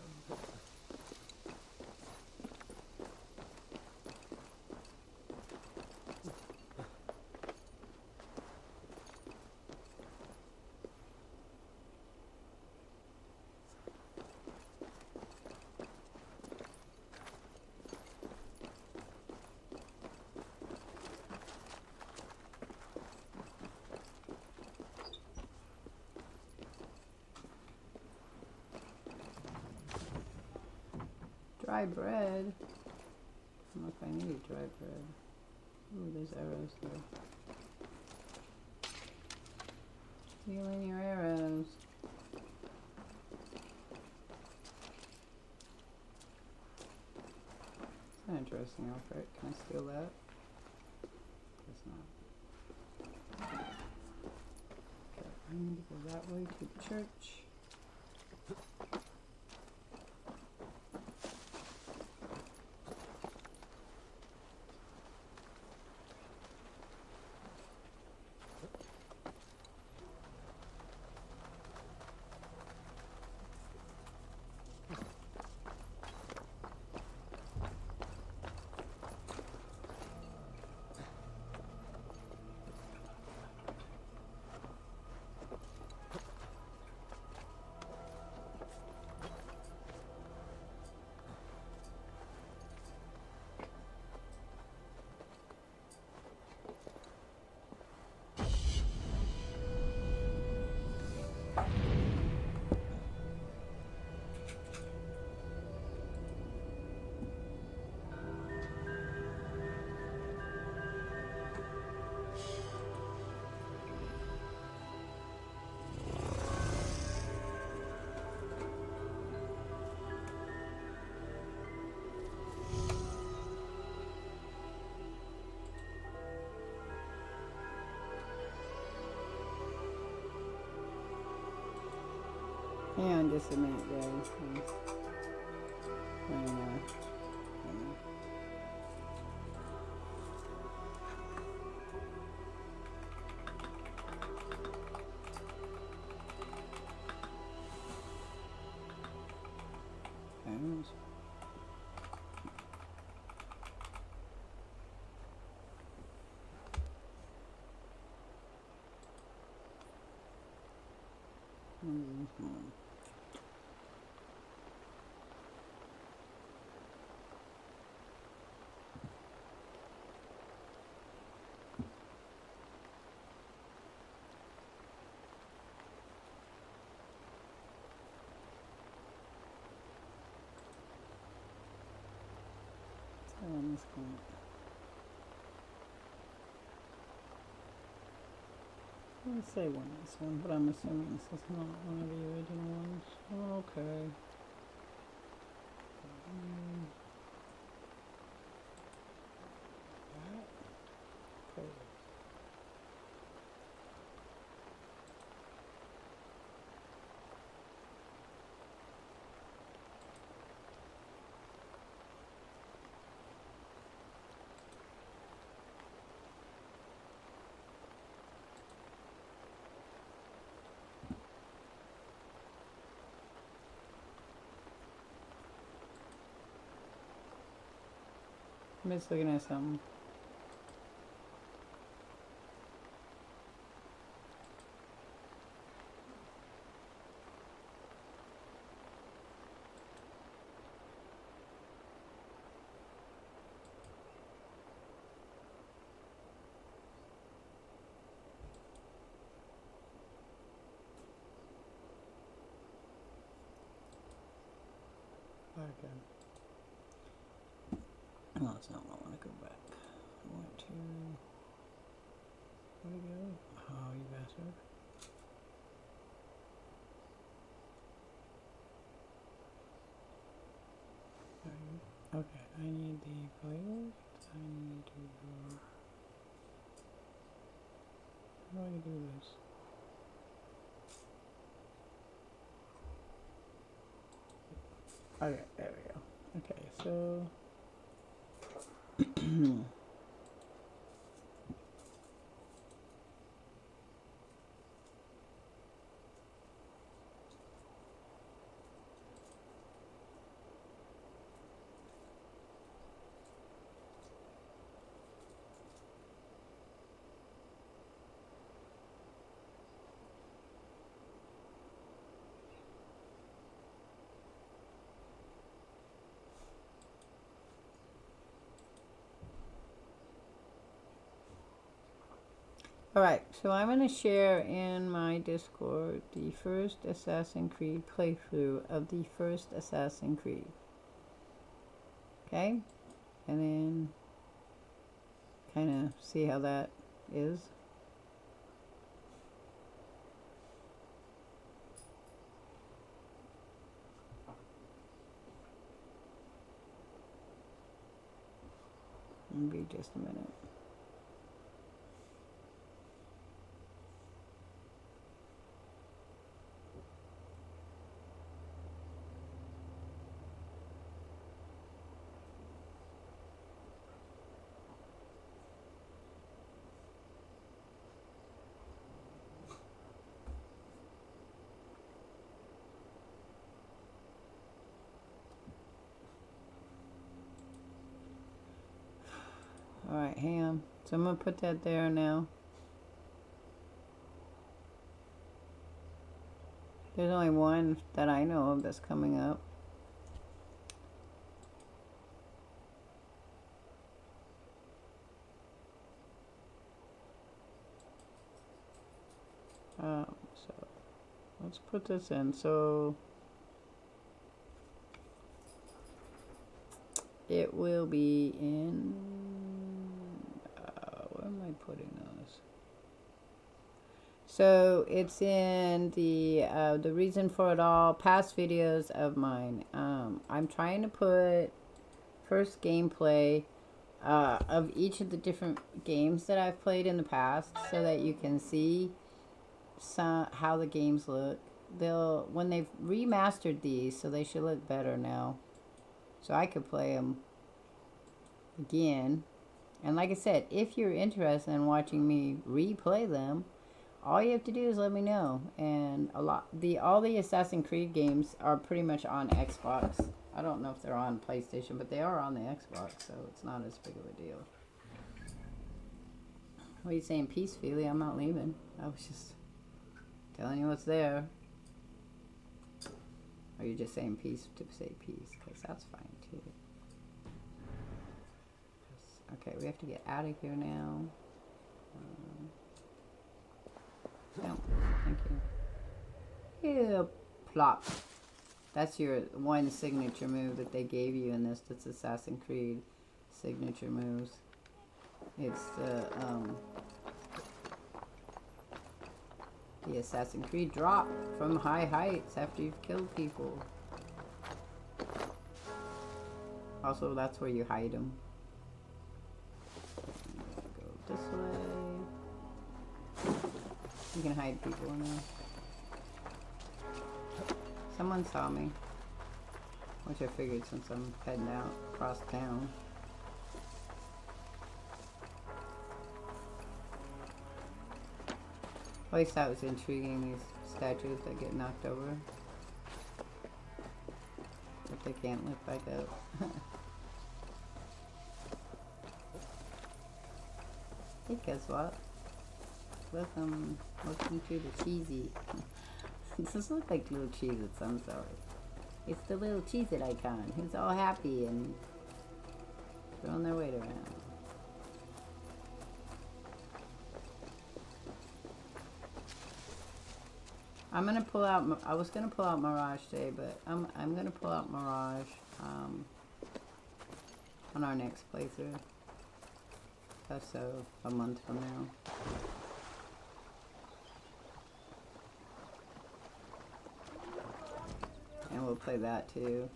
Dry bread. I don't know if I need dry bread. Ooh, there's arrows there. Stealing your arrows. It's an interesting outfit. Can I steal that? Guess not. Okay, I need to go that way to the church. Hang on just a minute, guys. Hang on. Arrows. On this point. I would say one this one, but I'm assuming this is not one of the original ones. Oh, okay. Okay. I'm just looking at something. Okay. No, it's not. I want to go back. I want to. Where do we go? Oh, you bastard. Okay, I need the playlist. I need to go. How do I do this? Okay, there we go. Okay, so Alright, so I'm going to share in my Discord the first Assassin's Creed playthrough of the first Assassin's Creed. Okay? And then kind of see how that is. It'll be just a minute. Alright, hang on. So I'm going to put that there now. There's only one that I know of that's coming up. So let's put this in. So it will be in, where am I putting those? So it's in the reason for it all, past videos of mine. I'm trying to put first gameplay of each of the different games that I've played in the past, so that you can see how the games look. When they've remastered these, so they should look better now. So I could play them again. And like I said, if you're interested in watching me replay them, all you have to do is let me know. And all the Assassin's Creed games are pretty much on Xbox. I don't know if they're on PlayStation, but they are on the Xbox, so it's not as big of a deal. What are you saying? Peace, Feely? I'm not leaving. I was just telling you what's there. Or are you just saying peace to say peace? Because that's fine too. Okay, we have to get out of here now. No, thank you. Yeah, plop. That's your one signature move that they gave you in this. That's Assassin's Creed signature moves. It's the Assassin's Creed drop from high heights after you've killed people. Also, that's where you hide them. Go this way. You can hide people in there. Someone saw me. Which I figured since I'm heading out across town. I always thought it was intriguing, these statues that get knocked over. But they can't lift back up. Hey, guess what? Welcome to the cheesy. This looks like little Cheez-Its, I'm sorry. It's the little Cheez-It icon who's all happy and throwing their weight around. I'm gonna pull out, I was gonna pull out Mirage today, but I'm gonna pull out Mirage on our next playthrough. That's a month from now. And we'll play that too.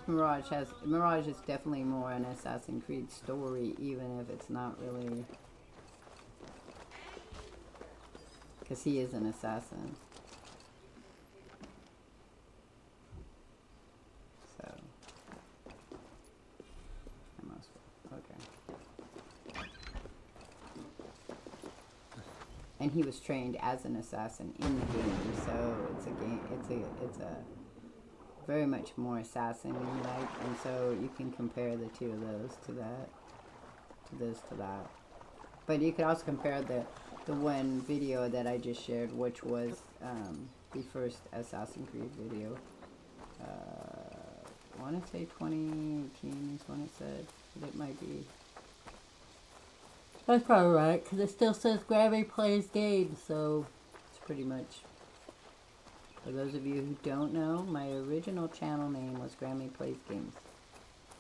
Mirage is definitely more an Assassin's Creed story, even if it's not really, because he is an assassin. So, okay. And he was trained as an assassin in the game, so it's a very much more assassin-like, and so you can compare the two of those to that, to this to that. But you could also compare the one video that I just shared, which was the first Assassin's Creed video. I want to say 2018 is when it said, but it might be. That's probably right, because it still says Grammy Plays Games, so it's pretty much. For those of you who don't know, my original channel name was Grammy Plays Games.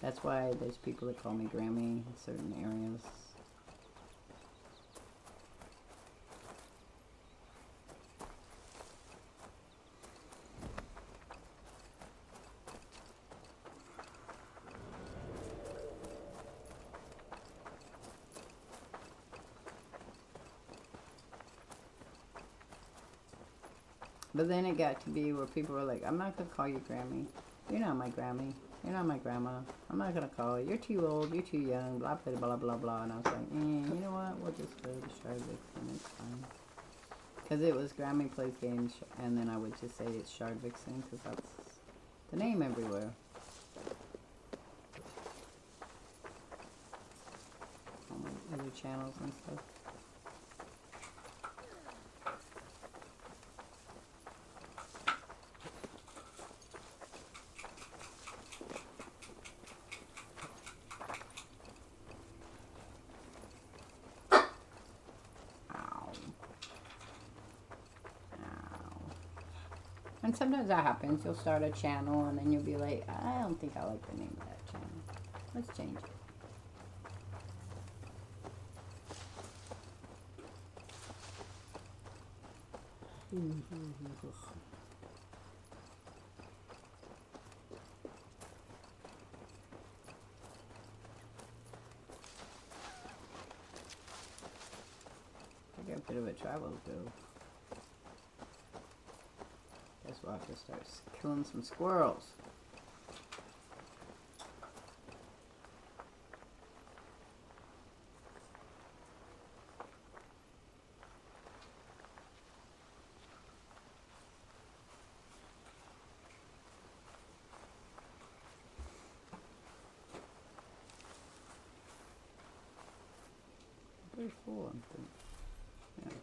That's why there's people that call me Grammy in certain areas. But then it got to be where people were like, I'm not going to call you Grammy. You're not my Grammy. You're not my grandma. I'm not going to call you. You're too old. You're too young. Blah, blah, blah, blah, blah. And I was like, you know what? We'll just go to Shardvixen. It's fine. Because it was Grammy Plays Games. And then I would just say it's Shardvixen because that's the name everywhere. All my other channels and stuff. And sometimes that happens. You'll start a channel and then you'll be like, I don't think I like the name of that channel. Let's change it. I got a bit of a travel though. Guess we'll have to start killing some squirrels. Pretty full, I think. Yeah.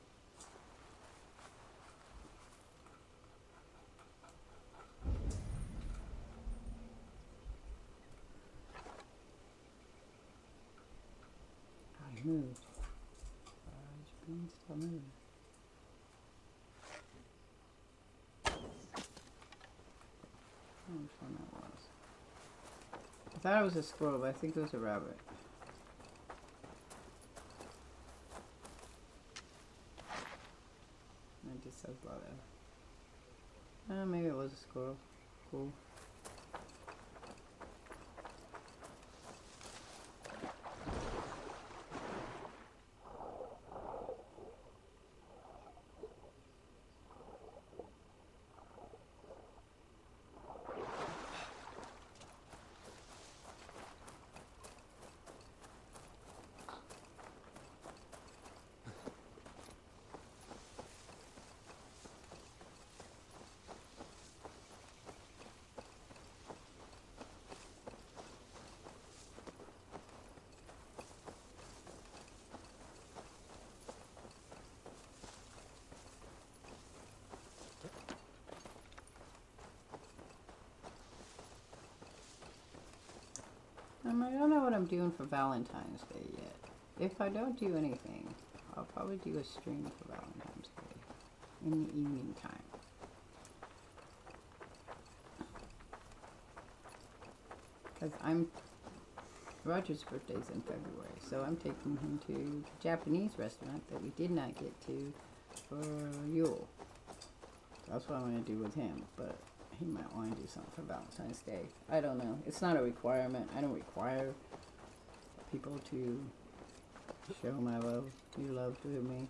Moved. Still moving. Which one that was? I thought it was a squirrel, but I think it was a rabbit. It just says a lot of. Maybe it was a squirrel. Cool. I don't know what I'm doing for Valentine's Day yet. If I don't do anything, I'll probably do a stream for Valentine's Day in the evening time. Because Roger's birthday's in February, so I'm taking him to the Japanese restaurant that we did not get to for Yule. That's what I'm going to do with him, but he might want to do something for Valentine's Day. I don't know. It's not a requirement. I don't require people to show my love, your love to me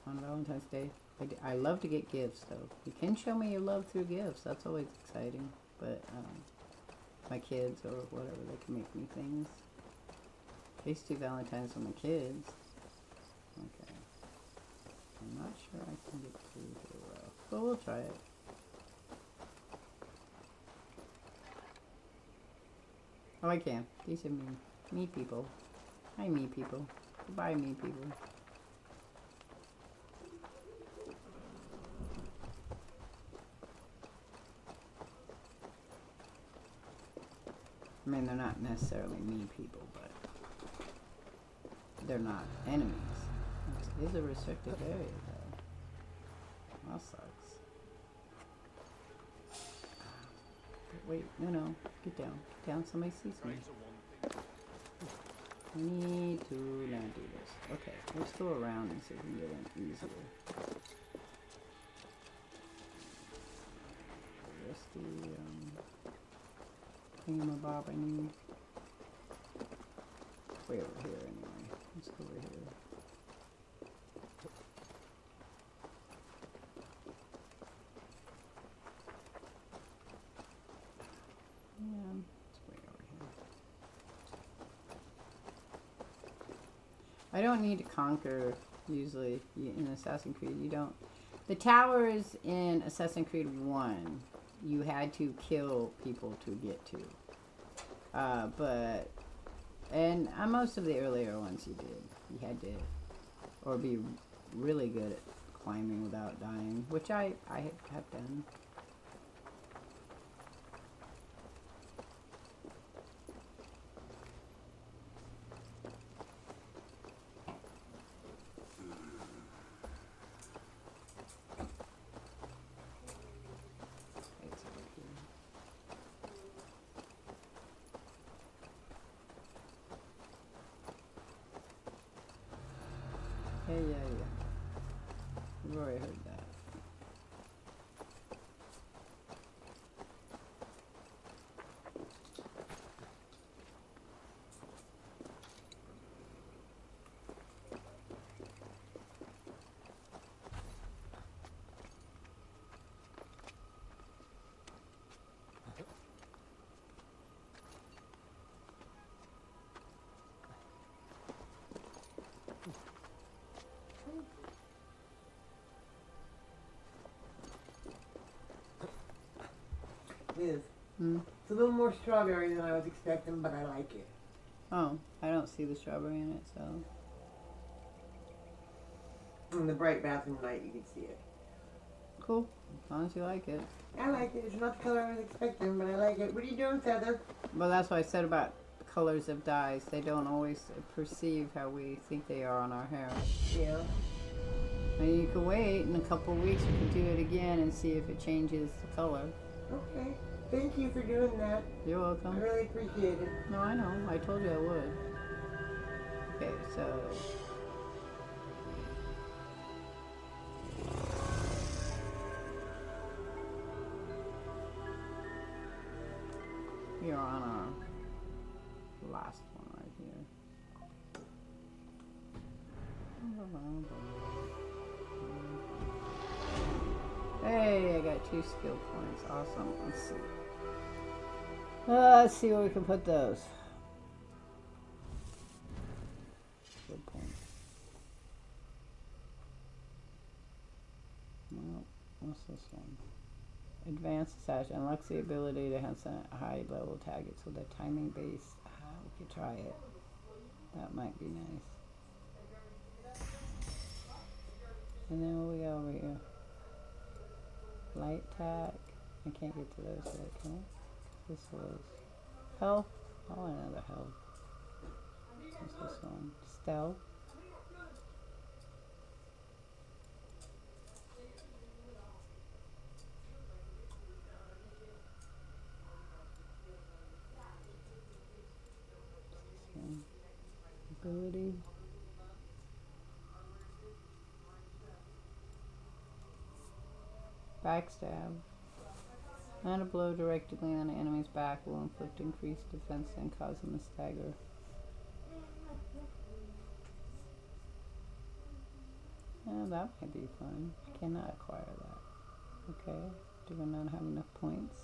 on Valentine's Day. I love to get gifts, though. You can show me your love through gifts. That's always exciting. But my kids or whatever, they can make me things. I used to do Valentine's with my kids. Okay. I'm not sure I can get through here well. But we'll try it. Oh, I can. These are me people. Hi, me people. Goodbye, me people. I mean, they're not necessarily me people, but they're not enemies. It is a restricted area though. That sucks. Wait, no, get down. Get down, somebody sees me. I need to not do this. Okay, let's go around and see if we can get in easier. Where's the thingamabob I need? Way over here anyway. Let's go over here. Yeah, it's way over here. I don't need to conquer, usually, in Assassin's Creed. You don't. The towers in Assassin's Creed 1, you had to kill people to get to. And most of the earlier ones you did. You had to, or be really good at climbing without dying, which I have done. Yeah. We've already heard that. Liz, Hmm? it's a little more strawberry than I was expecting, but I like it. Oh, I don't see the strawberry in it, so. In the bright bathroom light, you can see it. Cool. As long as you like it. I like it. It's not the color I was expecting, but I like it. What are you doing, Feather? Well, that's what I said about colors of dyes. They don't always perceive how we think they are on our hair. Yeah. And you can wait in a couple of weeks, we can do it again and see if it changes the color. Okay. Thank you for doing that. You're I welcome. really appreciate it. No, I know. I told you I would. Okay, so. We are on our last one right here. Hey, I got 2 skill points. Awesome. Let's see. Let's see where we can put those. Good point. Well, what's this one? Advanced assassin unlocks the ability to have a high level targets with a timing base. We could try it. That might be nice. And then what we got over here? Light tack. I can't get to those yet, can I? This was health. Oh, another health. What's this one? Stealth. Ability. Backstab. Land a blow directly on an enemy's back will inflict increased defense and cause them to stagger. Yeah, that might be fun. I cannot acquire that. Okay. Do I not have enough points?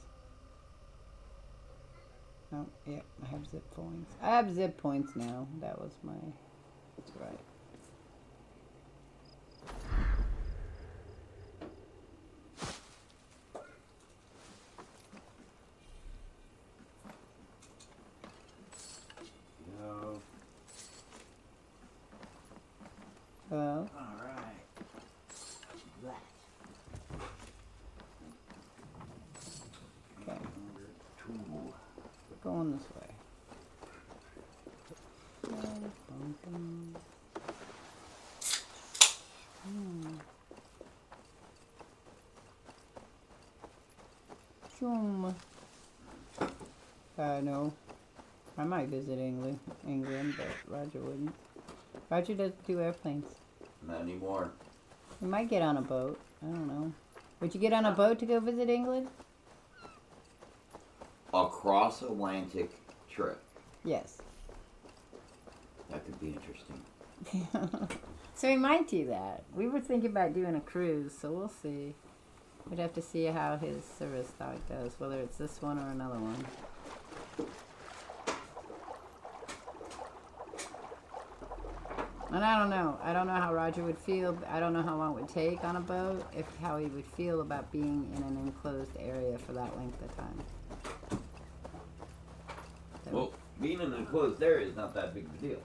Oh, yeah, I have zip points. I have zip points now. That was my... That's right. No. Hello? Alright. That. Okay. Number 2. Going this way. awesome. No. I might visit England, but Roger wouldn't. Roger doesn't do airplanes. Not anymore. You might get on a boat. I don't know. Would you get on a boat to go visit England? A cross-Atlantic trip. Yes. That could be interesting. So we might do that. We were thinking about doing a cruise, so we'll see. We'd have to see how his service dog goes, whether it's this one or another one. And I don't know. I don't know how Roger would feel. I don't know how long it would take on a boat, how he would feel about being in an enclosed area for that length of time. Well, being in an enclosed area is not that big of a deal.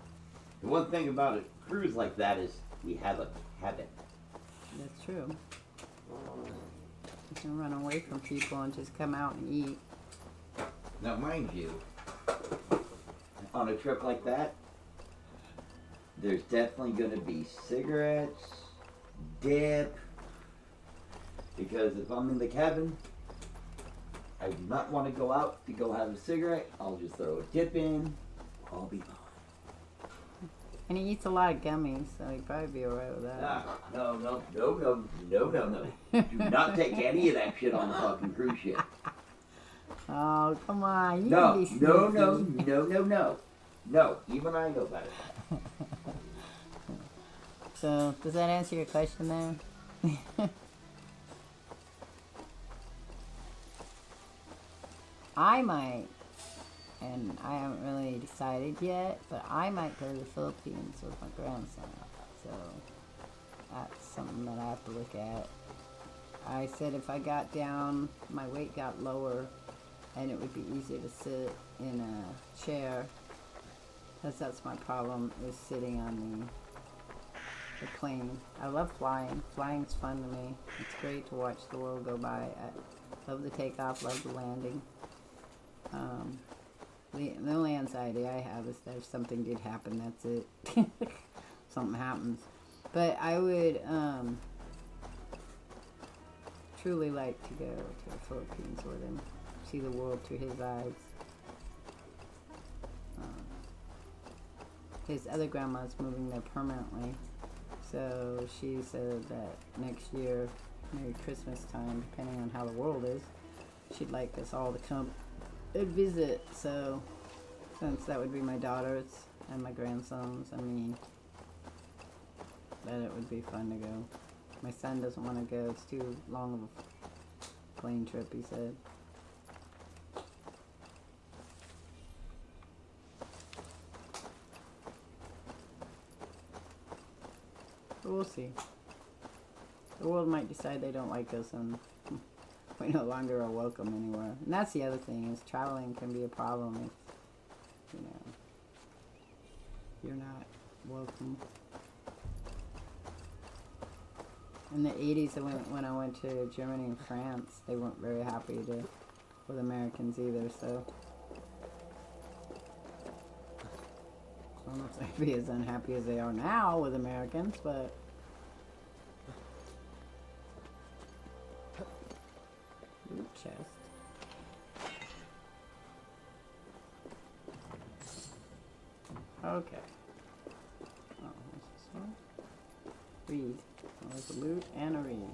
The one thing about a cruise like that is we have a habit. That's true. You can run away from people and just come out and eat. Now, mind you, on a trip like that, there's definitely going to be cigarettes, dip, because if I'm in the cabin, I do not want to go out to go have a cigarette. I'll just throw a dip in. I'll be fine. And he eats a lot of gummies, so he'd probably be alright with that. No. Do not take any of that shit on the fucking cruise ship. Oh, come on. You No, can be sneaky. No, even I know better. So, does that answer your question there? I might, and I haven't really decided yet, but I might go to the Philippines with my grandson. So, that's something that I have to look at. I said if I got down, my weight got lower, and it would be easier to sit in a chair, because that's my problem, is sitting on the plane. I love flying. Flying's fun to me. It's great to watch the world go by. I love the takeoff, love the landing. The only anxiety I have is that if something did happen, that's it. Something happens. But I would truly like to go to the Philippines with him, see the world through his eyes. His other grandma's moving there permanently, so she said that next year, maybe Christmas time, depending on how the world is, she'd like us all to come and visit. So since that would be my daughters and my grandsons and me, that it would be fun to go. My son doesn't want to go. It's too long of a plane trip, he said. But we'll see. The world might decide they don't like us and we no longer are welcome anywhere. And that's the other thing, is traveling can be a problem if, you know, you're not welcome. In the 80s, when I went to Germany and France, they weren't very happy with Americans either, so I don't know if they'd be as unhappy as they are now with Americans, but loot chest. Okay. Oh, what's this one? Read. Oh, there's a loot and a read.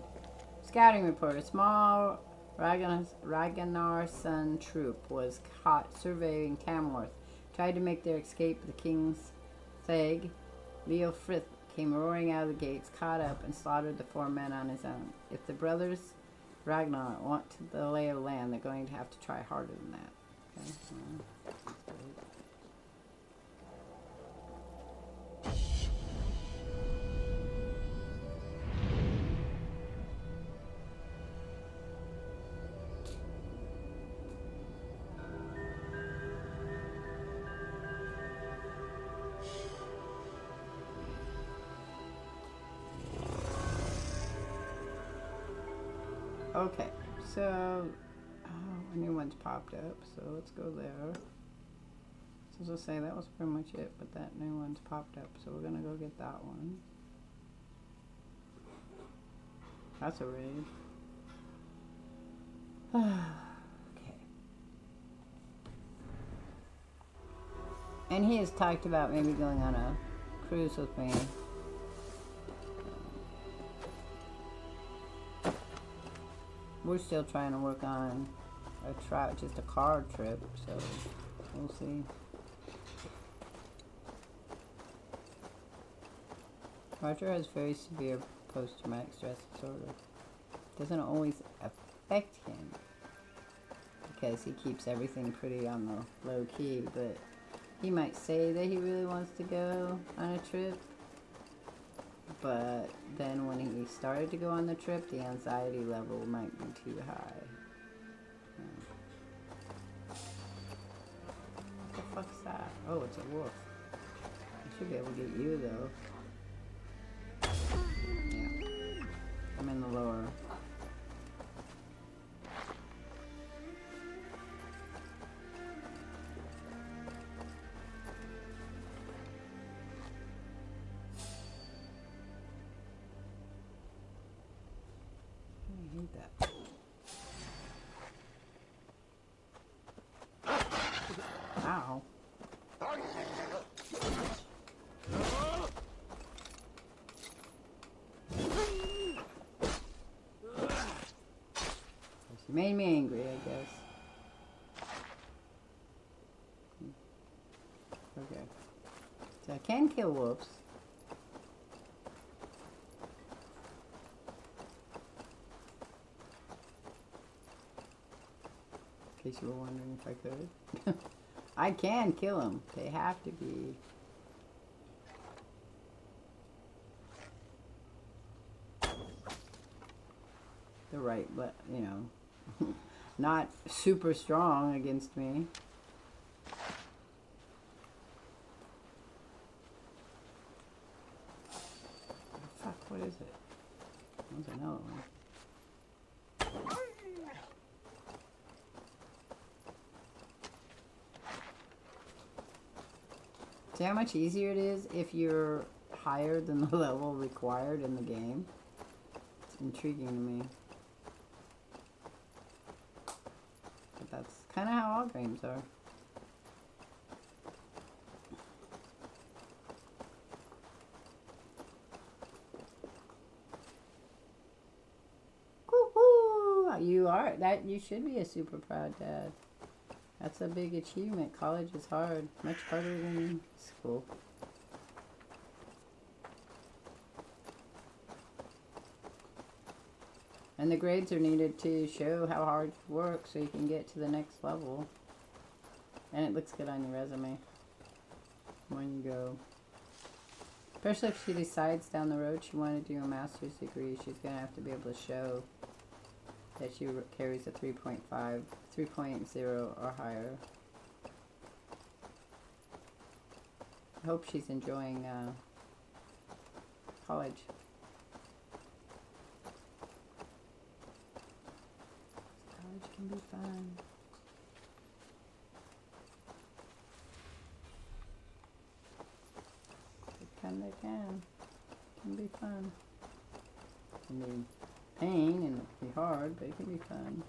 Scouting report. A small Ragnarsson troop was caught surveying Tamworth. Tried to make their escape, but the king's thegn, Leofrith, came roaring out of the gates, caught up, and slaughtered the 4 men on his own. If the brothers Ragnar want the lay of the land, they're going to have to try harder than that. Okay. Okay, so a new one's popped up, so let's go there. So I'll say that was pretty much it, but that new one's popped up, so we're gonna go get that one. That's a raid. And he has talked about maybe going on a cruise with me. We're still trying to work on just a car trip, so we'll see. Roger has very severe post-traumatic stress disorder. Doesn't always affect him because he keeps everything pretty on the low key, but he might say that he really wants to go on a trip, but then when he started to go on the trip, the anxiety level might be too high. What the fuck's that? Oh, it's a wolf. I should be able to get you, though. Yeah. I'm in the lower. I hate that. Ow. She made me angry, I guess. Okay. So I can kill wolves. In case you were wondering if I could. I can kill them. They have to be. The right, but you know, not super strong against me. Oh, fuck, what is it? There's another one. See how much easier it is if you're higher than the level required in the game? It's intriguing to me. But that's kind of how all games are. Woo-hoo! You should be a super proud dad. That's a big achievement. College is hard. Much harder than school. And the grades are needed to show how hard you work so you can get to the next level. And it looks good on your resume when you go. Especially if she decides down the road she wants to do a master's degree, she's going to have to be able to show that she carries a 3.5, 3.0 or higher. I hope she's enjoying college. College can be fun. They can be fun. I mean, pain and be hard, but it can be fun.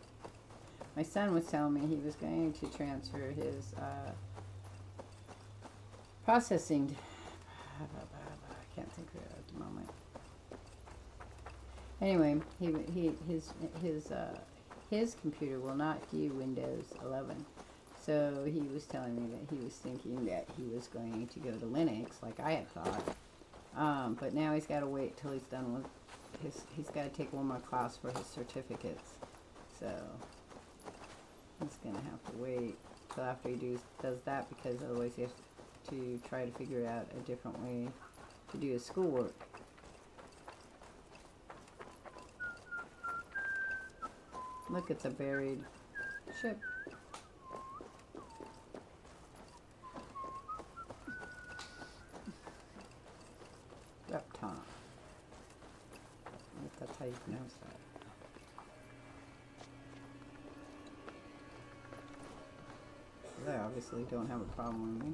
My son was telling me he was going to transfer his processing. I can't think of it at the moment. Anyway, his computer will not do Windows 11. So he was telling me that he was thinking that he was going to go to Linux, like I had thought. But now he's got to wait till he's done with he's got to take one more class for his certificates. So he's going to have to wait till after he does that, because otherwise he has to try to figure out a different way to do his schoolwork. Look, it's a buried ship. Repton. If that's how you pronounce that. They obviously don't have a problem with me.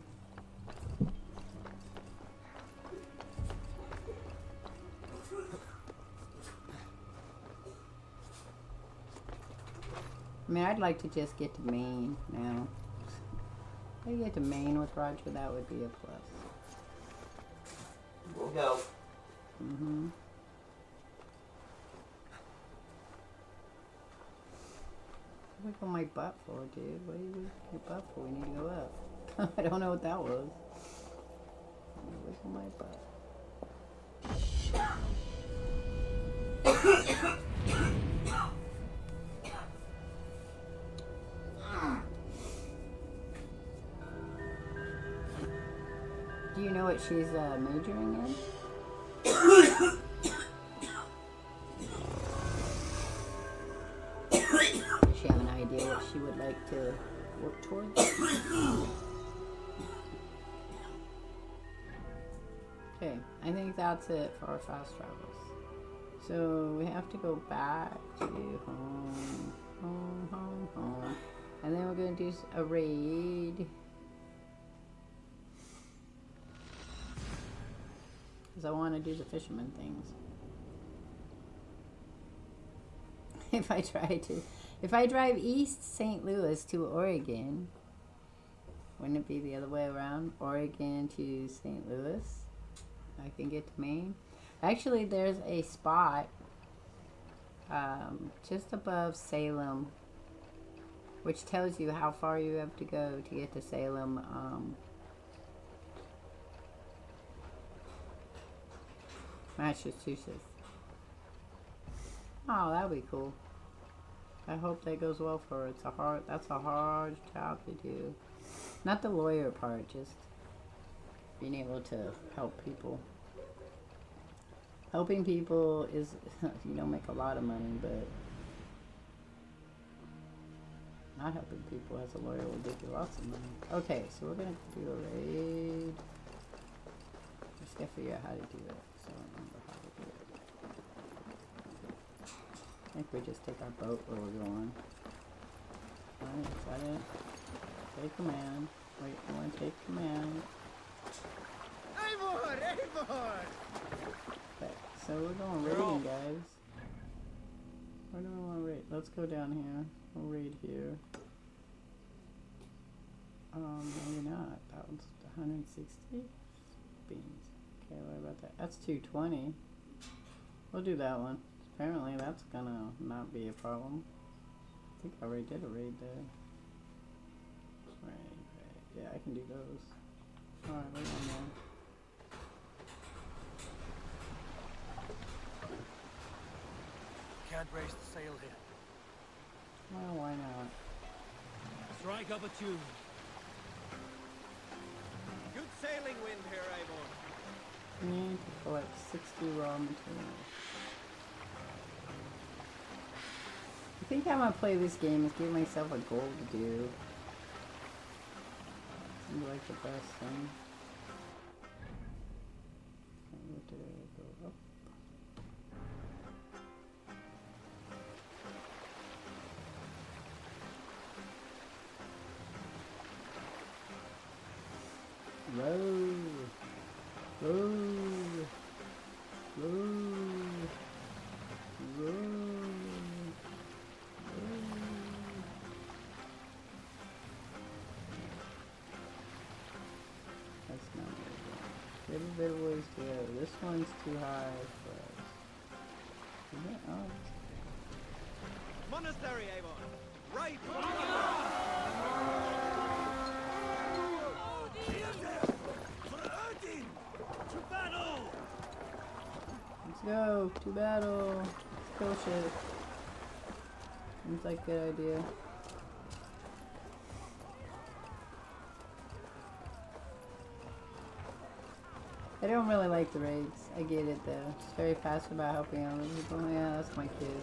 I mean, I'd like to just get to Maine now. If I get to Maine with Roger, that would be a plus. We'll go. Mm-hmm. What are you my butt for, dude? What are you wiggle your butt for? We need to go up. I don't know what that was. Wiggle my butt. Do you know what she's majoring in? Does she have an idea what she would like to work towards? Okay, I think that's it for our fast travels. So we have to go back to home, home, home, home. And then we're going to do a raid. Because I want to do the fisherman things. If I drive east St. Louis to Oregon, wouldn't it be the other way around? Oregon to St. Louis? I can get to Maine. Actually, there's a spot just above Salem, which tells you how far you have to go to get to Salem. Massachusetts. Oh, that'd be cool. I hope that goes well for her. That's a hard job to do. Not the lawyer part, just being able to help people. Helping people is, you don't make a lot of money, but not helping people as a lawyer will give you lots of money. Okay, so we're gonna do a raid. Just gotta figure out how to do it. So I don't remember how to do it. I think we just take our boat where we're going. Alright, is that it? Take command. Wait, I want to take command. Eivor! Eivor! Okay, so we're going raiding, guys. Where do we want to raid? Let's go down here. We'll raid here. Maybe not. That one's 160 beans. Okay, what about that? That's 220. We'll do that one. Apparently that's gonna not be a problem. I think I already did a raid there. Raid. Yeah, I can do those. Alright, wait one more. Can't raise the sail here. Well, why not? Strike up a tune. Good sailing wind here, Eivor. We need to collect 60 raw materials. I think I'm gonna play this game is give myself a goal to do. Seems like the best thing. I need to go up. Row, row, row, row, row. That's not very good. We have a bit of ways to go. This one's too high for us. Is it? Oh, Monastery, Eivor. Right. To battle! let's go to battle. Let's kill shit. Seems like a good idea. I don't really like the raids. I get it though. It's very fast about helping other people. Yeah, that's my kid.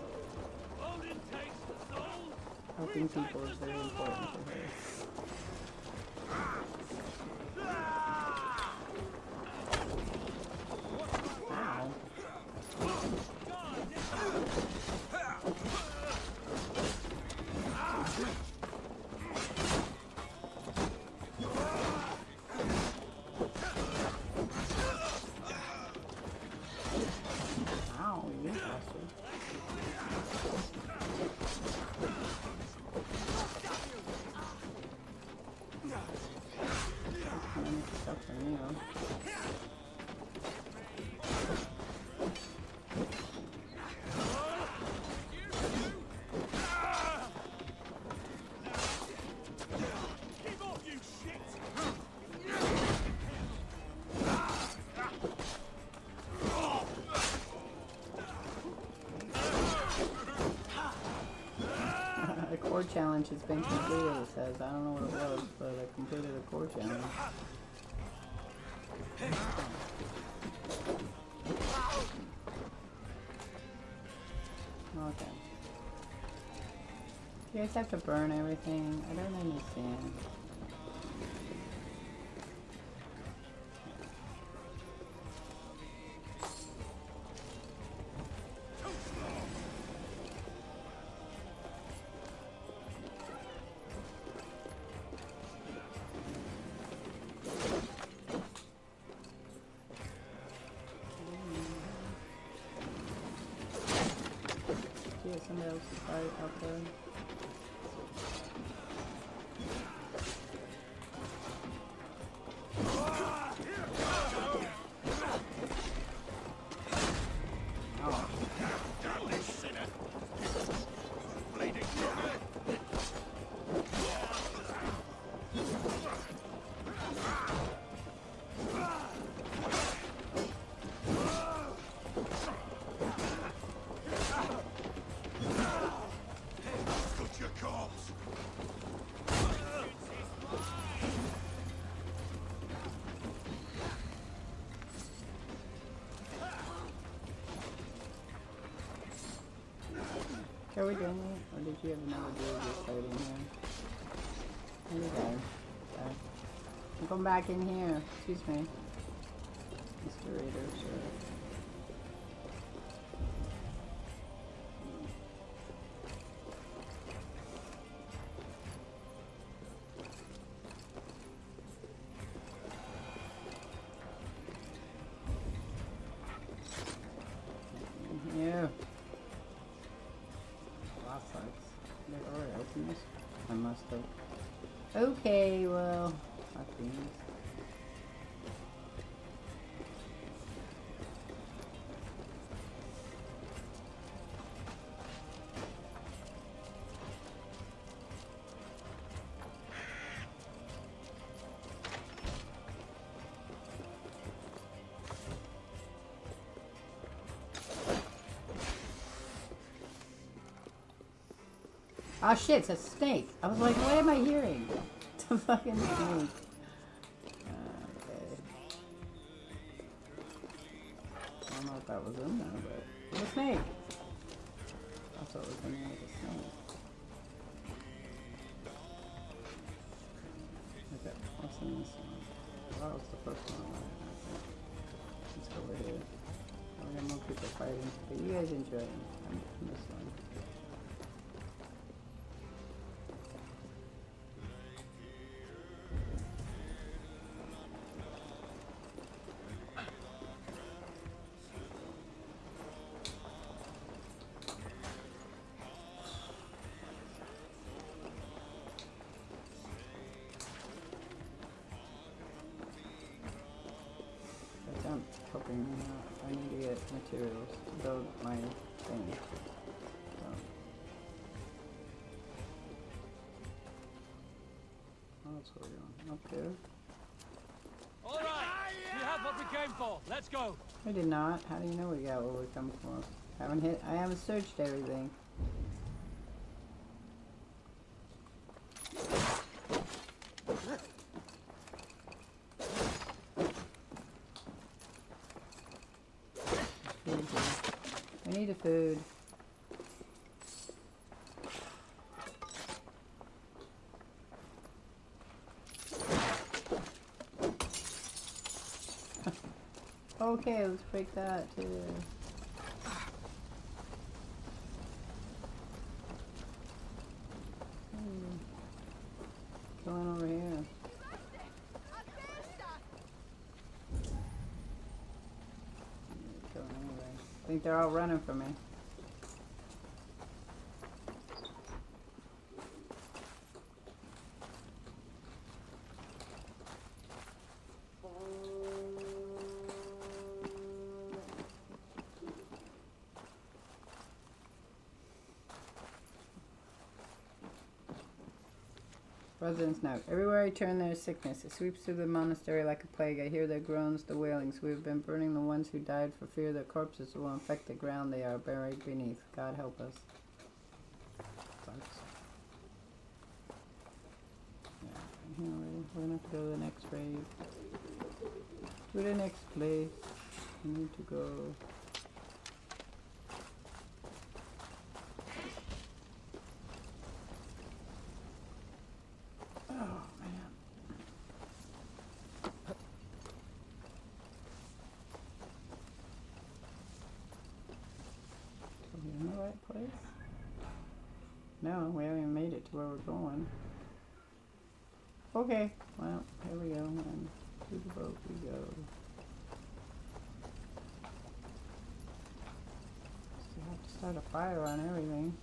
Helping people is very important for her. Ow. Ow, you bastard. challenge has been completed, it says. I don't know what it was, but I completed a core challenge. Okay. You guys have to burn everything? I don't understand. Somebody else is right out there. Are we doing it? Or did you have another dude just fighting here? Here we go. Okay. Come back in here. Excuse me. Mr. Raider, sure. Yeah. I must have. Okay, well, fuck these. Oh shit, it's a snake. I was like, what am I hearing? It's a fucking snake. Okay. I don't know if that was in there, but it's a snake. I thought it was in there with a snake. Okay, what's in this one? Well, that was the first one. I think. Let's go over here. We got more people fighting, but you guys enjoy it. I'm this one. Helping me out. I need to get materials to build my thing. So. Oh, that's what we're going. Up here. All right, we have what we came for. Let's go. I did not. How do you know we got what we come for? I haven't searched everything. I need a food. Okay, let's break that too. What's going on over here? I think they're all running from me. Residents note, everywhere I turn there is sickness. It sweeps through the monastery like a plague. I hear their groans, the wailings. We have been burning the ones who died for fear their corpses will infect the ground they are buried beneath. God help us. Sucks. Anyway, we're gonna have to go to the next grave. To the next place. We need to go. Oh man. Are we in the right place? No, we haven't even made it to where we're going. Okay, well, here we go, and to the boat we go. So I have to start a fire on everything.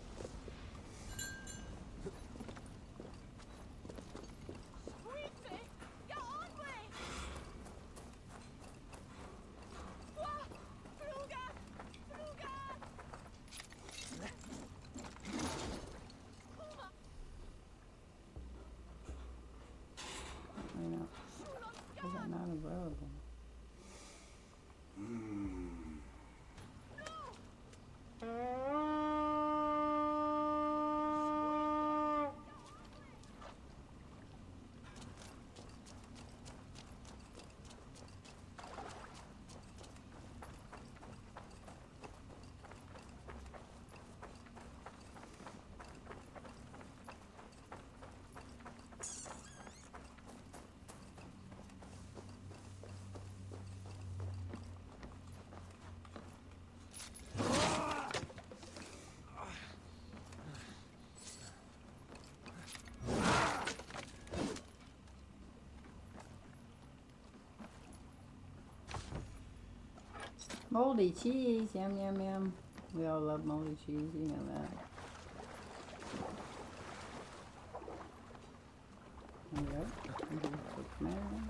I know. Is that not available? Moldy cheese, yum yum yum. We all love moldy cheese, you know that. Alright, quick man.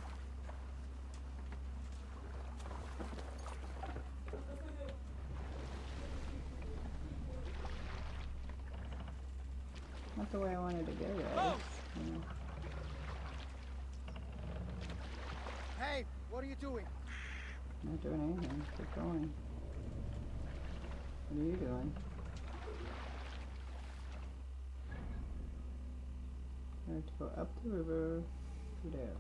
Not the way I wanted to go, guys. You know. Hey, what are you doing? Not doing anything. Keep going. What are you doing? I have to go up the river to there.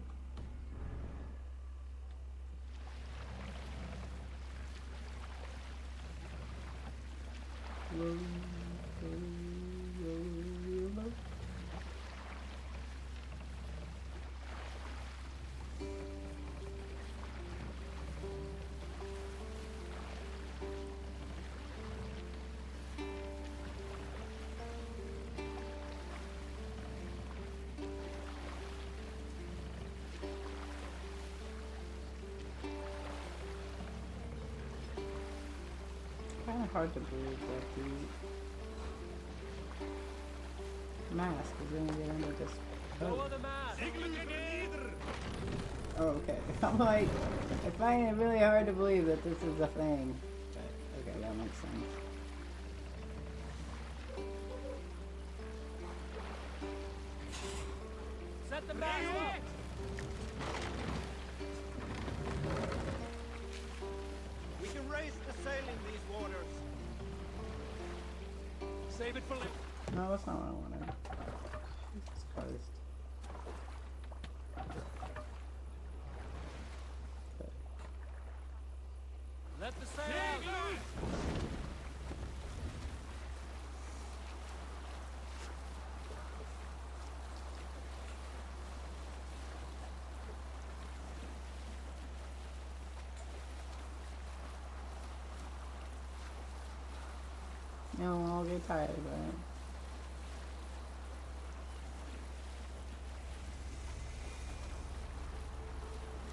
Row, row, row, row. Kind of hard to believe that the mask is going to get under this boat. Oh, okay. I'm like, I find it really hard to believe that this is a thing. But, okay, that makes sense. Set the mast up! We can raise the sail in these waters. Save it for later. No, that's not what I wanted. Jesus Christ. Let the sail out! No, I'll get tired, right?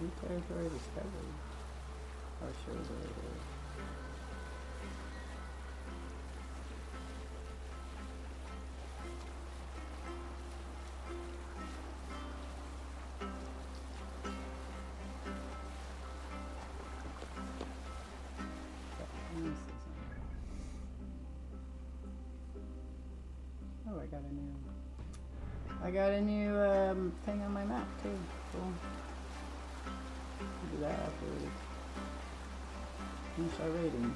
New territory discovered. Oh, sure there is. Let me see something. Oh, I got a new thing on my map too. Cool. Do that afterwards. Finish our rating.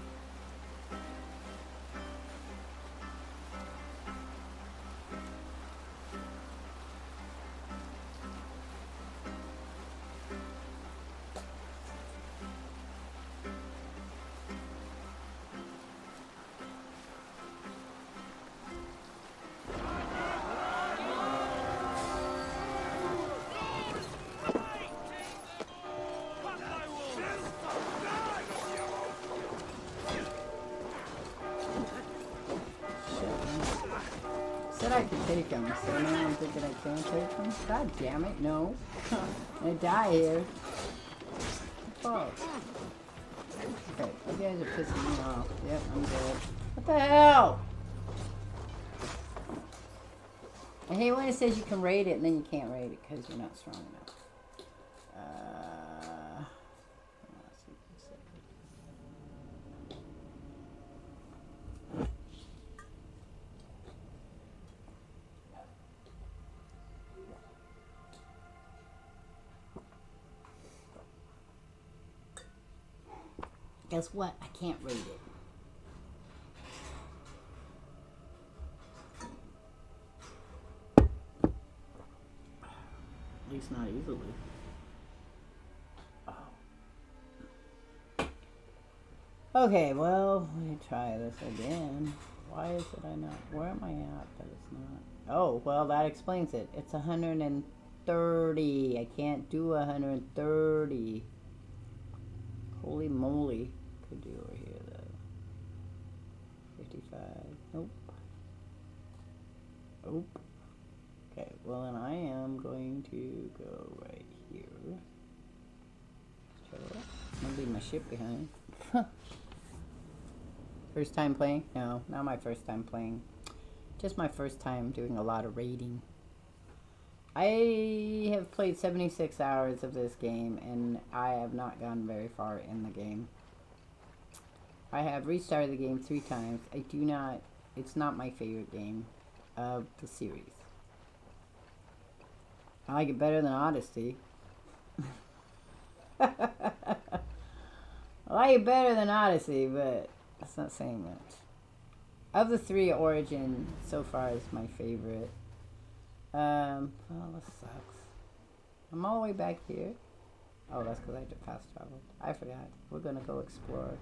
I could take them, so now I'm thinking I can't take them. God damn it, no. I die here. Fuck. Okay, you guys are pissing me off. Yep, I'm dead. What the hell? I hate when it says you can raid it and then you can't raid it because you're not strong enough. Guess what? I can't raid it. At least not easily. Oh. Okay, well, let me try this again. Why is it I not? Where am I at? But it's not. Oh, well, that explains it. It's 130. I can't do 130. Holy moly. Could do over here, though. 55. Nope. Nope. Okay, well then I am going to go right here. So, I'm gonna leave my ship behind. First time playing? No, not my first time playing. Just my first time doing a lot of raiding. I have played 76 hours of this game and I have not gone very far in the game. I have restarted the game 3 times. It's not my favorite game of the series. I like it better than Odyssey. I like it better than Odyssey, but that's not saying much. Of the 3, Origin so far is my favorite. Well, this sucks. I'm all the way back here. Oh, that's because I had to fast travel. I forgot. We're gonna go explore.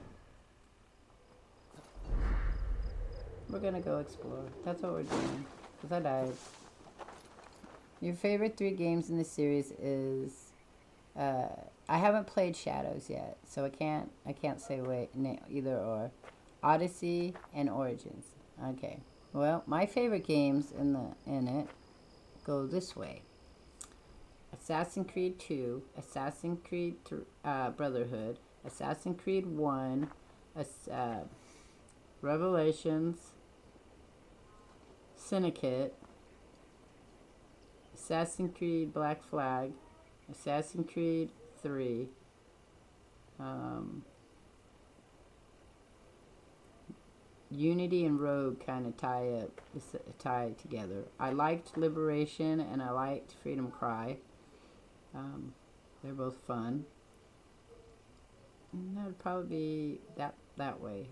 We're gonna go explore. That's what we're doing. Because I died. Your favorite 3 games in the series is... I haven't played Shadows yet, so I can't say either or. Odyssey and Origins. Okay. Well, my favorite games in it go this way. Assassin's Creed 2, Assassin's Creed Brotherhood, Assassin's Creed 1, Revelations, Syndicate, Assassin's Creed Black Flag, Assassin's Creed 3, Unity and Rogue kind of tie together. I liked Liberation and I liked Freedom Cry. They're both fun. And that would probably be that way.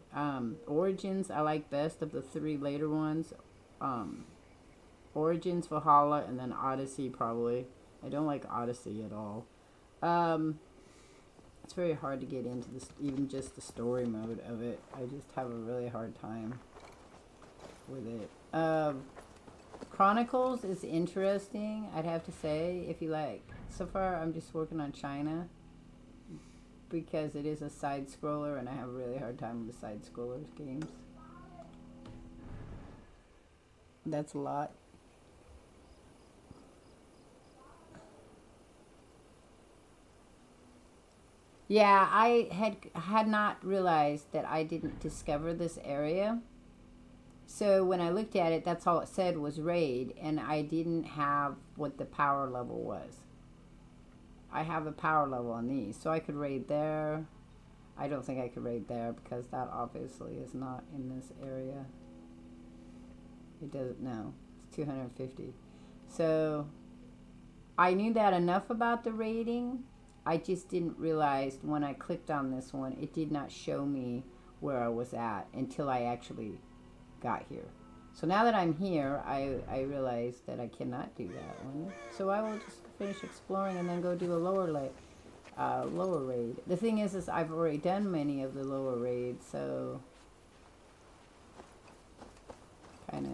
Origins I like best of the 3 later ones. Origins, Valhalla, and then Odyssey probably. I don't like Odyssey at all. It's very hard to get into this, even just the story mode of it. I just have a really hard time with it. Chronicles is interesting, I'd have to say, if you like. So far, I'm just working on China because it is a side scroller, and I have a really hard time with the side scrollers games. That's a lot. Yeah, I had not realized that I didn't discover this area. So when I looked at it, that's all it said was raid, and I didn't have what the power level was. I have a power level on these, so I could raid there. I don't think I could raid there because that obviously is not in this area. It doesn't, no, it's 250. So I knew that enough about the raiding. I just didn't realize when I clicked on this one, it did not show me where I was at until I actually got here. So now that I'm here, I realize that I cannot do that one. So I will just finish exploring and then go do a lower raid. The thing is I've already done many of the lower raids, so kind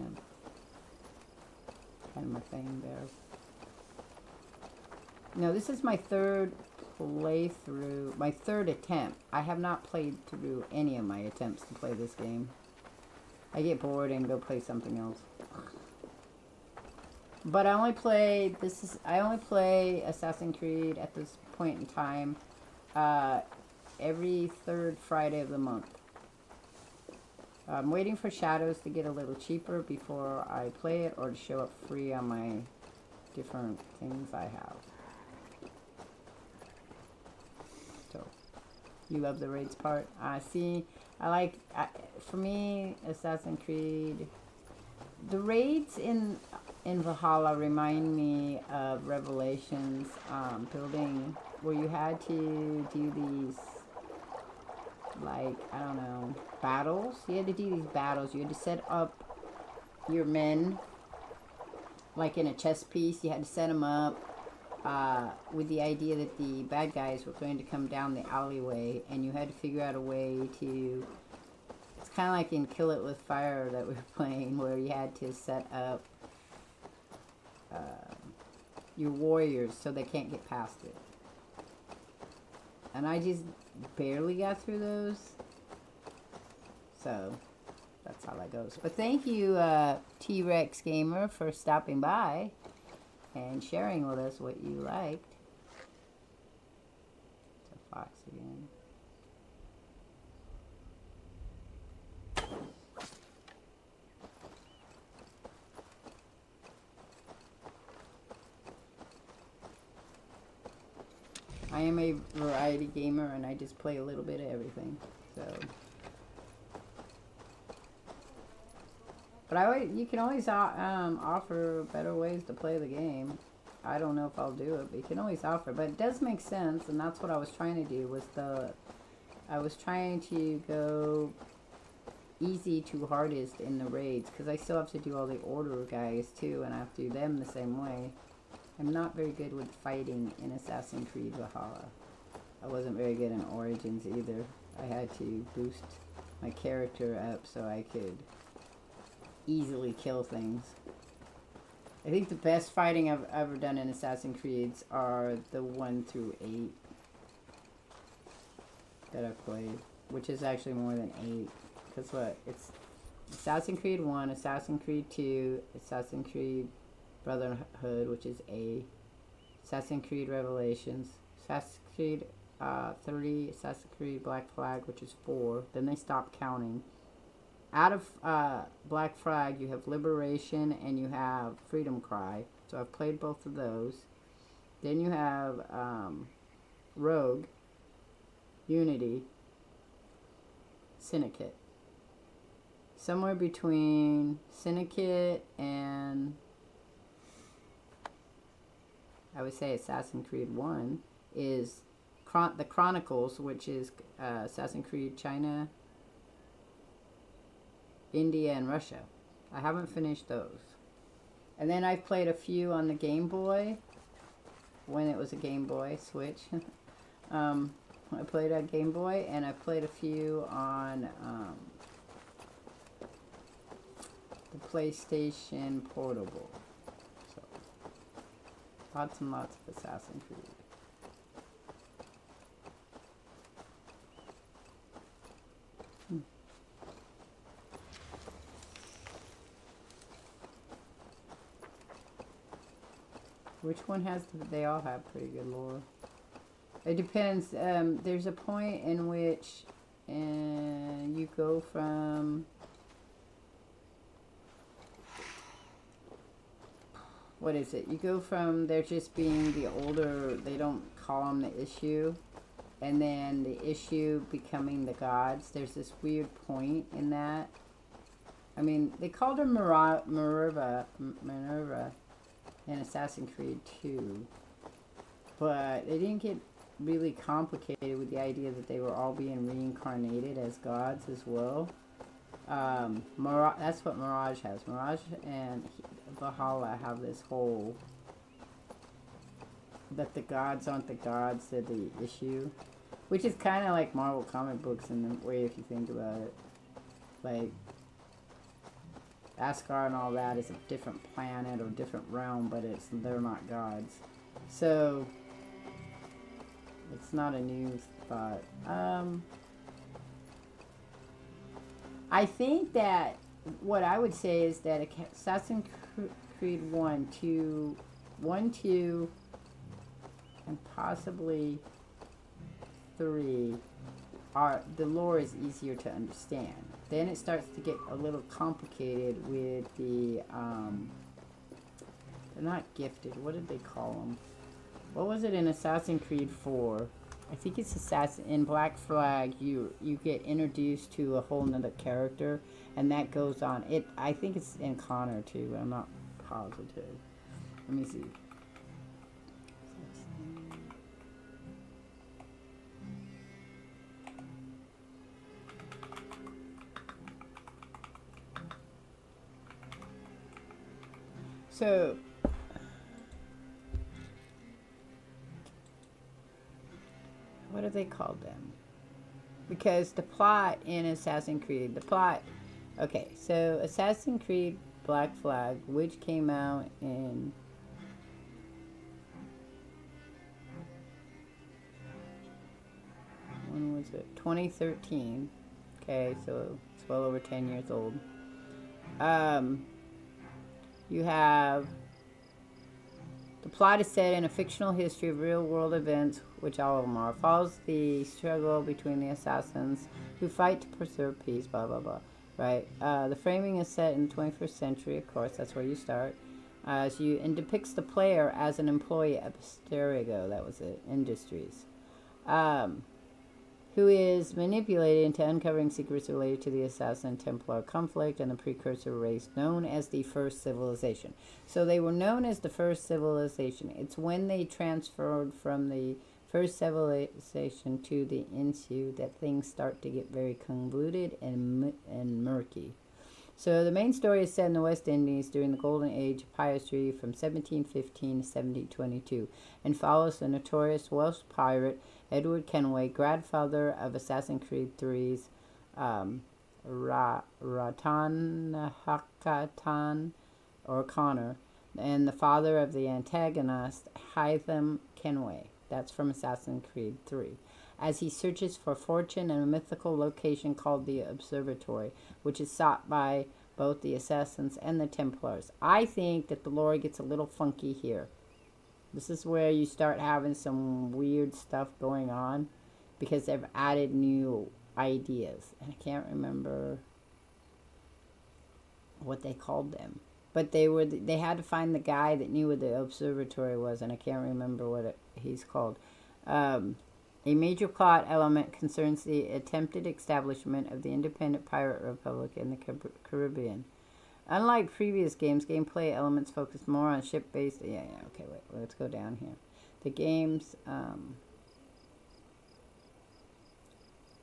of my thing there. No, this is my 3rd playthrough, my 3rd attempt. I have not played through any of my attempts to play this game. I get bored and go play something else. But I only play I only play Assassin's Creed at this point in time every third Friday of the month. I'm waiting for Shadows to get a little cheaper before I play it, or to show up free on my different things I have. So, you love the raids part? See, for me, Assassin's Creed, the raids in Valhalla remind me of Revelations, building, where you had to do these, like, I don't know, battles. You had to do these battles. You had to set up your men, like in a chess piece. You had to set them up with the idea that the bad guys were going to come down the alleyway, and you had to figure out a way to... It's kind of like in Kill It With Fire that we were playing, where you had to set up your warriors so they can't get past it. And I just barely got through those. So, that's how that goes. But thank you, T-Rex Gamer, for stopping by and sharing with us what you liked. It's a fox again. I am a variety gamer, and I just play a little bit of everything. So, but you can always offer better ways to play the game. I don't know if I'll do it, but you can always offer. But it does make sense, and that's what I was trying to do. I was trying to go easy to hardest in the raids, because I still have to do all the order guys too, and I have to do them the same way. I'm not very good with fighting in Assassin's Creed Valhalla. I wasn't very good in Origins either. I had to boost my character up so I could easily kill things. I think the best fighting I've ever done in Assassin's Creeds are the 1 through 8 that I've played, which is actually more than 8. Because what? It's Assassin's Creed 1, Assassin's Creed 2, Assassin's Creed Brotherhood, which is A, Assassin's Creed Revelations, Assassin's Creed 3, Assassin's Creed Black Flag, which is 4. Then they stopped counting. Out of Black Flag, you have Liberation and you have Freedom Cry. So I've played both of those. Then you have Rogue, Unity, Syndicate. Somewhere between Syndicate and, I would say, Assassin's Creed 1 is the Chronicles, which is Assassin's Creed China, India, and Russia. I haven't finished those. And then I've played a few on the Game Boy, when it was a Game Boy Switch. I played on Game Boy, and I played a few on the PlayStation Portable. So, lots and lots of Assassin's Creed. Which one has they all have pretty good lore. It depends. There's a point in which you go from, what is it? You go from there just being the older, they don't call them the issue, and then the issue becoming the gods. There's this weird point in that. I mean, they called her Minerva in Assassin's Creed 2, but they didn't get really complicated with the idea that they were all being reincarnated as gods as well. That's what Mirage has. Mirage and Valhalla have this whole, that the gods aren't the gods, they're the issue, which is kind of like Marvel comic books in the way, if you think about it. Like, Asgard and all that is a different planet or different realm, but they're not gods. So, it's not a new thought. I think that what I would say is that Assassin's Creed 1, 2, 1, 2, and possibly 3 are, the lore is easier to understand. Then it starts to get a little complicated with the, they're not gifted, what did they call them? What was it in Assassin's Creed 4? I think it's in Black Flag, you get introduced to a whole nother character, and that goes on. I think it's in Connor too, but I'm not positive. Let me see. So, what do they call them? Because the plot in Assassin's Creed, okay, so Assassin's Creed Black Flag, which came out in when was it? 2013. Okay, so it's well over 10 years old. You have the plot is set in a fictional history of real-world events, which all of them are. Follows the struggle between the assassins who fight to preserve peace. Blah blah blah. Right. The framing is set in the 21st century. Of course, that's where you start. And depicts the player as an employee at Abstergo. That was it. Industries. Who is manipulated into uncovering secrets related to the Assassin Templar conflict and the precursor race known as the First Civilization. So they were known as the First Civilization. It's when they transferred from the First Civilization to the Insu that things start to get very convoluted and murky. So the main story is set in the West Indies during the Golden Age of piracy from 1715 to 1722 and follows the notorious Welsh pirate Edward Kenway, grandfather of Assassin's Creed 3's Ratan Hakatan or Connor, and the father of the antagonist Hytham Kenway. That's from Assassin's Creed 3. As he searches for fortune in a mythical location called the Observatory, which is sought by both the Assassins and the Templars. I think that the lore gets a little funky here. This is where you start having some weird stuff going on because they've added new ideas. And I can't remember what they called them. But they had to find the guy that knew what the observatory was, and I can't remember what he's called. A major plot element concerns the attempted establishment of the independent pirate republic in the Caribbean. Unlike previous games, gameplay elements focus more on ship-based... okay, wait, let's go down here. The games...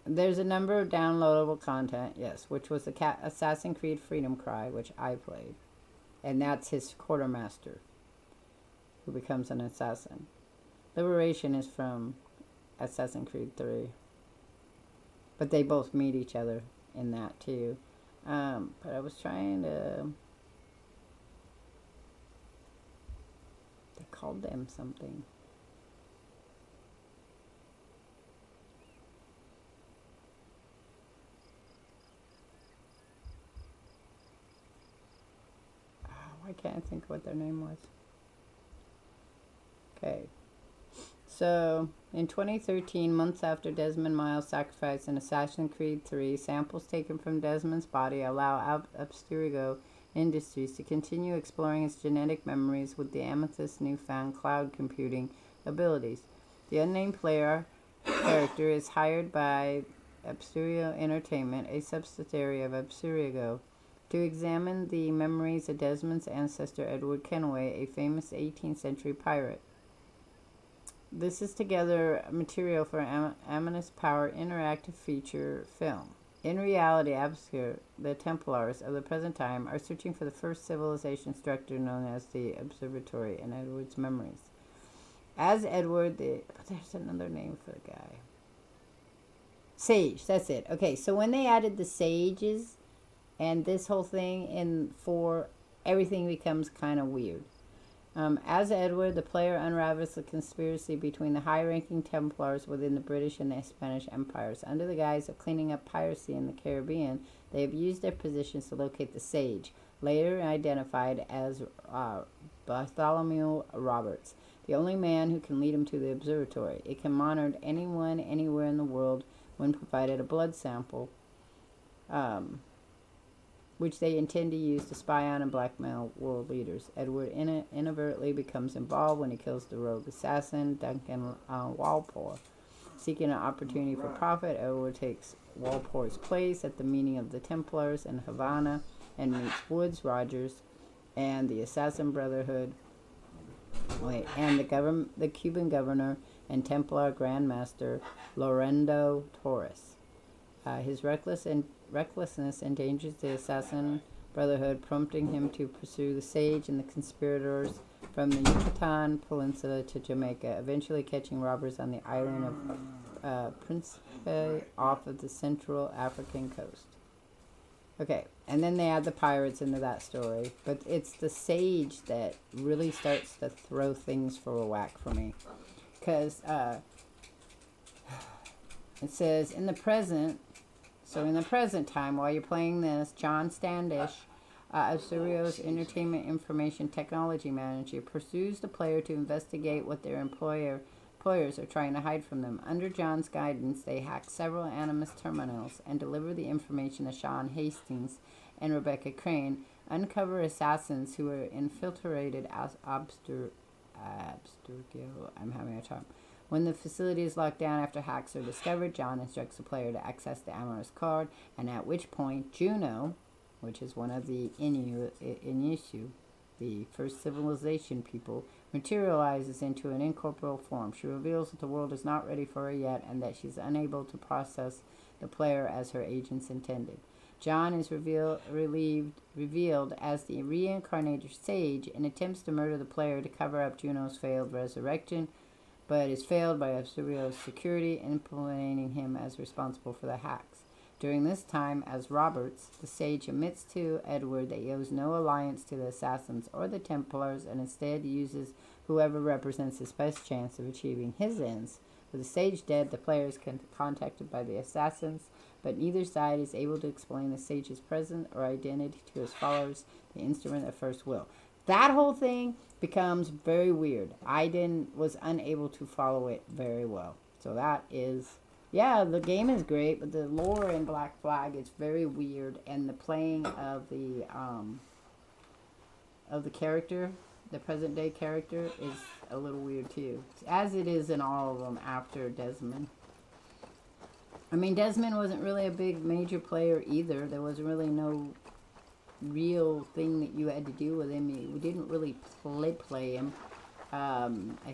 there's a number of downloadable content, yes, which was the Assassin's Creed Freedom Cry, which I played. And that's his quartermaster, who becomes an assassin. Liberation is from Assassin's Creed 3. But they both meet each other in that, too. But I was trying to... They called them something. Why can't I think of what their name was? Okay. So, in 2013, months after Desmond Miles' sacrifice in Assassin's Creed 3, samples taken from Desmond's body allow Abstergo Industries to continue exploring his genetic memories with the Amethyst's newfound cloud computing abilities. The unnamed player character is hired by Abstergo Entertainment, a subsidiary of Abstergo, to examine the memories of Desmond's ancestor Edward Kenway, a famous 18th century pirate. This is together material for Amethyst Power interactive feature film. In reality, Abster, the Templars of the present time, are searching for the first civilization structure known as the Observatory in Edward's memories. As Edward, but there's another name for the guy. Sage, that's it. Okay, so when they added the sages and this whole thing in 4, everything becomes kind of weird. As Edward, the player unravels the conspiracy between the high-ranking Templars within the British and the Spanish empires. Under the guise of cleaning up piracy in the Caribbean, they have used their positions to locate the Sage, later identified as Bartholomew Roberts, the only man who can lead him to the observatory. It can monitor anyone, anywhere in the world when provided a blood sample, which they intend to use to spy on and blackmail world leaders. Edward inadvertently becomes involved when he kills the rogue assassin, Duncan Walpole. Seeking an opportunity for profit, Edward takes Walpole's place at the meeting of the Templars in Havana and meets Woods Rogers and the Assassin Brotherhood, and the Cuban governor and Templar Grand Master Lorenzo Torres. His recklessness endangers the Assassin Brotherhood, prompting him to pursue the Sage and the conspirators from the Yucatan Peninsula to Jamaica, eventually catching robbers on the island of Principe off of the Central African coast. Okay, and then they add the pirates into that story, but it's the Sage that really starts to throw things for a whack for me, because it says in the present time, while you're playing this, John Standish, Absurio's Entertainment Information Technology Manager, pursues the player to investigate what their employers are trying to hide from them. Under John's guidance, they hack several Animus terminals and deliver the information to Sean Hastings and Rebecca Crane, uncover assassins who are infiltrated as Abstergio. I'm having a time. When the facility is locked down after hacks are discovered, John instructs the player to access the amorous card, and at which point Juno, which is one of the Inishu, the first civilization people, materializes into an incorporeal form. She reveals that the world is not ready for her yet and that she's unable to process the player as her agents intended. John is revealed as the reincarnated Sage and attempts to murder the player to cover up Juno's failed resurrection, but is failed by Absurio's security, implementing him as responsible for the hacks. During this time, as Roberts, the Sage admits to Edward that he owes no alliance to the Assassins or the Templars and instead uses whoever represents his best chance of achieving his ends. With the Sage dead, the player is contacted by the Assassins, but neither side is able to explain the Sage's presence or identity to his followers, the instrument of first will. That whole thing becomes very weird. I was unable to follow it very well. So that is... yeah, the game is great, but the lore in Black Flag is very weird, and the playing of the character, the present day character, is a little weird too, as it is in all of them after Desmond. I mean, Desmond wasn't really a big major player either. There was really no real thing that you had to do with him. We didn't really play him. I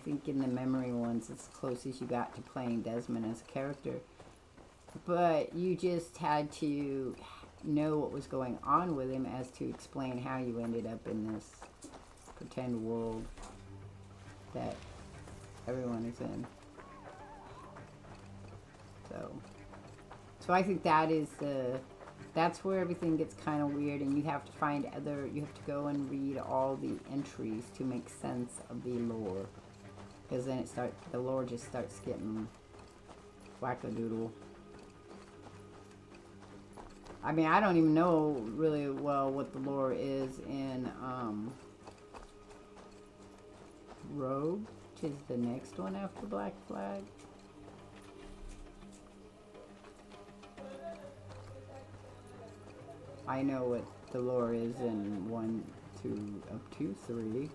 think in the memory ones, it's the closest you got to playing Desmond as a character. But you just had to know what was going on with him as to explain how you ended up in this pretend world that everyone is in. So I think that's where everything gets kind of weird, and you have to you have to go and read all the entries to make sense of the lore, because then the lore just starts getting wackadoodle. I mean, I don't even know really well what the lore is in Rogue, which is the next one after Black Flag. I know what the lore is in 1, 2, up to 3,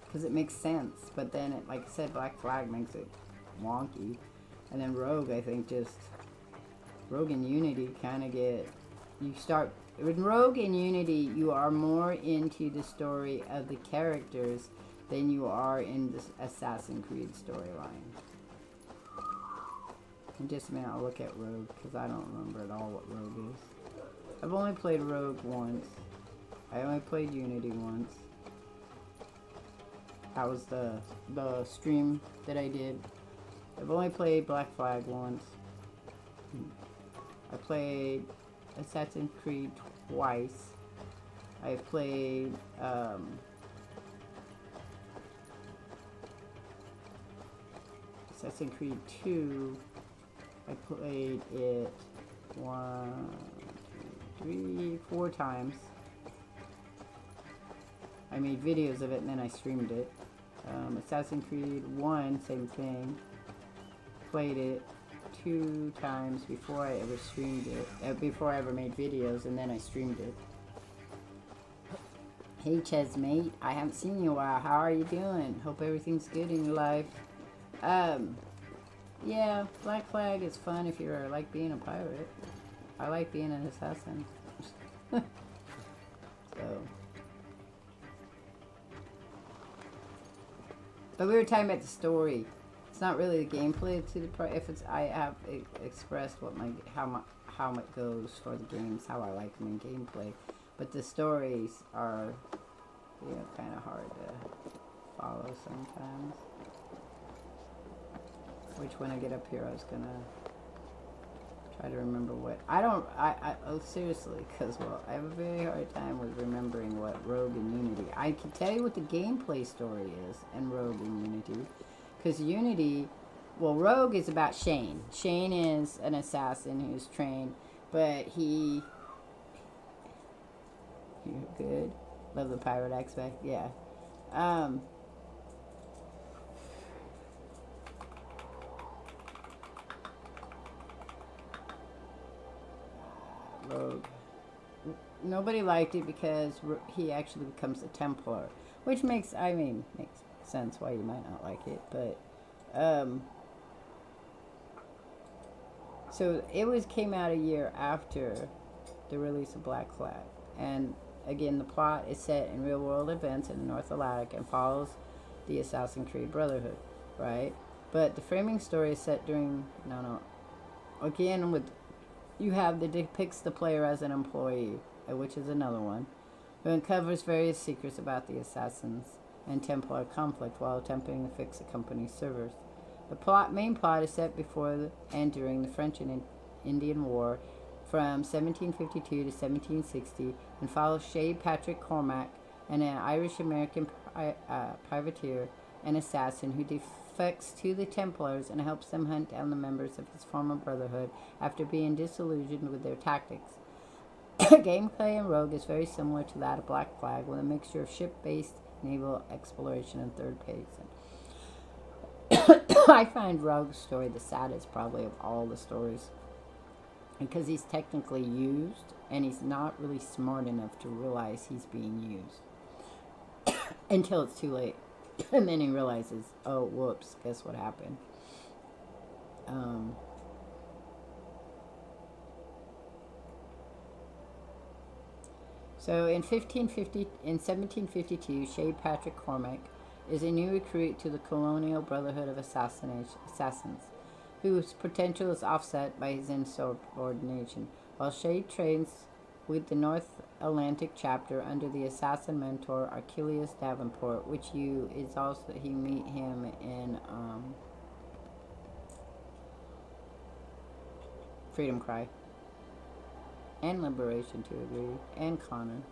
because it makes sense, but then it, like I said, Black Flag makes it wonky, and then Rogue, I think, Rogue and Unity kind of with Rogue and Unity, you are more into the story of the characters than you are in this Assassin's Creed storyline. In just a minute, I'll look at Rogue, because I don't remember at all what Rogue is. I've only played Rogue once. I only played Unity once. That was the stream that I did. I've only played Black Flag once. I played Assassin's Creed twice. I've played Assassin's Creed 2. I played it 1, 2, 3, 4 times. I made videos of it and then I streamed it. Assassin's Creed 1, same thing. Played it 2 times before I ever streamed it. Before I ever made videos, and then I streamed it. Hey Ches mate, I haven't seen you in a while. How are you doing? Hope everything's good in your life. Yeah, Black Flag is fun if you like being a pirate. I like being an assassin. So. But we were talking about the story. It's not really the gameplay to the if it's I have expressed what how it goes for the games, how I like them in gameplay. But the stories are, you know, kind of hard to follow sometimes. Which when I get up here, I was gonna try to remember what oh, seriously, because well, I have a very hard time with remembering what Rogue and Unity. I can tell you what the gameplay story is in Rogue and Unity, because Unity, well, Rogue is about Shane. Shane is an assassin who's trained, but you're good. Love the pirate aspect, yeah. Rogue. Nobody liked it because he actually becomes a Templar, which makes sense why you might not like it, but so it came out a year after the release of Black Flag, and again the plot is set in real world events in the North Atlantic and follows the Assassin's Creed Brotherhood, right? But the framing story is set during again with you have that depicts the player as an employee, which is another one, who uncovers various secrets about the assassins and Templar conflict while attempting to fix the company's servers. The main plot is set before and during the French and Indian War from 1752 to 1760 and follows Shay Patrick Cormac, an Irish-American privateer and assassin who defects to the Templars and helps them hunt down the members of his former brotherhood after being disillusioned with their tactics. Gameplay in Rogue is very similar to that of Black Flag, with a mixture of ship-based naval exploration and third person. I find Rogue's story the saddest probably of all the stories, because he's technically used and he's not really smart enough to realize he's being used until it's too late. And then he realizes, oh, whoops, guess what happened? So in 1752, Shay Patrick Cormac is a new recruit to the Colonial Brotherhood of Assassins, whose potential is offset by his insubordination, while Shay trains with the North Atlantic chapter under the assassin mentor Archelaus Davenport, he meet him in Freedom Cry and Liberation to a degree, and Connor.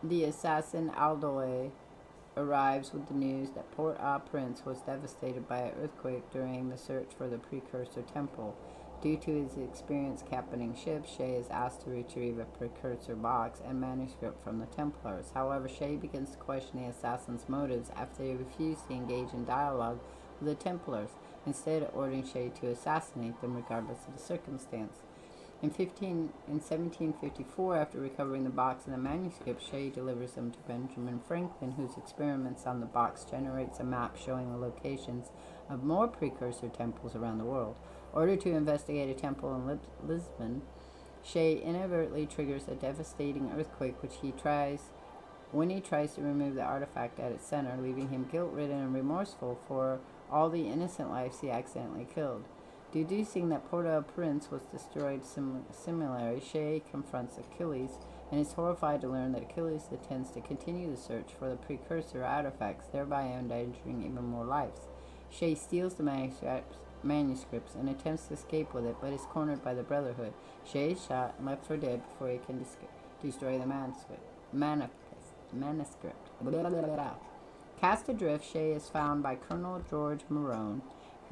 The assassin Aldoy arrives with the news that Port-au-Prince was devastated by an earthquake during the search for the precursor temple. Due to his experience captaining ships, Shay is asked to retrieve a precursor box and manuscript from the Templars. However, Shay begins to question the assassin's motives after they refuse to engage in dialogue with the Templars, instead ordering Shay to assassinate them regardless of the circumstance. In 1754, after recovering the box and the manuscript, Shay delivers them to Benjamin Franklin, whose experiments on the box generates a map showing the locations of more precursor temples around the world. Ordered to investigate a temple in Lisbon, Shay inadvertently triggers a devastating earthquake when he tries to remove the artifact at its center, leaving him guilt-ridden and remorseful for all the innocent lives he accidentally killed. Deducing that Port-au-Prince was destroyed similarly, Shay confronts Achilles and is horrified to learn that Achilles intends to continue the search for the precursor artifacts, thereby endangering even more lives. Shay steals the manuscripts and attempts to escape with it, but is cornered by the Brotherhood. Shay is shot and left for dead before he can destroy the manuscript. Cast adrift, Shay is found by Colonel George Morone,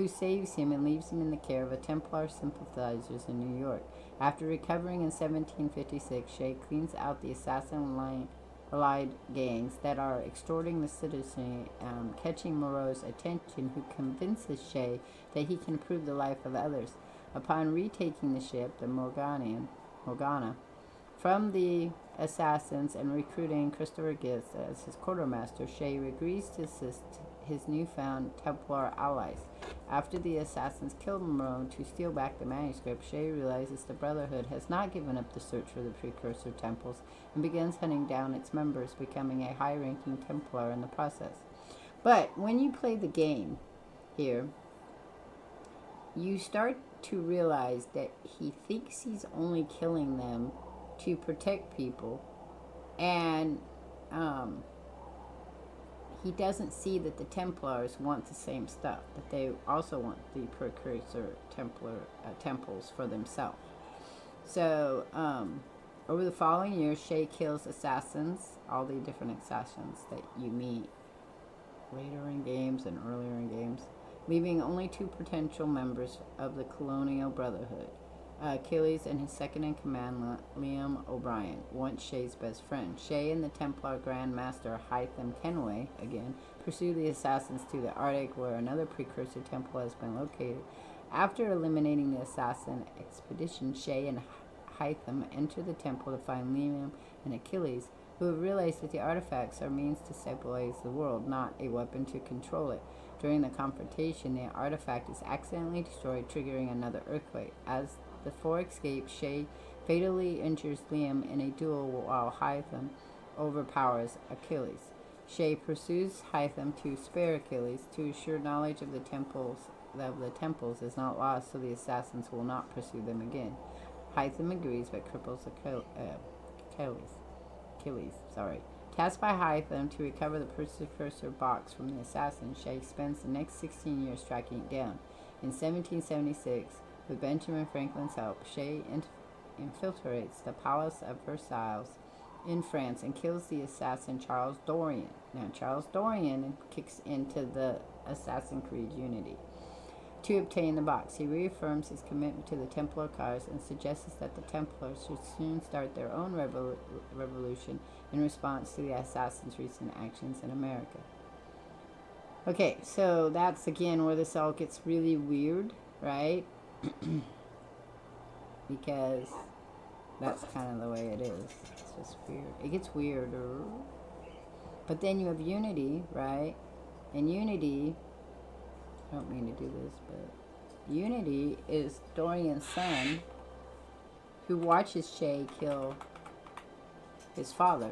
who saves him and leaves him in the care of a Templar sympathizers in New York. After recovering in 1756, Shay cleans out the assassin-allied gangs that are extorting the citizenry, catching Moreau's attention, who convinces Shay that he can improve the life of others. Upon retaking the ship, the Morgana, from the assassins and recruiting Christopher Gibbs as his quartermaster, Shay agrees to assist his newfound Templar allies. After the assassins killed Moreau to steal back the manuscript, Shay realizes the Brotherhood has not given up the search for the precursor temples and begins hunting down its members, becoming a high-ranking Templar in the process. But when you play the game here, you start to realize that he thinks he's only killing them to protect people, and he doesn't see that the Templars want the same stuff, that they also want the precursor temples for themselves. So over the following years, Shay kills assassins, all the different assassins that you meet later in games and earlier in games, leaving only 2 potential members of the Colonial Brotherhood, Achilles and his second-in-command, Liam O'Brien, once Shay's best friend. Shay and the Templar Grand Master Hytham Kenway, again, pursue the assassins to the Arctic, where another precursor temple has been located. After eliminating the assassin expedition, Shay and Hytham enter the temple to find Liam and Achilles, who have realized that the artifacts are means to stabilize the world, not a weapon to control it. During the confrontation, the artifact is accidentally destroyed, triggering another earthquake. As the 4 escape, Shay fatally injures Liam in a duel while Hytham overpowers Achilles. Shay pursues Hytham to spare Achilles, to ensure knowledge of the temples is not lost, so the assassins will not pursue them again. Hytham agrees, but cripples Achilles. Tasked by Hytham to recover the precursor box from the assassin, Shay spends the next 16 years tracking it down. In 1776, with Benjamin Franklin's help, Shay infiltrates the Palace of Versailles in France and kills the assassin Charles Dorian. Now, Charles Dorian kicks into the Assassin's Creed Unity. To obtain the box, he reaffirms his commitment to the Templar cause and suggests that the Templars should soon start their own revolution in response to the assassins' recent actions in America. Okay, so that's again where this all gets really weird, right? Because that's kind of the way it is. It's just weird. It gets weirder. But then you have Unity, right? And Unity, I don't mean to do this, but Unity is Dorian's son who watches Shay kill his father.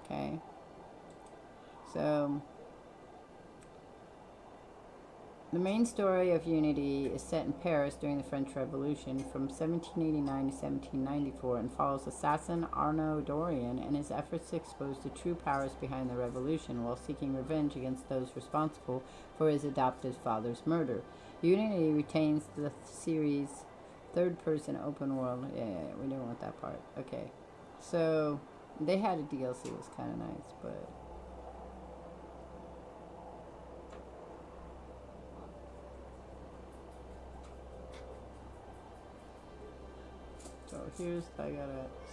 Okay? So the main story of Unity is set in Paris during the French Revolution from 1789 to 1794 and follows assassin Arnaud Dorian and his efforts to expose the true powers behind the revolution while seeking revenge against those responsible for his adopted father's murder. Unity retains the series' third-person open world. Yeah, we didn't want that part. Okay. So they had a DLC, it was kind of nice, but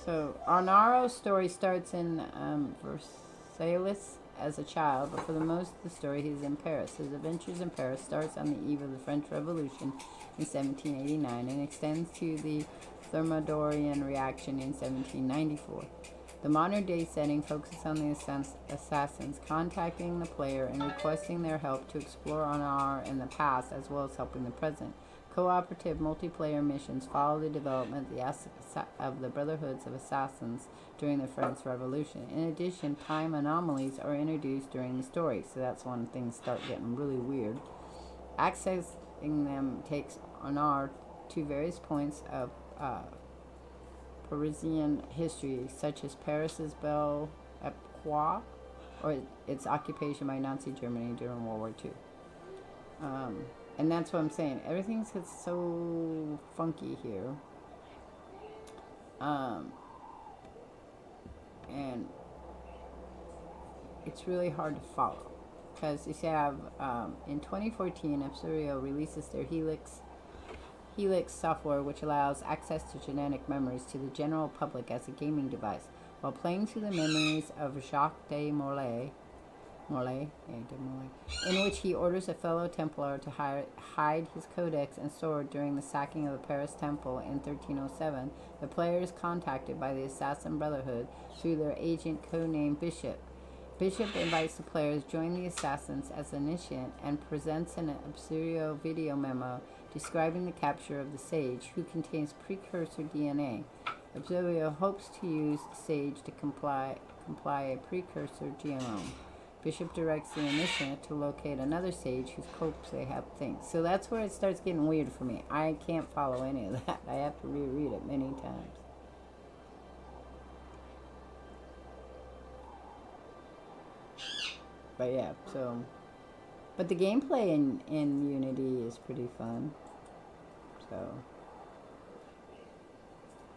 So Arnaro's story starts in Versailles as a child, but for the most of the story he is in Paris. His adventures in Paris starts on the eve of the French Revolution in 1789 and extends to the Thermidorian reaction in 1794. The modern-day setting focuses on the assassins contacting the player and requesting their help to explore Anar in the past as well as helping the present. Cooperative multiplayer missions follow the development of the Brotherhoods of Assassins during the French Revolution. In addition, time anomalies are introduced during the story, so that's when things start getting really weird. Accessing them takes Anar to various points of Parisian history, such as Paris's Belle Époque, or its occupation by Nazi Germany during World War II. And that's what I'm saying. Everything gets so funky here. And it's really hard to follow. because you see, I have in 2014, Absurio releases their Helix software, which allows access to genetic memories to the general public as a gaming device. While playing through the memories of Jacques de Molay, in which he orders a fellow Templar to hide his codex and sword during the sacking of the Paris Temple in 1307, the player is contacted by the Assassin Brotherhood through their agent codenamed Bishop. Bishop invites the players to join the assassins as initiate and presents an Absurio video memo describing the capture of the Sage, who contains precursor DNA. Absurio hopes to use the Sage to comply a precursor genome. Bishop directs the initiate to locate another Sage whose corpse they have things. So that's where it starts getting weird for me. I can't follow any of that. I have to reread it many times. But yeah, so... But the gameplay in Unity is pretty fun. So...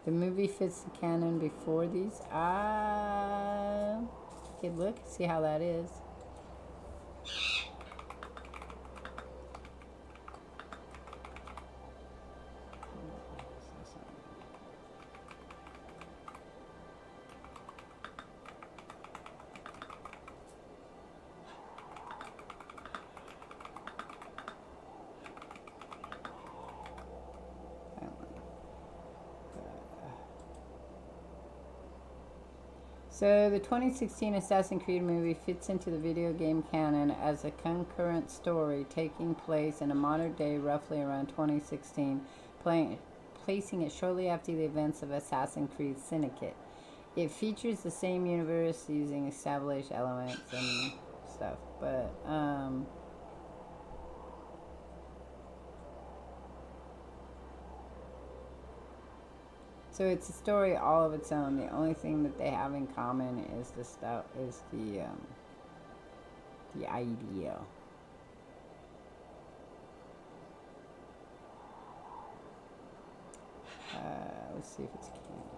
The movie fits the canon before these. Good look. See how that is. So the 2016 Assassin's Creed movie fits into the video game canon as a concurrent story taking place in a modern day roughly around 2016, placing it shortly after the events of Assassin's Creed Syndicate. It features the same universe using established elements and stuff, but so it's a story all of its own. The only thing that they have in common is the idea. Let's see if it's canon.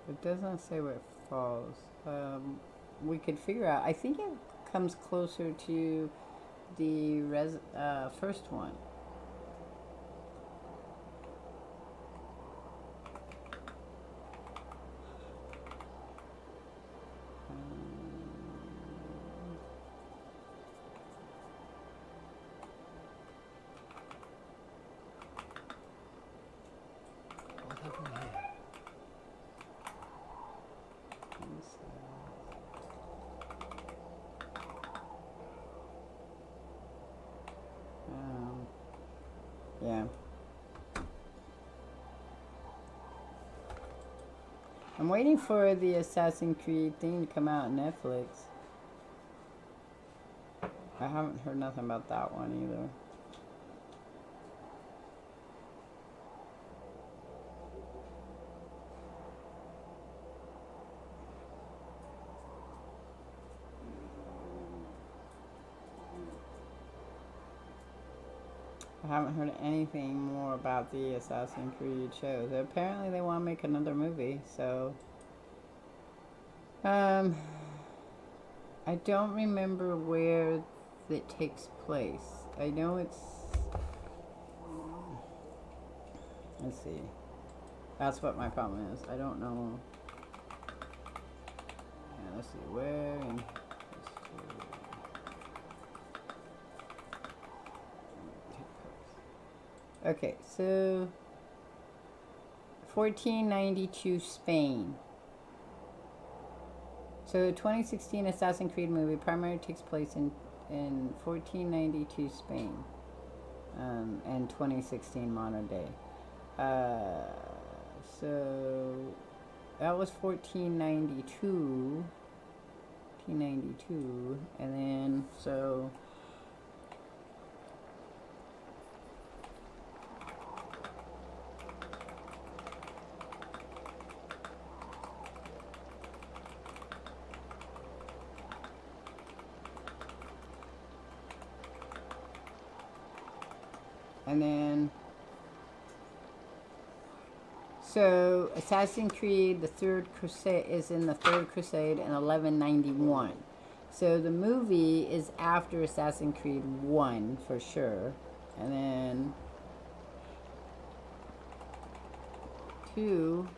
It doesn't say where it falls. We could figure out. I think it comes closer to the first one. What happened here? Yeah. I'm waiting for the Assassin's Creed thing to come out on Netflix. I haven't heard nothing about that one either. I haven't heard anything more about the Assassin's Creed shows. Apparently they want to make another movie, so... I don't remember where it takes place. I know it's... Let's see. That's what my problem is. I don't know. Yeah, let's see. Where in... Okay, so 1492 Spain. So 2016 Assassin's Creed movie primarily takes place in 1492 Spain, and 2016 modern day. So that was 1492, and then so. And then, so Assassin's Creed, the Third Crusade is in the Third Crusade in 1191. So the movie is after Assassin's Creed 1 for sure. And then 2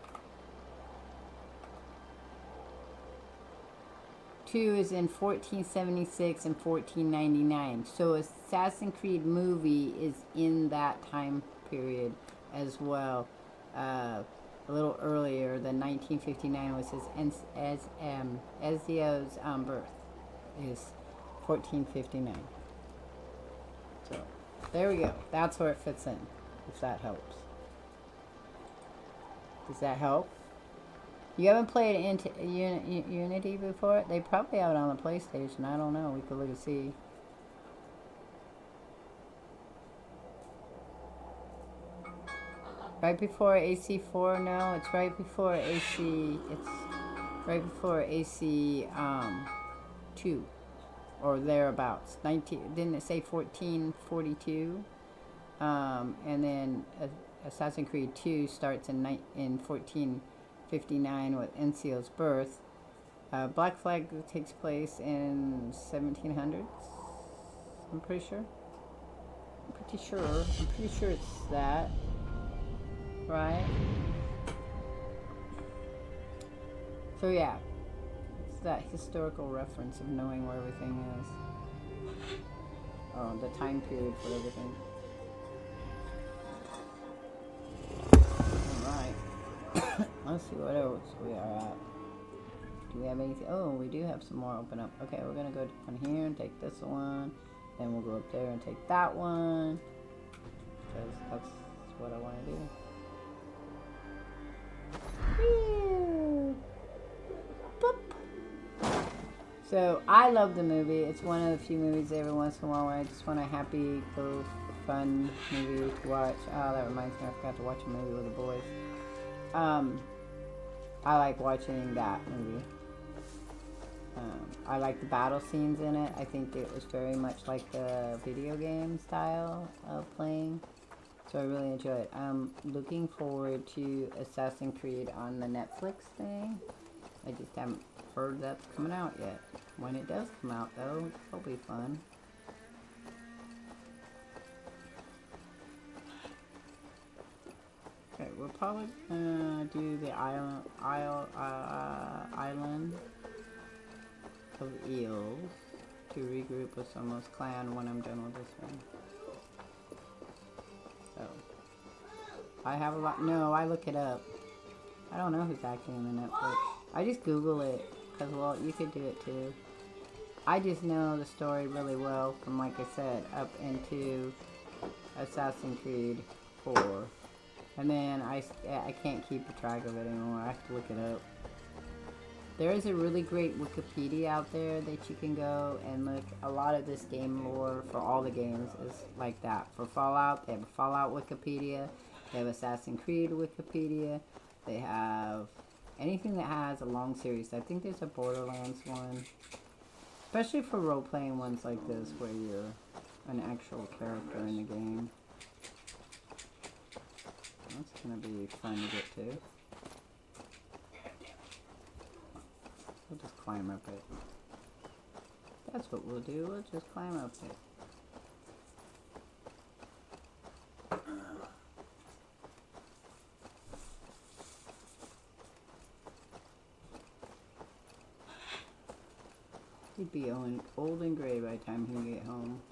is in 1476 and 1499. So Assassin's Creed movie is in that time period as well. A little earlier than 1959 was Ezio's birth is 1459. So there we go. That's where it fits in, if that helps. Does that help? You haven't played Unity before? They probably have it on the PlayStation. I don't know. We could look and see. Right before AC4? No, it's right before AC. It's right before AC 2 or thereabouts. 19. Didn't it say 1442? And then Assassin's Creed 2 starts in 1459 with Ezio's birth. Black Flag takes place in 1700s. I'm pretty sure. I'm pretty sure it's that. Right? So yeah, it's that historical reference of knowing where everything is. Oh, the time period for everything. Alright. Let's see what else we are at. Do we have anything? Oh, we do have some more open up. Okay, we're gonna go down here and take this one. Then we'll go up there and take that one. Because that's what I want to do. Boop. So I love the movie. It's one of the few movies every once in a while where I just want a happy, go, fun movie to watch. Oh, that reminds me, I forgot to watch a movie with the boys. I like watching that movie. I like the battle scenes in it. I think it was very much like the video game style of playing. So I really enjoy it. I'm looking forward to Assassin's Creed on the Netflix thing. I just haven't heard that's coming out yet. When it does come out, though, it'll be fun. Okay, we're probably gonna do the island of eels to regroup with Somo's clan when I'm done with this one. So, I have a lot. No, I look it up. I don't know who's acting in the Netflix. I just Google it because, well, you could do it too. I just know the story really well from, like I said, up into Assassin's Creed 4. And then I can't keep a track of it anymore. I have to look it up. There is a really great Wikipedia out there that you can go and look. A lot of this game lore for all the games is like that. For Fallout, they have a Fallout Wikipedia. They have Assassin's Creed Wikipedia. They have anything that has a long series. I think there's a Borderlands one. Especially for role-playing ones like this where you're an actual character in the game. That's gonna be fun to get to. We'll just climb up it. That's what we'll do. We'll just climb up it. He'd be old and gray by the time he get home.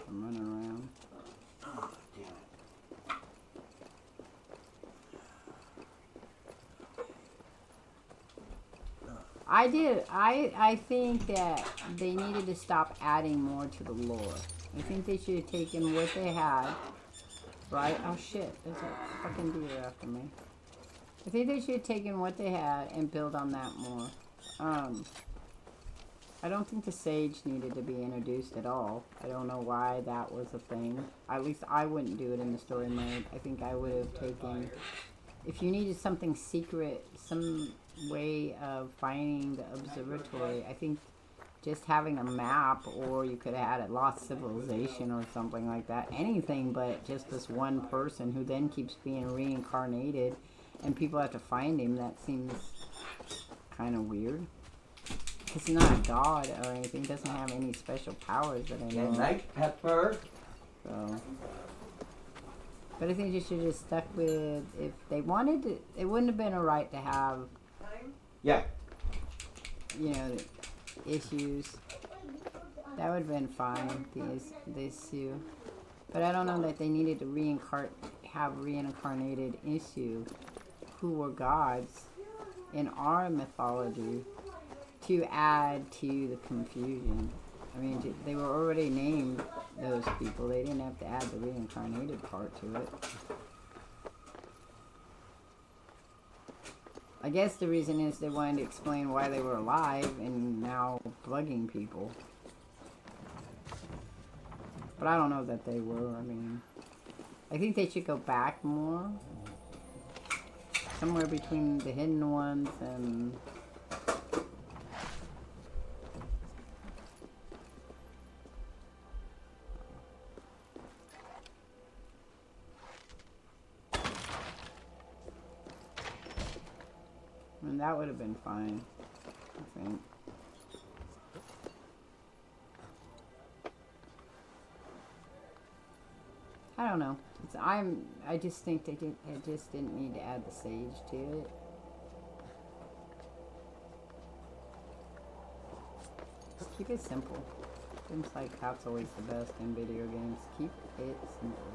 I'm running around. Oh, damn it. I think that they needed to stop adding more to the lore. I think they should have taken what they had, right? Oh shit, there's a fucking deer after me. I think they should have taken what they had and build on that more. I don't think the sage needed to be introduced at all. I don't know why that was a thing. At least I wouldn't do it in the story mode. I think I would have taken... If you needed something secret, some way of finding the observatory, I think just having a map, or you could have had a lost civilization or something like that. Anything but just this one person who then keeps being reincarnated and people have to find him. That seems kind of weird. Because he's not a god or anything. He doesn't have any special powers that I know Good of. night, Pepper. So, but I think you should just stuck with, if they wanted to, it wouldn't have been a right to have, Yeah. you know, issues. That would have been fine, these two. But I don't know that they needed to have reincarnated issue who were gods in our mythology to add to the confusion. I mean, they were already named those people. They didn't have to add the reincarnated part to it. I guess the reason is they wanted to explain why they were alive and now bugging people. But I don't know that they were. I mean, I think they should go back more. Somewhere between the hidden ones and... And that would have been fine, I think. I don't know. I just think they just didn't need to add the sage to it. Just keep it simple. Seems like that's always the best in video games. Keep it simple.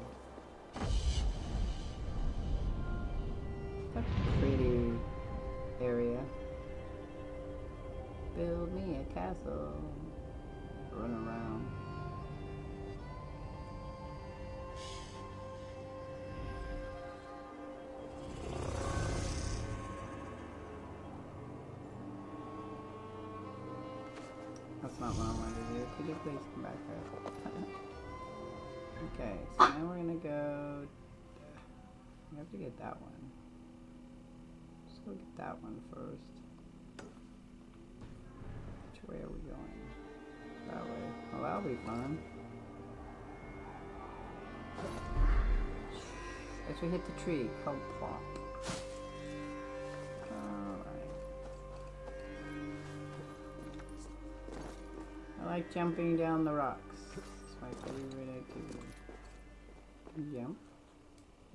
That's a pretty area. Build me a castle. Run around. That's not what I wanted to do. Could you please come back up? Okay, so now we're gonna go... We have to get that one. Let's go get that one first. Which way are we going? That way. Well, that'll be fun. As we hit the tree, called plop. I like jumping down the rocks. It's my favorite activity. Jump.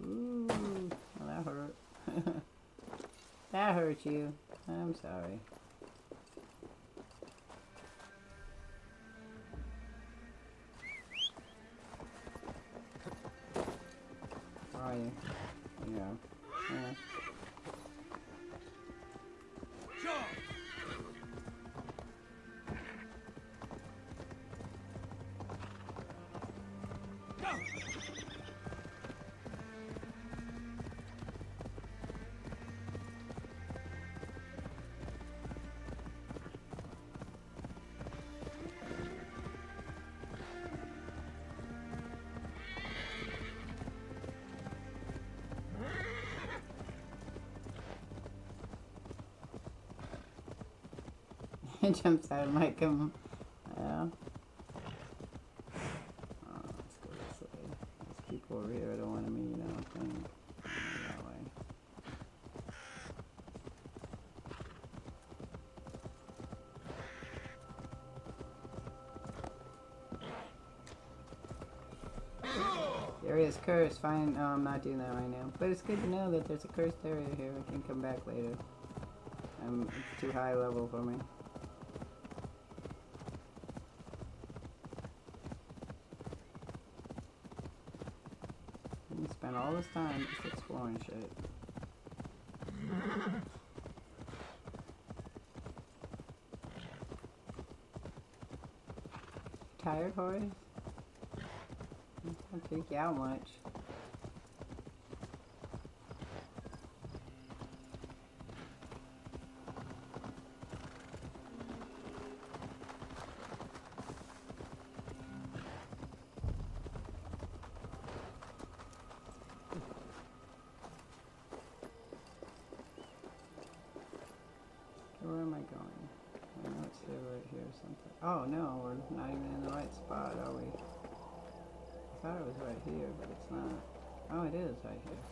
Ooh, well, that hurt. That hurt you. I'm sorry. Where are you? Yeah. It jumps out of my gum. Yeah. Oh, let's go this way. There's people over here I don't want to meet, I don't think. That way. The area's cursed. Fine. No, I'm not doing that right now. But it's good to know that there's a cursed area here. I can come back later. It's too high level for me. We spent all this time just exploring shit. Tired, Horace? Don't take you out much. Where am I going? I know it's right here or something. Oh no, we're not even in the right spot, are we? I thought it was right here, but it's not. Oh, it is right here.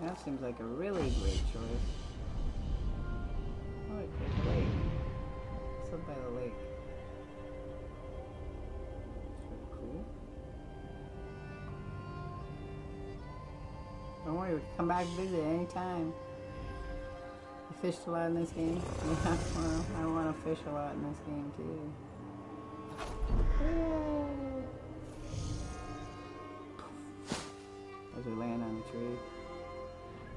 That seems like a really great choice. Oh, there's a lake. It's up by the lake. That's pretty cool. Don't worry, we can come back and visit anytime. You fished a lot in this game? Yeah, well, I want to fish a lot in this game too. Yay! As we land on a tree.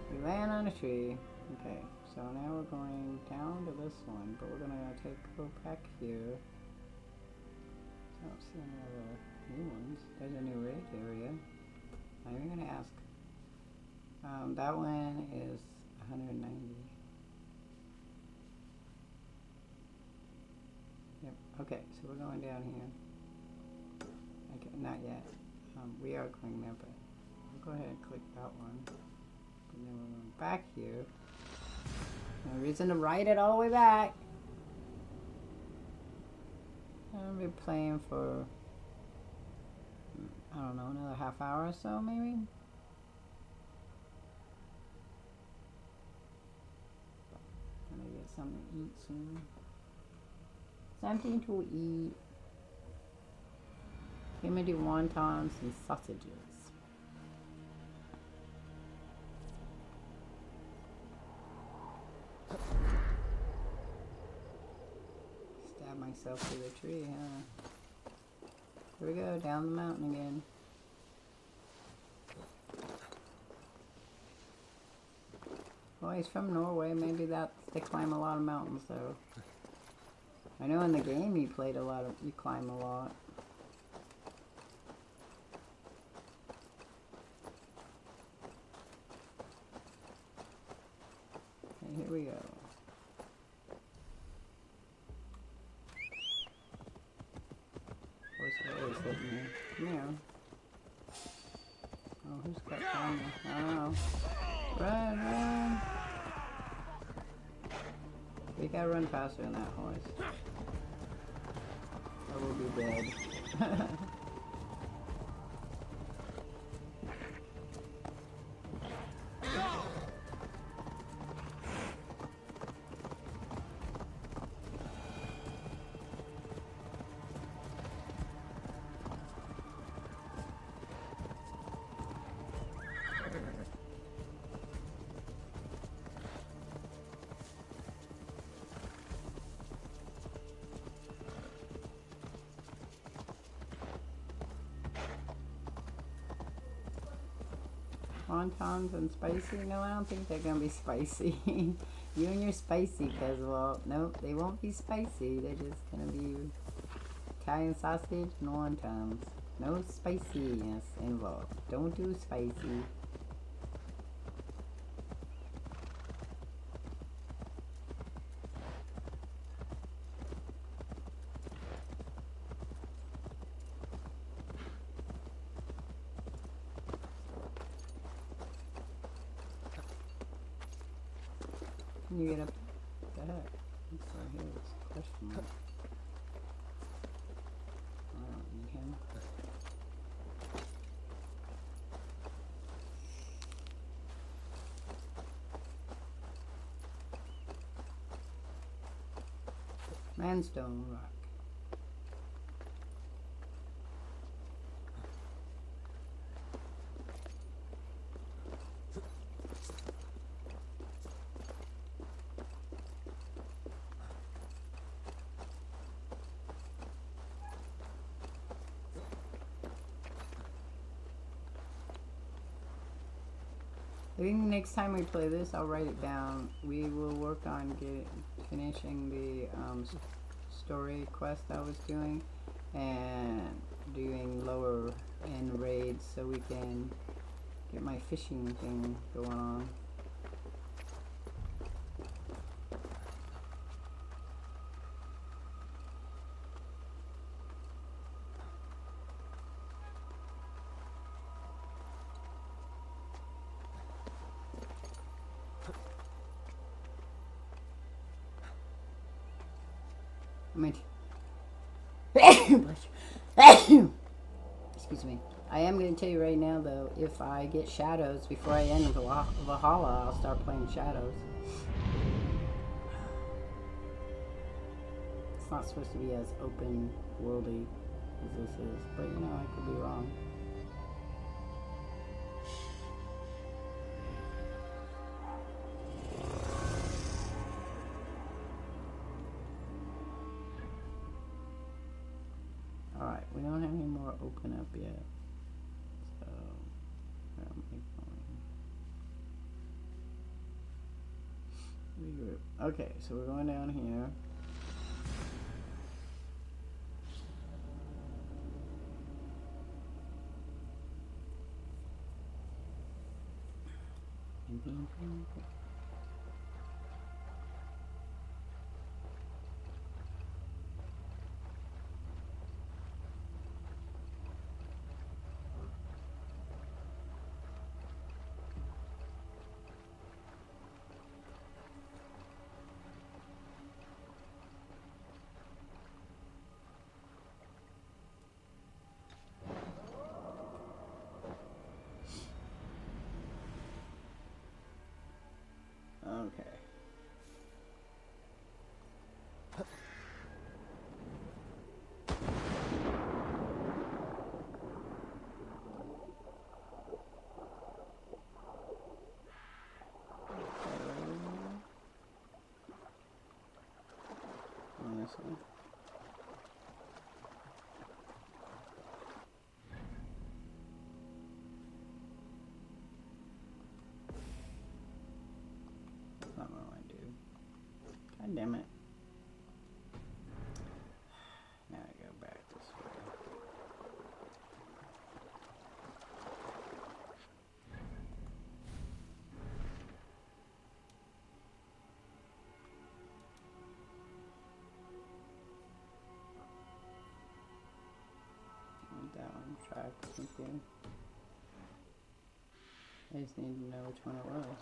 We land on a tree. Okay, so now we're going down to this one, but we're gonna go back here. I don't see any other new ones. There's a new raid area. I'm even gonna ask. That one is 190. Yep. Okay, so we're going down here. Okay, not yet. We are going there, but we'll go ahead and click that one. And then we're going back here. No reason to write it all the way back. I'll be playing for, I don't know, another half hour or so maybe. Gonna get something to eat soon. Something to eat. Give me the wontons and sausages. Stab myself through the tree, huh? Here we go, down the mountain again. Well, he's from Norway. Maybe they climb a lot of mountains, though. I know in the game you climb a lot. Okay, here we go. Where's hitting me? Come here. Oh, who's got climbing? I don't know. Run, run! We gotta run faster than that horse. Or we'll be dead. Wontons and spicy? No, I don't think they're gonna be spicy. You and your spicy, because, well, nope, they won't be spicy. They're just gonna be Italian sausage and wontons. No spiciness involved. Don't do spicy. Can you get up the heck? What's right here? It's a question mark. I don't need him. Manstone rock. I think next time we play this, I'll write it down. We will work on finishing the story quest I was doing and doing lower end raids so we can get my fishing thing going on. I mean, excuse me. I am going to tell you right now, though, if I get Shadows before I end Valhalla, I'll start playing Shadows. It's not supposed to be as open worldy as this is, but you know, I could be wrong. Alright, we don't have any more open up yet. So, where am I going? Regroup. Okay, so we're going down here. Okay. Honestly. That's not what I want to do. God damn it. Now I go back this way. Down track, thank you. I just need to know which one it was.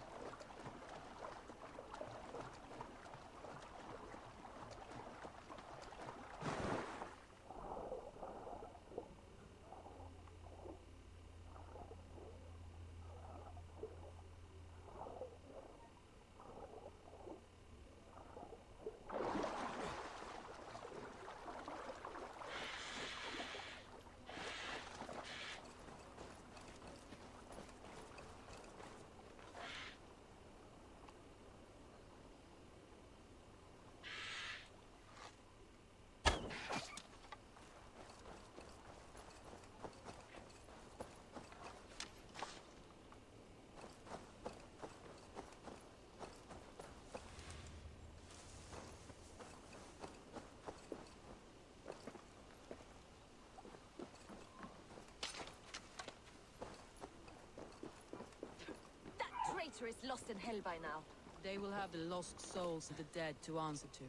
Traitor is lost in hell by now. They will have the lost souls of the dead to answer to.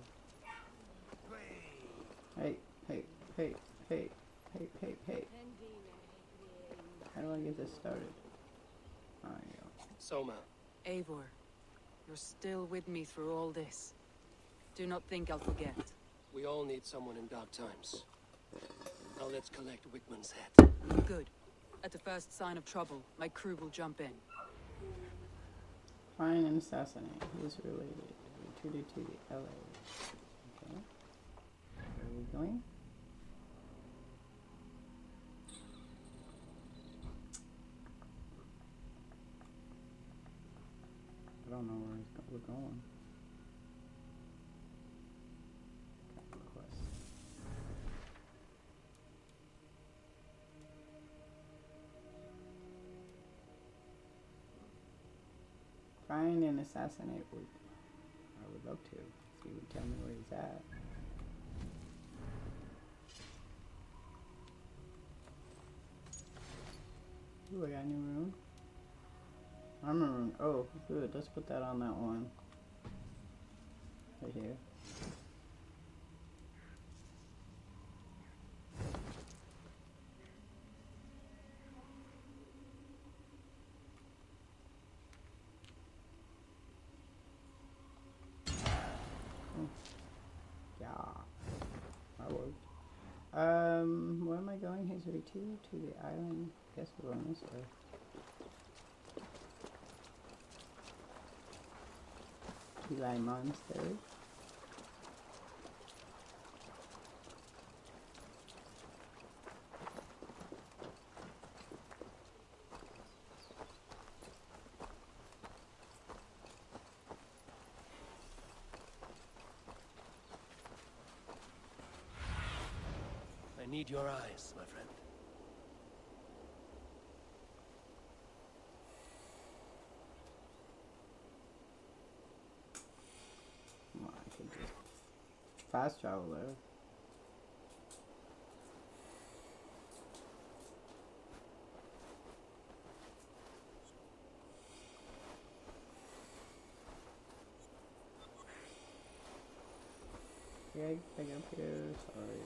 Hey. How do I get this started? There you go. Soma, Eivor, you're still with me through all this. Do not think I'll forget. we all need someone in dark times. Now let's collect Wickman's head. Good. At the first sign of trouble, my crew will jump in. Find and assassinate. Who's related? 2D2 LA. Okay. Where are we going? I don't know where we're going. Capital quest. Find and assassinate. I would love to. If you would tell me where he's at. Ooh, I got a new rune. Armor rune. Oh, good. Let's put that on that one. Right here. Yeah. Where am I going? History 2 to the island. Guess we're going this way. Eli Monastery. I need your eyes, my friend. Well, I could just fast travel there. Yeah, back up here. Sorry.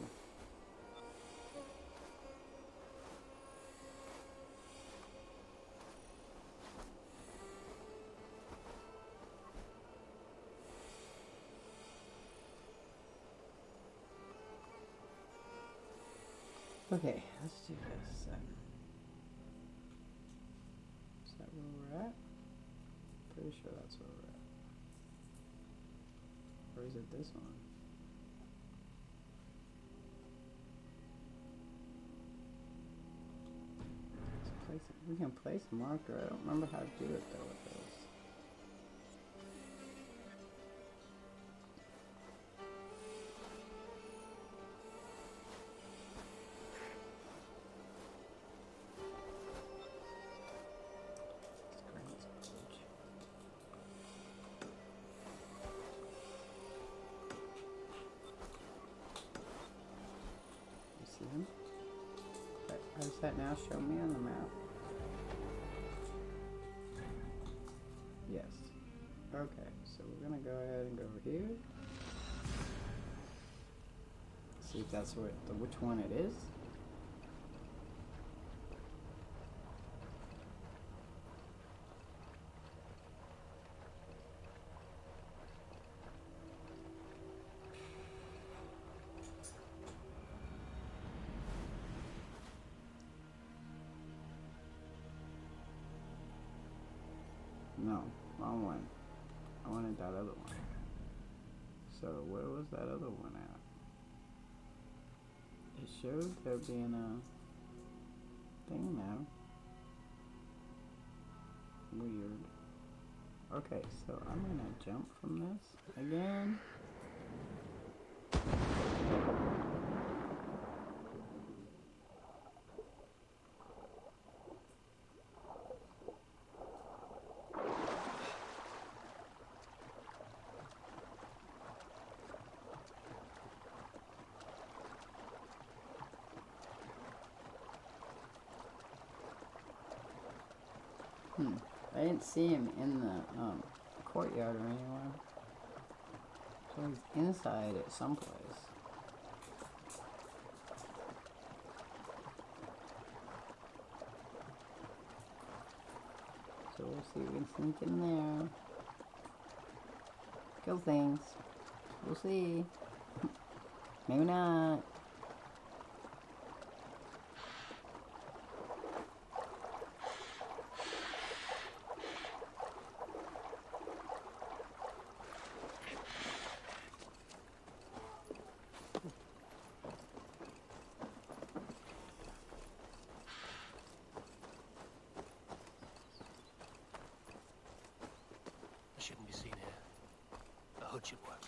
Okay, let's do this then. Is that where we're at? Pretty sure that's where we're at. Or is it this one? Let's place it. We can place a marker. I don't remember how to do it though with those. How does that now show me on the map? Yes. Okay, so we're gonna go ahead and go over here. See if that's which one it is. No, wrong one. I wanted that other one. So where was that other one at? It showed there being a thing now. Weird. Okay, so I'm gonna jump from this again. I didn't see him in the courtyard or anywhere. So he's inside at some place. So we'll see if we can sneak in there. Kill things. We'll see. Maybe not. Shouldn't be seen here. A hood should work.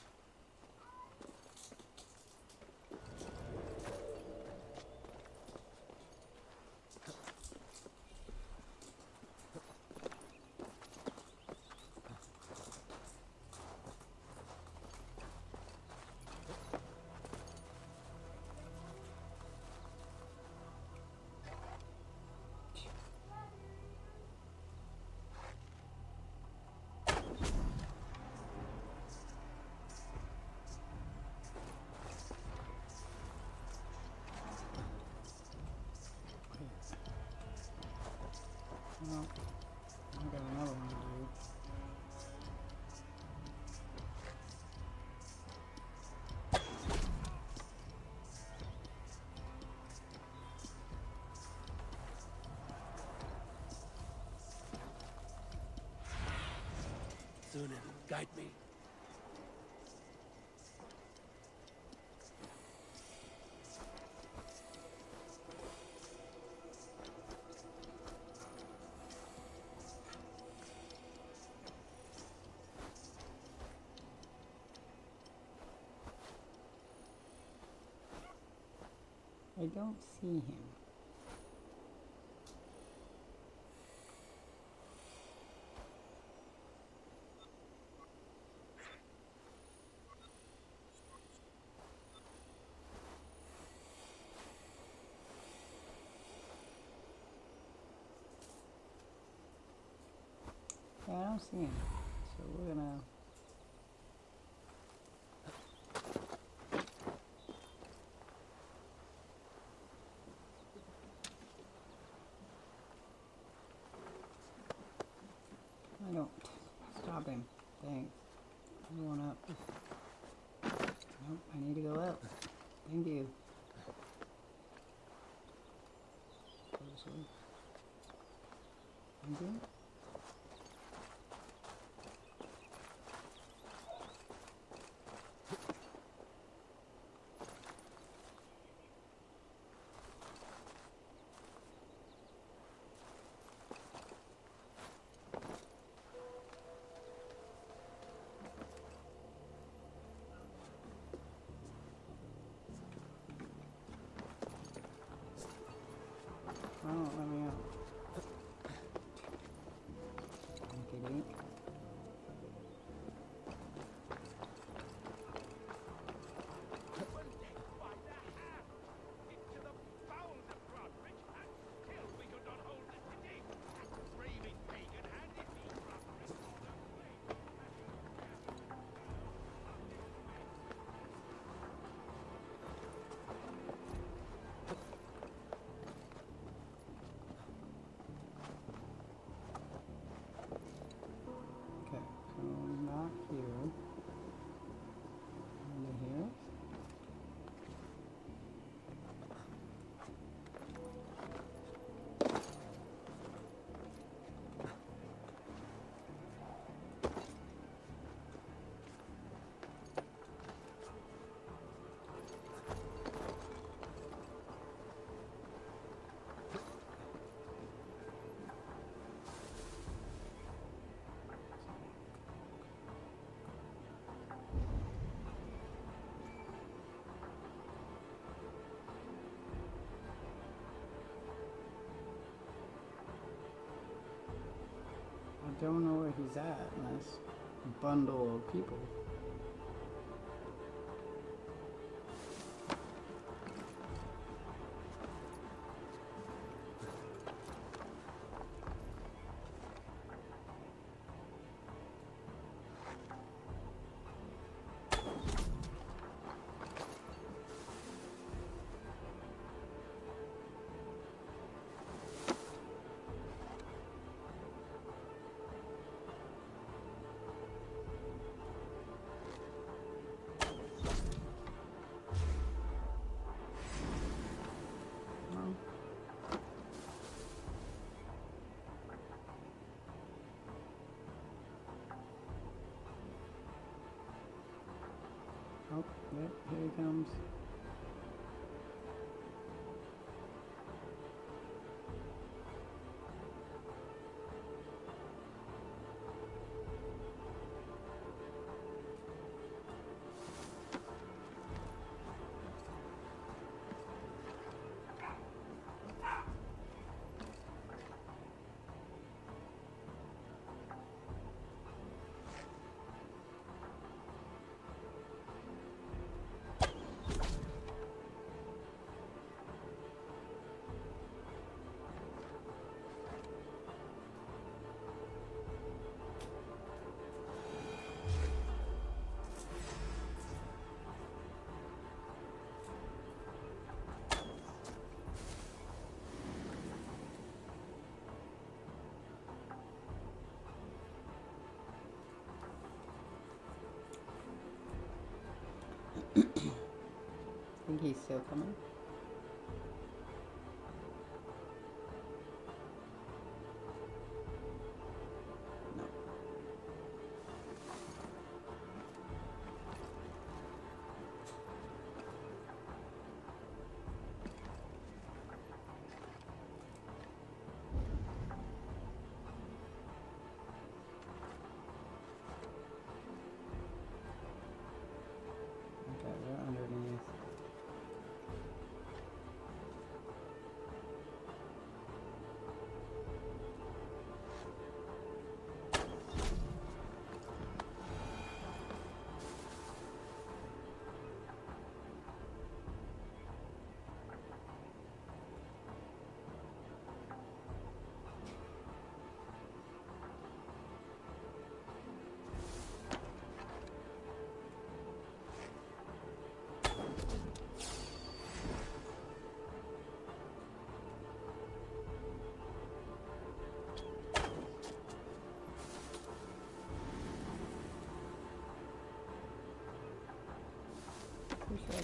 turn and guide me. I don't see him. Yeah, I don't see him. So we're gonna... I don't. Stop him. Thanks. I'm going up. Nope, I need to go up. Thank you. Go this way. Thank you. Oh, let me out. Okay, okay, so not here. Over here. I don't know where he's at in this bundle of people. Oh, yep, here he comes. Think he's still coming? No.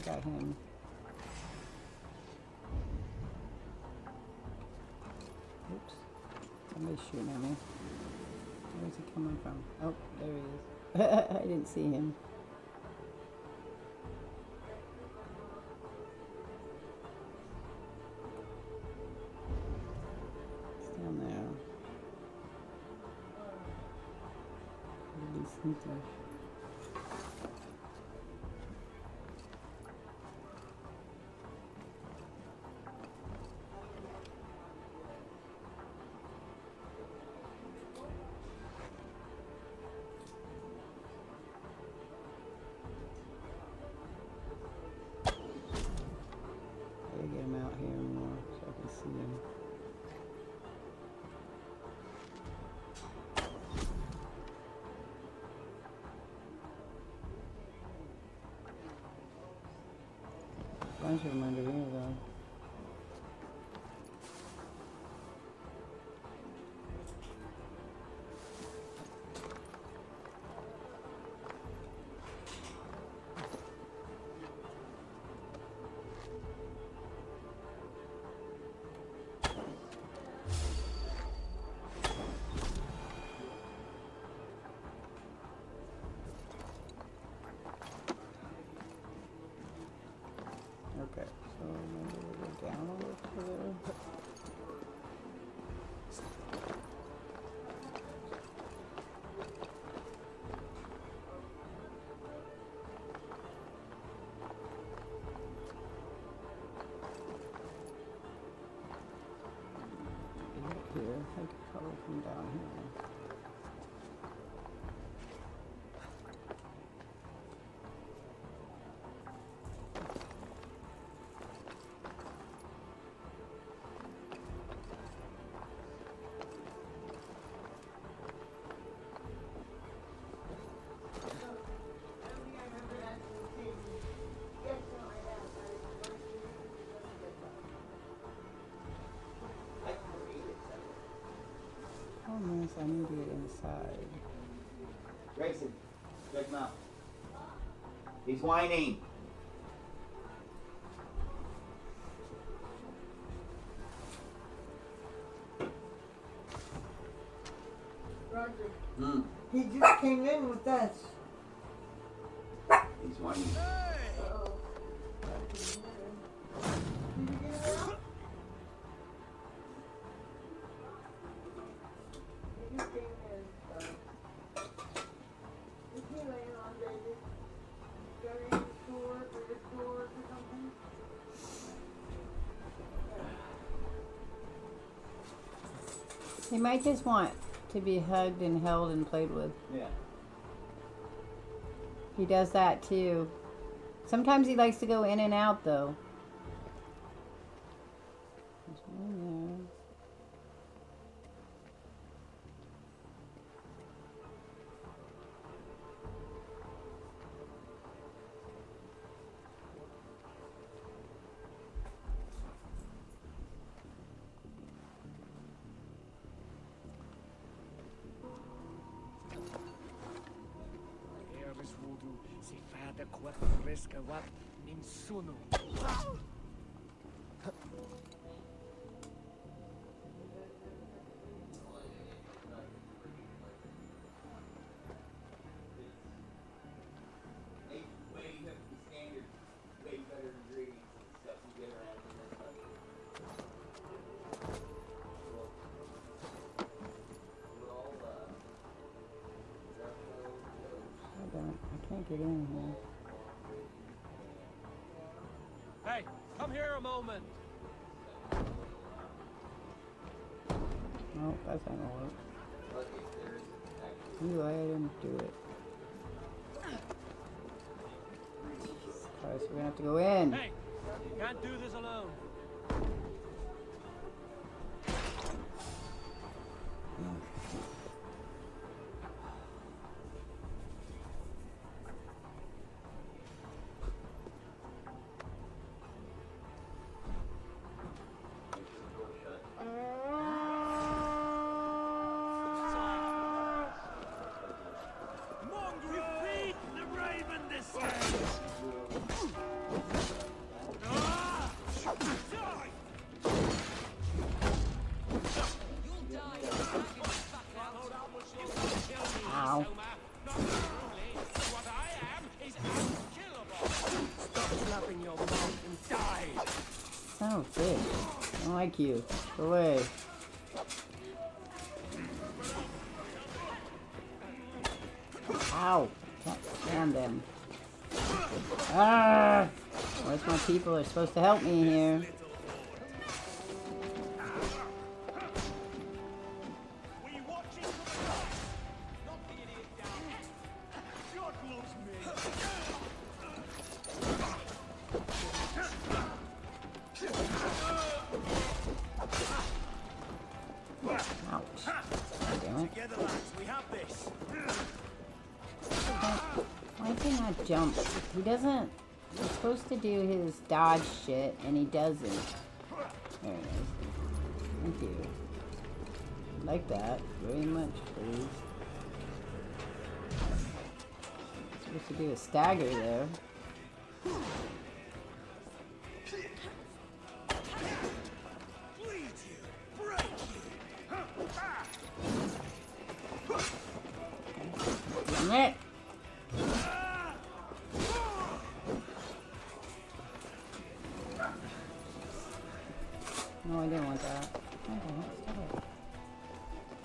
got him. Oops. Somebody's shooting at me. Where's he coming from? Oh, there he is. I didn't see him. He's down there. Really sneaky. Get him out here more so I can see him. Bunch of them under here though. Okay, so maybe we'll go down a little further. Here, I could probably come down here. Oh, yes, I need to get inside. Grayson, check him out. He's whining. Roger. Hmm. He just came in with us. He's whining. Uh-oh. Did you get it out? He just came in. Is he laying on, baby? Got any stores or your stores or something? He might just want to be hugged and held and played with. Yeah. He does that too. Sometimes he likes to go in and out though. There's one there. Eres voodoo, si fada quat fresca wat ninsuno. I can't get in here. Hey, come here a moment. No, that's not gonna work. You go ahead and do it. Jesus Christ, we're gonna have to go in. Hey, you can't do this alone. Mongrel! You beat the raven this time! I don't like you. Go away. Ow. Can't stand them. Ah! Where's my people? They're supposed to help me here. Were you watching from the top? Knock the idiot down. God loves me. Ouch. Damn it. Together, lads, we have this. Why can I jump? He doesn't. He's supposed to do his dodge shit, and he doesn't. There it is. Thank you. Like that. Very much, please. Supposed to do a stagger there. Bleed you, break you. Damn it! No, I didn't want that. Okay, stop it.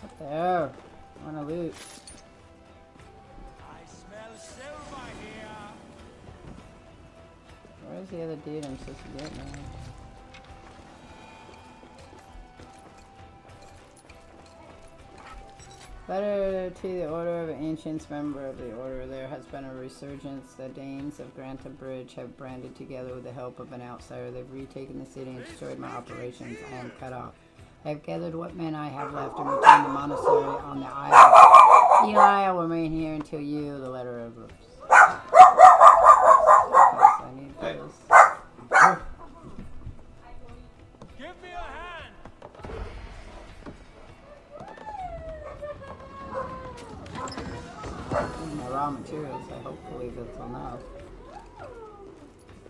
Up there. I want to loot. I smell silver here. Where's the other dude I'm supposed to get now? Letter to the Order of Ancients, member of the Order. There has been a resurgence. The Danes of Grantham Bridge have banded together with the help of an outsider. They've retaken the city and destroyed my operations. I am cut off. I have gathered what men I have left and returned to the monastery on the isle. Eli, I will remain here until you, the letter of Bruce. Yes, I need this. Give me a hand. My raw materials, so hopefully that's enough.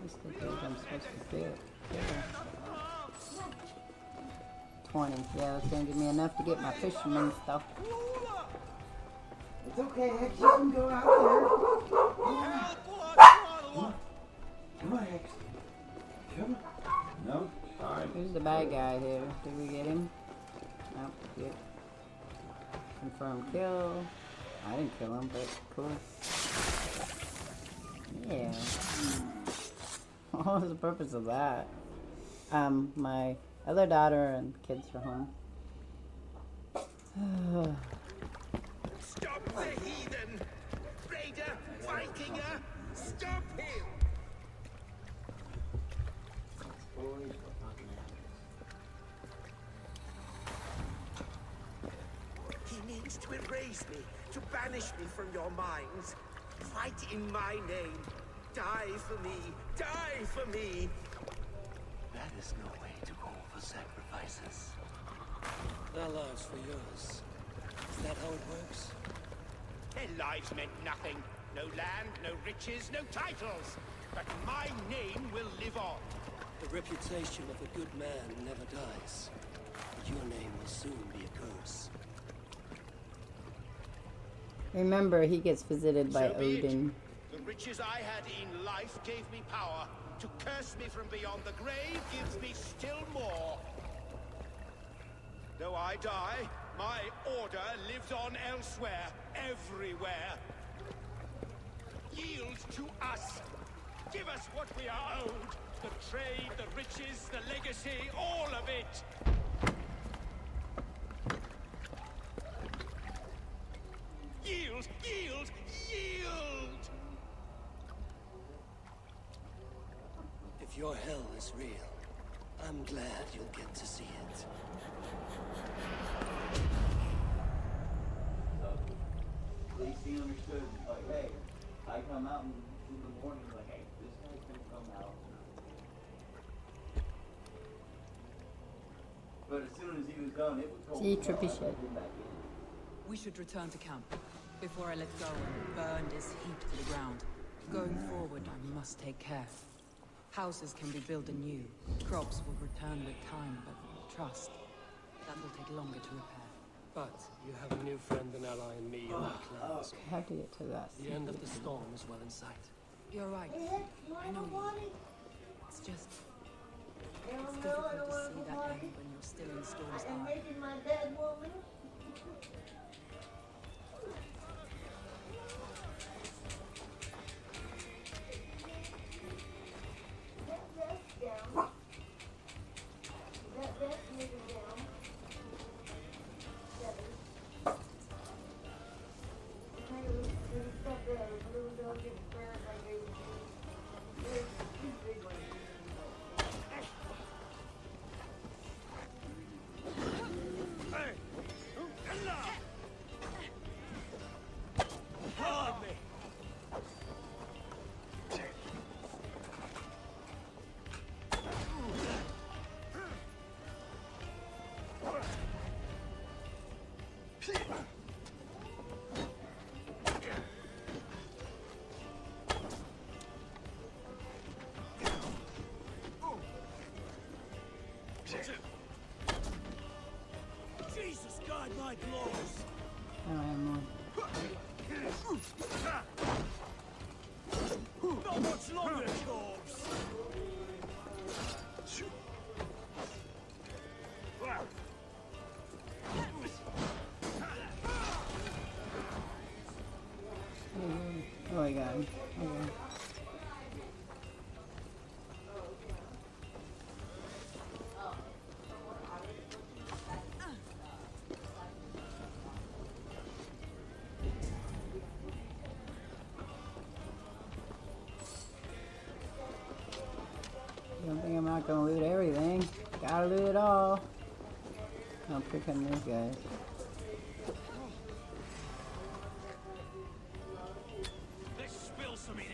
What's the dude I'm supposed to get? Yeah. 20. Yeah, that's gonna give me enough to get my fisherman stuff. It's okay, Hex. You can go out there. Come on, Hex. Come on. No? Alright. Who's the bad guy here? Did we get him? Nope. Yep. Confirm kill. I didn't kill him, but cool. Yeah. What was the purpose of that? My other daughter and kids are home. Stop the heathen! Raider! Vikinger! Stop him! He needs to erase me, to banish me from your minds. Fight in my name. Die for me. Die for me. That is no way to call for sacrifices. Their lives for yours. Is that how it works? Their lives meant nothing. No land, no riches, no titles. But my name will live on. The reputation of a good man never dies. But your name will soon be a curse. Remember, he gets visited by So be it. Odin. The riches I had in life gave me power. To curse me from beyond the grave gives me still more. Though I die, my order lives on elsewhere, everywhere. Yield to us. Give us what we are owed. The trade, the riches, the legacy, all of it. Yield, yield, yield! If your hell is real, I'm glad you'll get to see it. At least he understood, like, hey, I come out in the morning, like, hey, this guy's gonna come out. But as soon as he was done, it was cold. See, trippy shit. We should return to camp before I let go and burn this heap to the ground. Going forward, I must take care. Houses can be built anew. Crops will return with time, but trust, that will take longer to repair. But you have a new friend and ally in me and my clans. I have to get to that. The end of the storm is well in sight. You're right. I know you. It's just... Hell It's no, I difficult don't to want see to that market. end when you're still in Storm's And Eye. making my dead woman. That vest down. That vest moving down. Seven. Hey, there's stuff there. Little dog getting scared like they would do. There's two big ones. Jesus, guide my claws! Oh, I have more. Not much longer, corpse! Oh my god. Okay. You don't think I'm not gonna loot everything? Gotta loot it all. I'll pick on these guys. Let's spill some in it!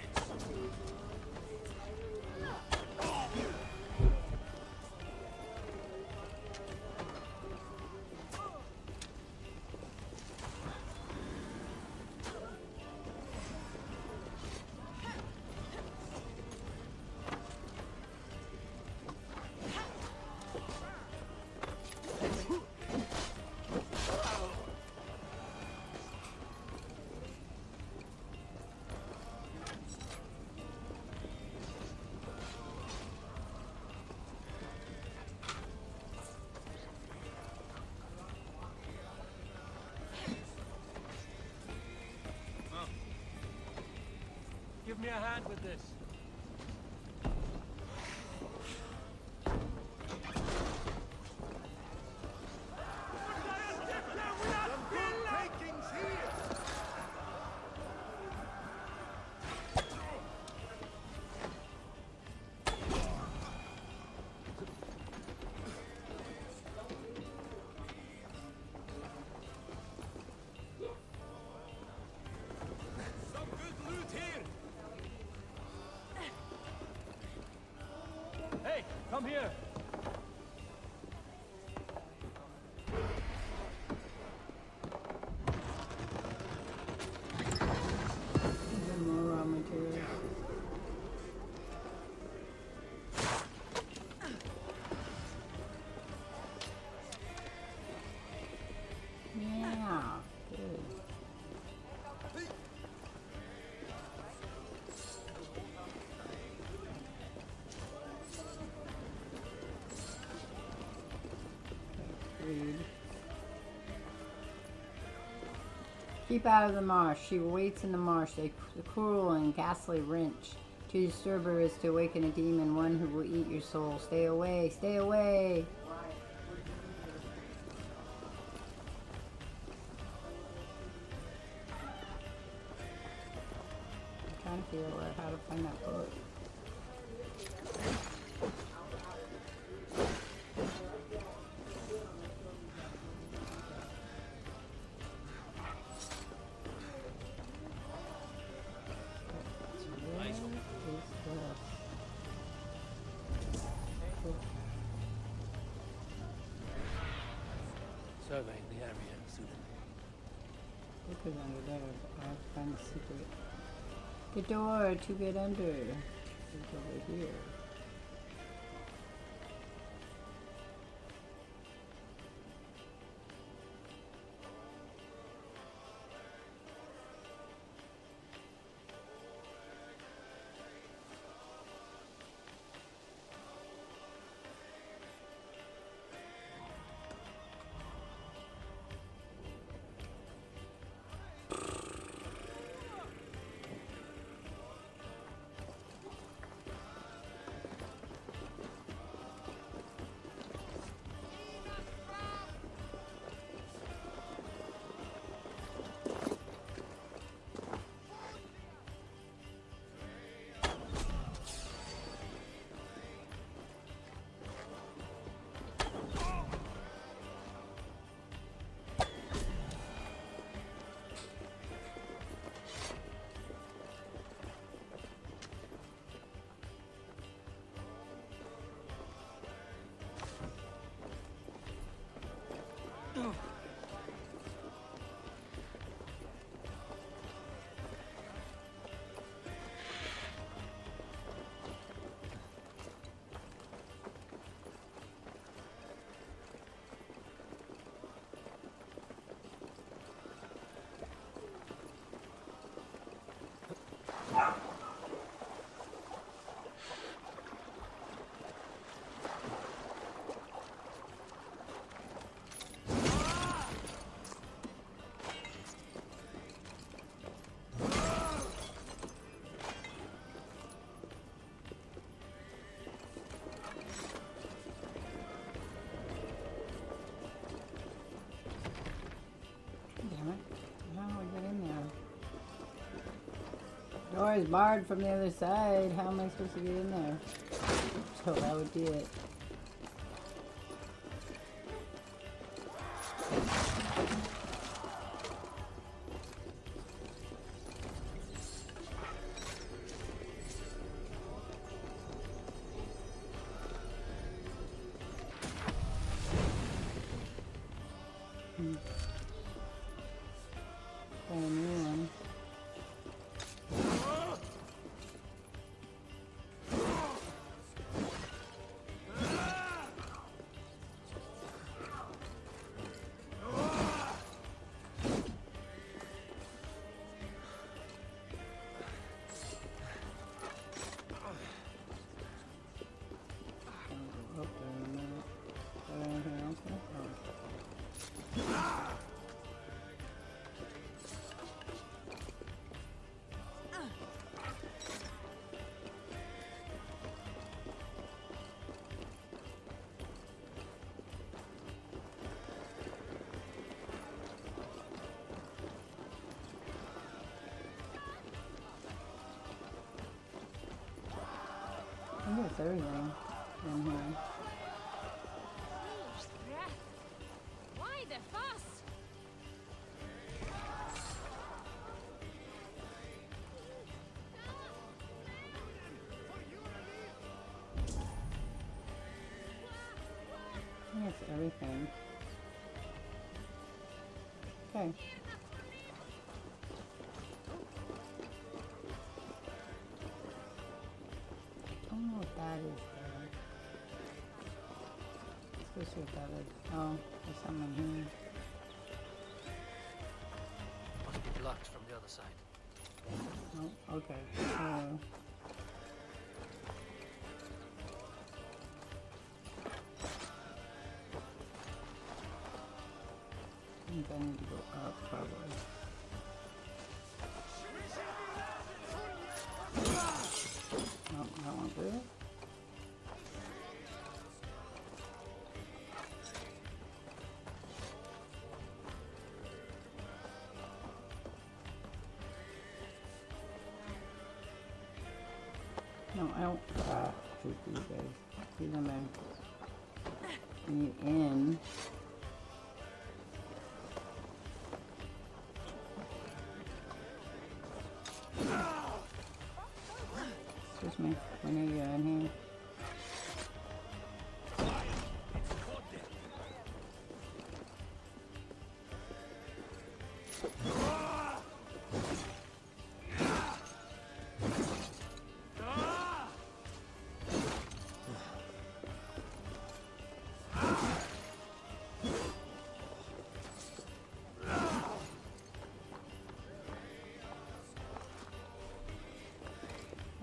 Give me a hand with this. Some good loot here! Hey, come here. Even more raw materials. Yeah, good. Read. Keep out of the marsh. She waits in the marsh, a cruel and ghastly wrench. To disturb her is to awaken a demon, one who will eat your soul. Stay away, stay away! I'm trying to figure out how to find that book. Where is this? Surveying the area, Susan. Book is under there. I have to find the secret. The door to get under is over here. Damn it. How do I get in there? Door is barred from the other side. How am I supposed to get in there? So that would be it. Got a new one. Oh, there a minute. Is there anything else there? Oh. I think it's everything in here. Why the fuss? I think it's everything. Okay. I don't know what that is there. Let's go see what that is. Oh, there's something in here. Must be blocked from the other side. Oh, okay. So I think I need to go up probably. No, that won't do it. No, I don't. Shoot these guys. These are my. Need in. Excuse me. When are you in here?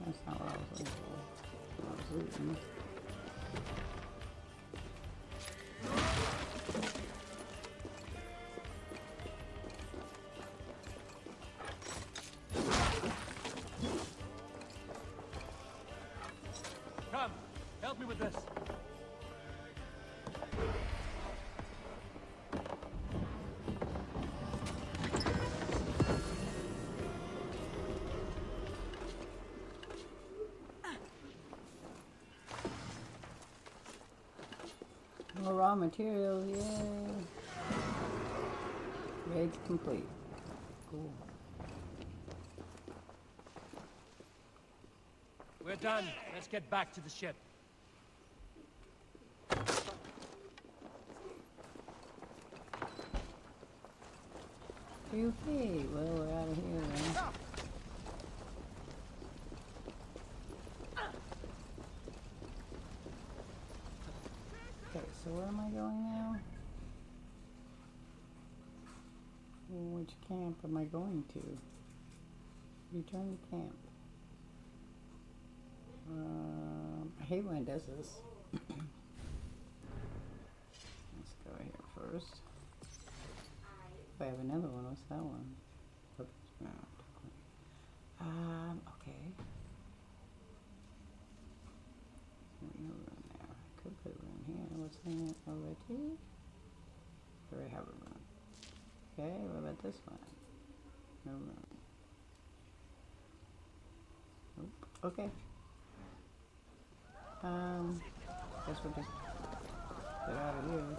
That's not what I was looking for. I was looting. Come, help me with this. More raw materials, yay! Raid's complete. Cool. We're done. Let's get back to the ship. Okay, well, we're out of here then. Okay, so where am I going now? Which camp am I going to? Return to camp. I hate when it does this. Let's go here first. If I have another one, what's that one? Okay. No room there. I could put a room here. What's in it already? Do I have a room? Okay, what about this one? No room. Nope. Okay. Guess we'll just get out of here.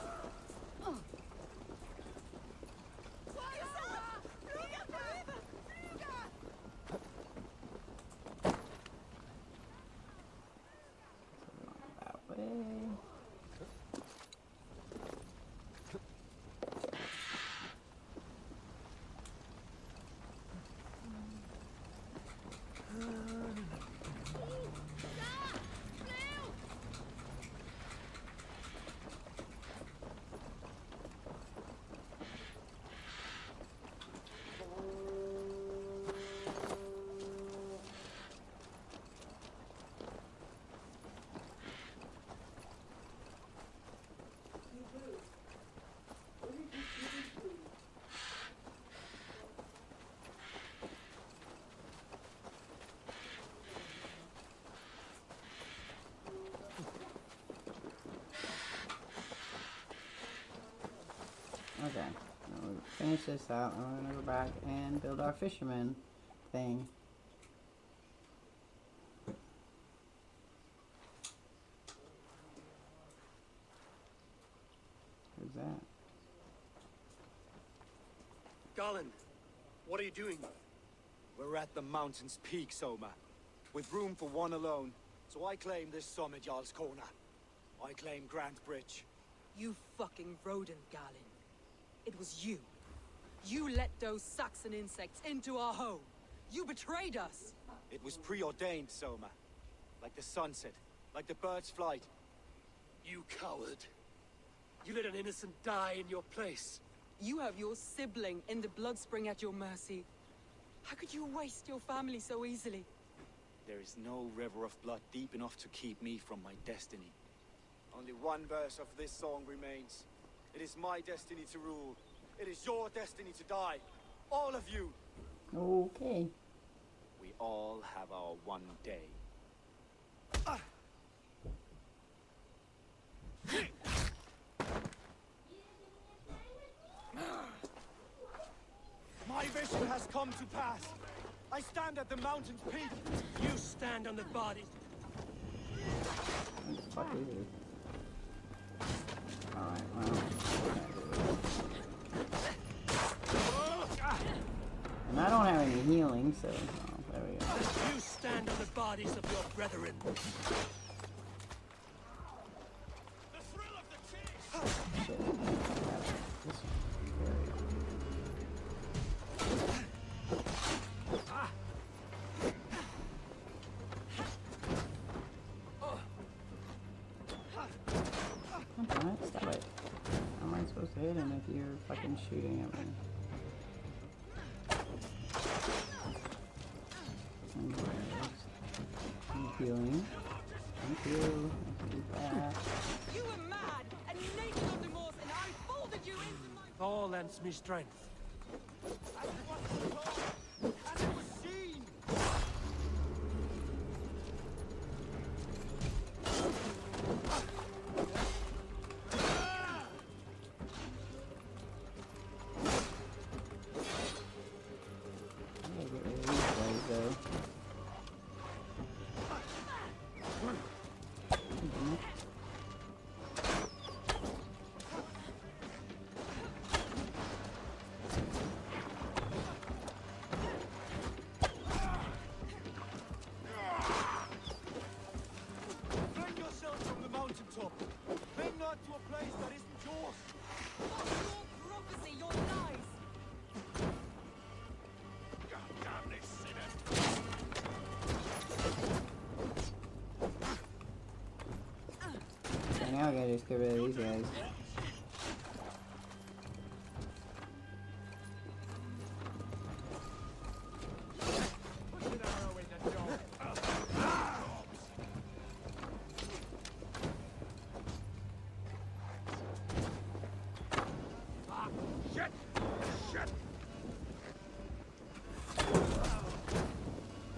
That way. Okay, now we'll finish this out and we're gonna go back and build our fisherman thing. Who's that? Garland, what are you doing? We're at the mountain's peak, Soma, with room for one alone. So I claim this summit, Jarl's Corner. I claim Grant Bridge. You fucking rodent, Galen. It was you. You let those Saxon insects into our home. You betrayed us. It was preordained, Soma. Like the sunset, like the bird's flight. You coward. You let an innocent die in your place. You have your sibling in the blood spring at your mercy. How could you waste your family so easily? There is no river of blood deep enough to keep me from my destiny. Only one verse of this song remains. It is my destiny to rule. It is your destiny to die. All of you. Okay. We all have our one day. My vision has come to pass. I stand at the mountain's peak. You stand on the bodies. What the fuck is it? Alright, well. And I don't have any healing, so there we go. You stand on the bodies of your brethren. The thrill of the chase. Shit. This one's very... Alright, stop it. How am I supposed to hit him if you're fucking shooting at me? I'm healing. Thank you. I can do that. You were mad and naked on the moors, and I folded you into my... Thor lends me strength. And it was seen. I gotta get rid of these guys though. get rid of these guys.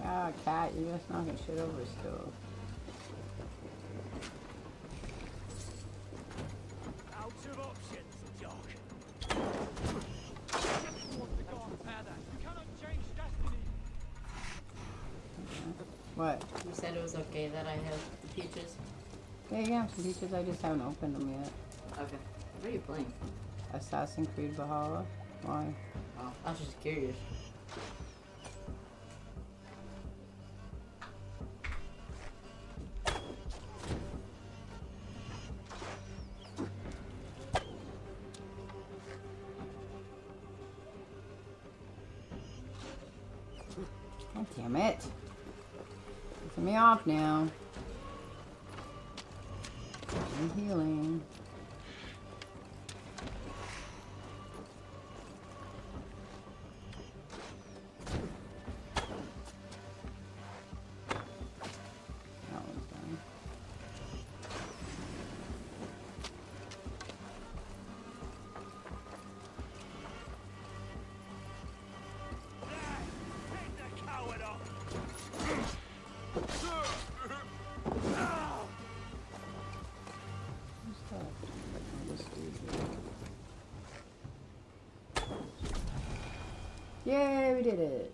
Ah, cat, you're just knocking shit over still. Out of options, dog. What? You said it was okay that I have the peaches? Yeah, you have some peaches, I just haven't opened them yet. Okay. What are you playing? Assassin's Creed Valhalla. Why? Oh, I was just curious. God damn it. Pissing me off now. I'm healing. That one's done. Take the coward off. Who's that? Oh, this dude here. Yay, we did it.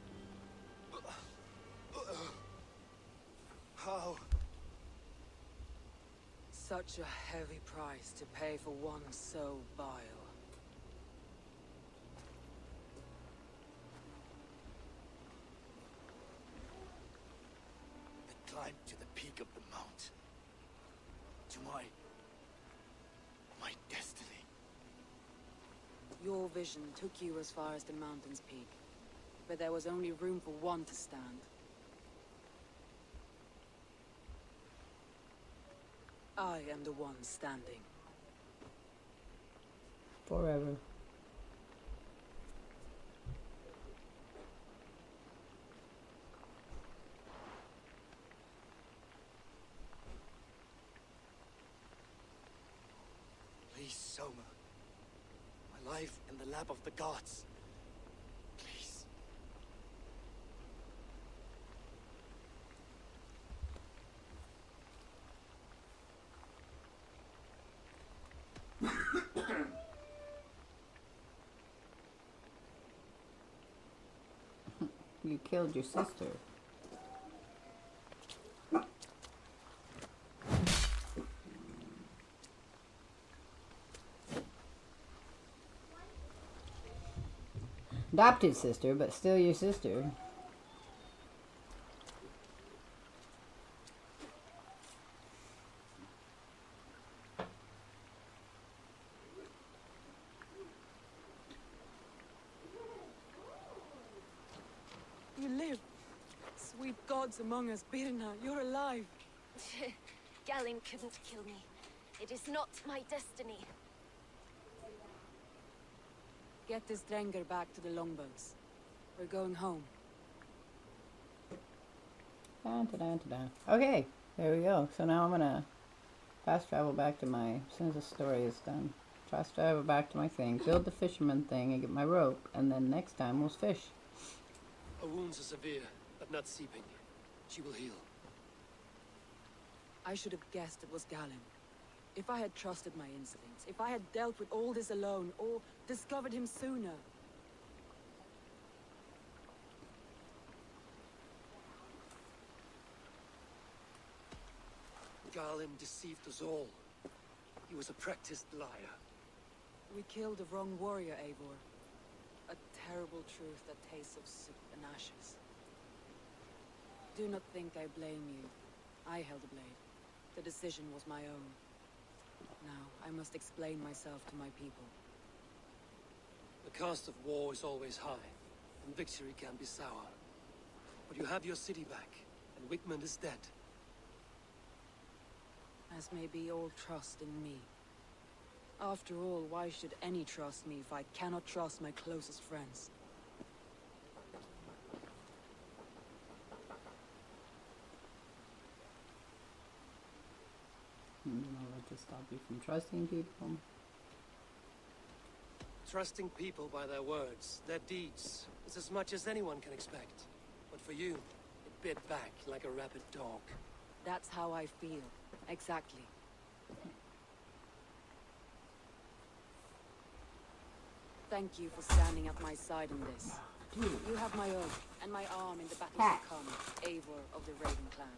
How? Such a heavy price to pay for one so vile. The climb to the peak of the mount. To my destiny. Your vision took you as far as the mountain's peak, but there was only room for one to stand. I am the one standing. Forever. Please, Soma. My life in the lap of the gods. Please. You killed your sister. Adopted sister, but still your sister. You live. Sweet gods among us, Birna, you're alive. Galen couldn't kill me. It is not my destiny. Get this Drenger back to the longboats. We're going home. Dun, dun, dun, dun. Okay, there we go. So now I'm gonna fast travel back to my, as soon as the story is done, fast travel back to my thing, build the fisherman thing and get my rope, and then next time we'll fish. Her wounds are severe, but not seeping. She will heal. I should have guessed it was Galen. If I had trusted my instincts, if I had dealt with all this alone, or discovered him sooner. Galen deceived us all. He was a practiced liar. We killed the wrong warrior, Eivor. A terrible truth that tastes of soup and ashes. Do not think I blame you. I held the blade. The decision was my own. Now, I must explain myself to my people. The cost of war is always high, and victory can be sour. But you have your city back, and Wigmund is dead. As may be all trust in me. After all, why should any trust me if I cannot trust my closest friends? You know, let this stop you from trusting people. Trusting people by their words, their deeds, is as much as anyone can expect. But for you, it bit back like a rabid dog. That's how I feel. Exactly. Thank you for standing at my side in this. You have my oath and my arm in the battles to come, Eivor of the Raven clan.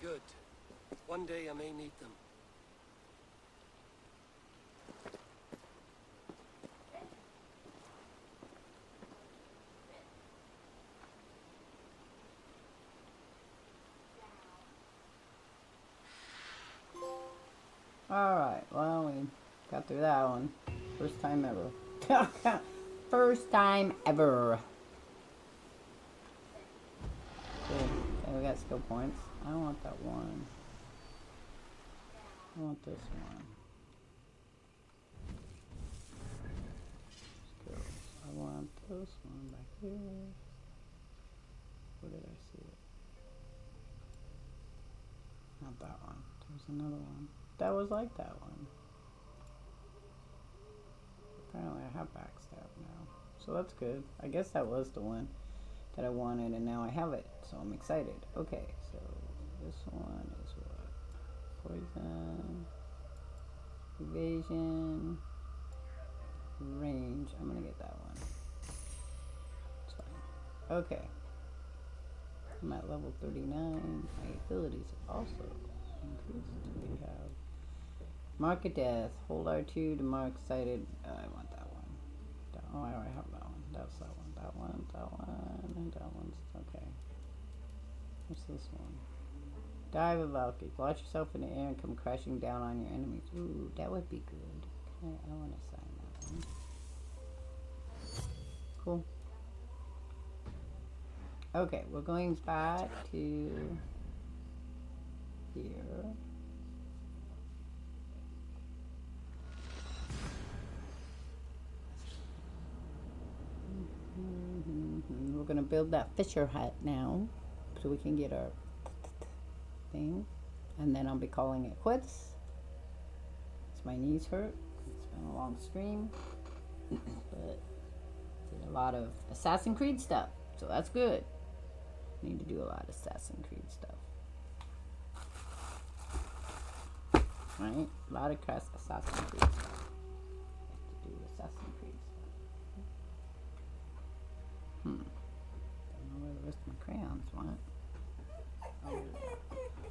Good. One day I may need them. Alright, well, we got through that one. First time ever. First time ever. Good. Okay, we got skill points. I don't want that one. I want this one. Skills. I want this one back here. Where did I see it? Not that one. There's another one. That was like that one. Apparently I have backstab now. So that's good. I guess that was the one that I wanted and now I have it. So I'm excited. Okay, so this one is what? Poison. Evasion. Range. I'm gonna get that one. It's fine. Okay. I'm at level 39. My abilities also increased. We have Mark of Death. Hold R2 to mark sighted. I want that one. Oh, I already have that one. That's that one. That one. That one. And that one's okay. What's this one? Dive of Valkyrie. Launch yourself in the air and come crashing down on your enemies. Ooh, that would be good. Okay, I want to sign that one. Cool. Okay, we're going back to here. We're gonna build that fisher hut now so we can get our thing, and then I'll be calling it quits. My knees hurt. It's been a long stream, but did a lot of Assassin's Creed stuff, so that's good. Need to do a lot of Assassin's Creed stuff. Right? A lot of Assassin's Creed stuff. Have to do Assassin's Creed stuff. Don't know where the rest of my crayons went.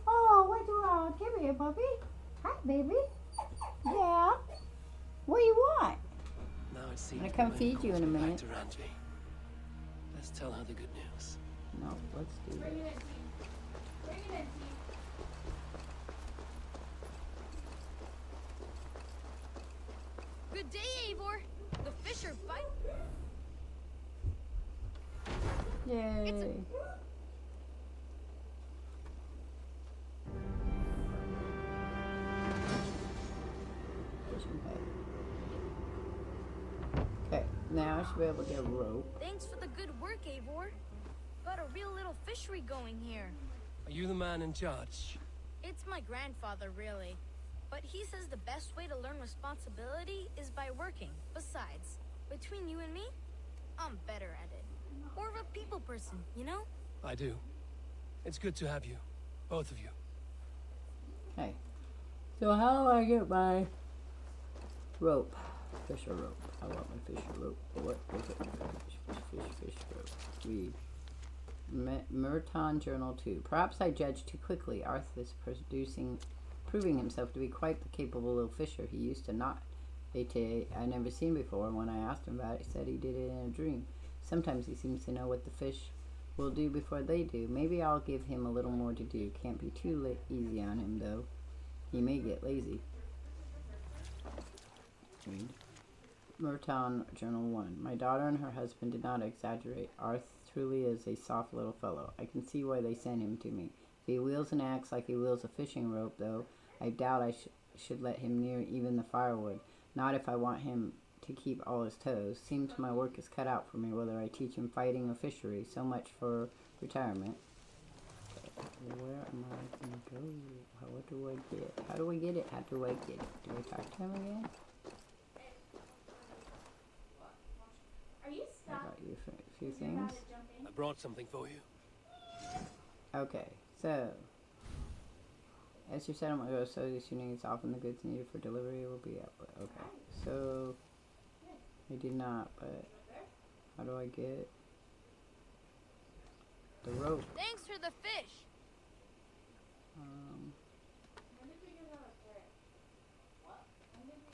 Oh, what do I give you, puppy? Hi, baby. Yeah. What do you want? Now it seems I'm gonna come feed you in a minute. back to Ranji. Let's tell her the good news. No, let's do Bring it. it in, T. Bring it in, T. Good day, Eivor. The fish are fine. Yay. Okay, now I should be able to get a rope. Thanks for the good work, Eivor. Got a real little fishery going here. Are you the man in charge? It's my grandfather, really. But he says the best way to learn responsibility is by working. Besides, between you and me, I'm better at it. More of a people person, you know? I do. It's good to have you. Both of you. Hey. So how do I get my rope? Fisher rope. I want my fisher rope. What? Okay. Fish rope. Read. Merton Journal 2. Perhaps I judged too quickly. Arthur is proving himself to be quite the capable little fisher. He used to not ATA I never seen before, and when I asked him about it, he said he did it in a dream. Sometimes he seems to know what the fish will do before they do. Maybe I'll give him a little more to do. Can't be too easy on him, though. He may get lazy. Read. Merton Journal 1. My daughter and her husband did not exaggerate. Arth truly is a soft little fellow. I can see why they sent him to me. If he wields an axe like he wields a fishing rope, though, I doubt I should let him near even the firewood. Not if I want him to keep all his toes. Seems my work is cut out for me, whether I teach him fighting or fishery. So much for retirement. Where am I gonna go? What do I get? How do I get it? How do I get it? Do I talk to him again? Are you I got you a few things. I brought something for you. Okay, so as your settlement goes, so this your needs, often the goods needed for delivery will be output. Okay, so I did not, but how do I get the rope? Thanks for the fish.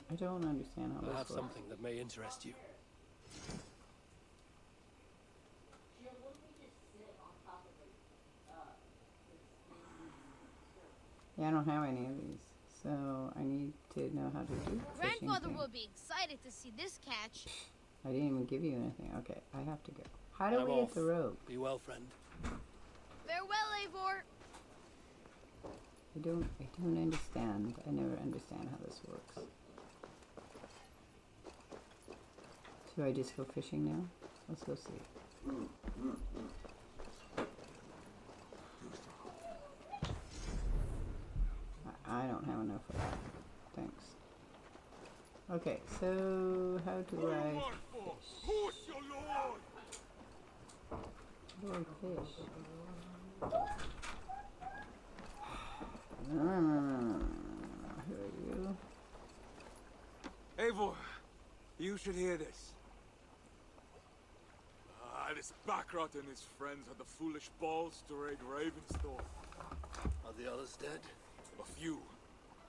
I don't understand how I have this works. something that may interest you. Yeah, I don't have any of these, so I need to know how to do fishing Grandfather thing. will be excited to see this catch. I didn't even give you anything. Okay, I have to go. How do I'm we off. get the rope? Be well, friend. Farewell, Eivor. I don't understand. I never understand how this works. Should I just go fishing now? Let's go see. I don't have enough of that. Thanks. Okay, so how do I fish? How do I fish? Who are you? Eivor, you should hear this. This Backrot and his friends had the foolish balls to raid Ravensthorpe. Are the others dead? A few.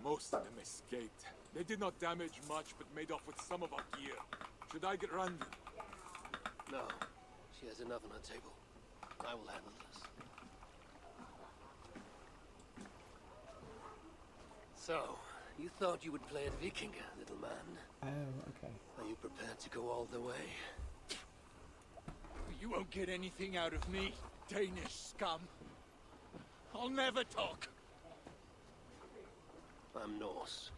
Most of them escaped. They did not damage much, but made off with some of our gear. Should I get Randy? No. She has enough on her table. I will handle this. So, you thought you would play at Viking, little man. Oh, okay. Are you prepared to go all the way? You won't get anything out of me, Danish scum. I'll never talk. I'm Norse.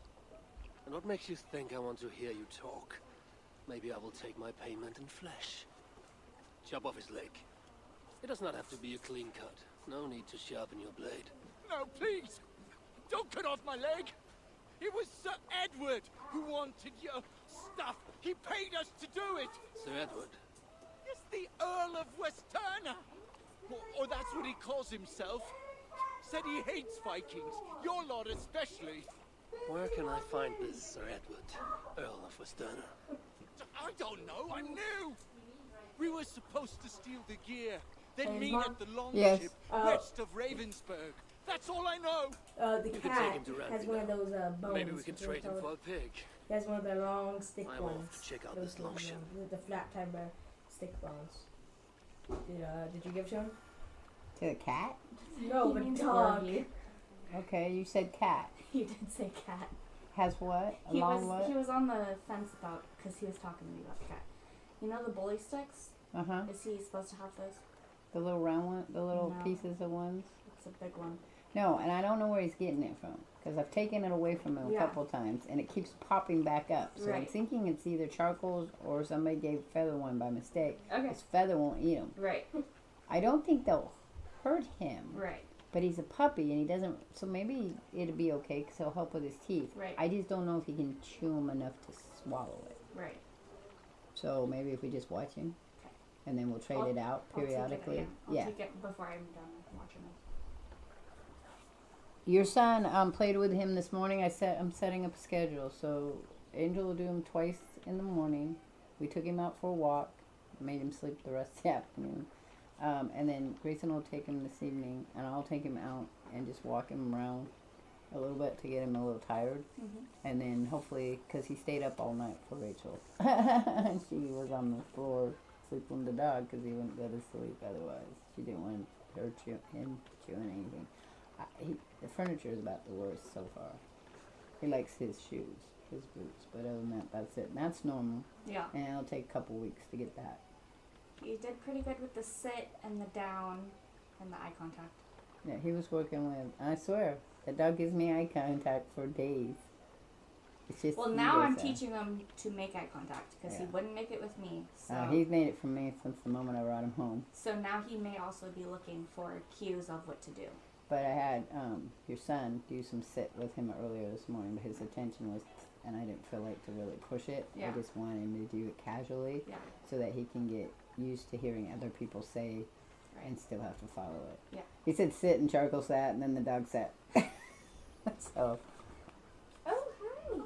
And what makes you think I want to hear you talk? Maybe I will take my payment in flesh. Chop off his leg. It does not have to be a clean cut. No need to sharpen your blade. No, please! Don't cut off my leg! It was Sir Edward who wanted your stuff. He paid us to do it! Sir Edward? Yes, the Earl of Westerna! Or that's what he calls himself. Said he hates Vikings, your lot especially. Where can I find this Sir Edward, Earl of Westerna? I don't know, I'm new! We were supposed to steal the gear, then meet at the longship west of Ravensburg. That's all I know! The You can cat take him to Randy has one of now. those bones. Maybe we can trade him for a pig. He has one of the long stick I'm ones. off to check out Those this longship. The flat type of stick bones. Did you give it to him? To the cat? No, but dog. Okay, you said cat. You did say cat. Has what? A He long what? was on the fence about because he was talking to me about the cat. You know the bully sticks? Uh-huh. Is he supposed to have those? The little round one? The little No. pieces of ones? It's a big one. No, and I don't know where he's getting it from. Because I've taken it away from him a Yeah. couple times, and it keeps popping back up. So I'm Right. thinking it's either charcoals or somebody gave Feather one by mistake. Okay. Because Feather won't eat them. Right. I don't think they'll hurt him. Right. But he's a puppy, and he doesn't... So maybe it'll be okay, because he'll help with his teeth. Right. I just don't know if he can chew them enough to swallow it. Right. So maybe if we just watch him, Okay. and then we'll trade I'll- it out I'll take it, periodically. I'll take it before I'm done watching it. Your son played with him this morning. I'm setting up a schedule. So Angel will do him twice in the morning. We took him out for a walk. Made him sleep the rest of the afternoon. And then Grayson will take him this evening, and I'll take him out and just walk him around a little bit to get him a little tired. Mhm. And then hopefully, because he stayed up all night for Rachel. She was on the floor sleeping with the dog because he wouldn't go to sleep otherwise. She didn't want him chewing anything. The furniture is about the worst so far. He likes his shoes, his boots, but other than that, that's it. And that's normal. Yeah. And it'll take a couple weeks to get that. You did pretty good with the sit and the down and the eye contact. Yeah, he was working with, I swear, the dog gives me eye contact for days. It's just Well, you now I'm guys, teaching him to make eye contact because he Yeah. wouldn't make it with me. So He's made it for me since the moment I brought him home. so now he may also be looking for cues of what to do. But I had your son do some sit with him earlier this morning, but his attention was, and I didn't feel like to really push it. Yeah. I just wanted him to do it casually, Yeah. so that he can get used to hearing other people say, Right. and still have to follow it. Yeah. He said sit, and Charcoal sat, and then the dog sat. So, Oh, hi.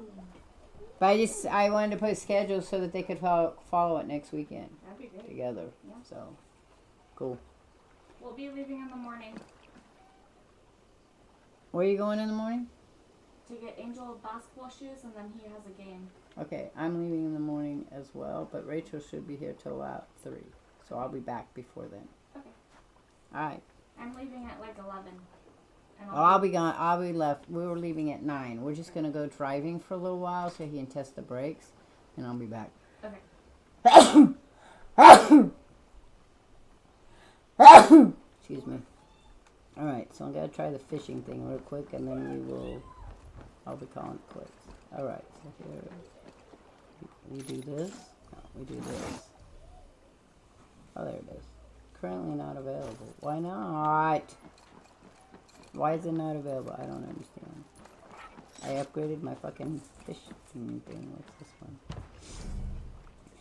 but I wanted to put a schedule so that they could follow it next weekend That'd be great. together. Yeah. So, cool. We'll be leaving in the morning Where are you going in the morning? to get Angel basketball shoes, and then he has a game. Okay, I'm leaving in the morning as well, but Rachel should be here till about 3. So I'll be back before then. Okay. Alright. I'm leaving at like 11. And Well, I'll be gone. I'll be left. We were leaving at 9. We're just going to go driving for a little while so he can test the brakes, and I'll be back. Okay. Excuse me. Alright, so I'm going to try the fishing thing real quick, and then I'll be calling it quits. Alright, so here we do this. No, we do this. Oh, there it is. Currently not available. Why not? Why is it not available? I don't understand. I upgraded my fucking fishing thing. What's this one?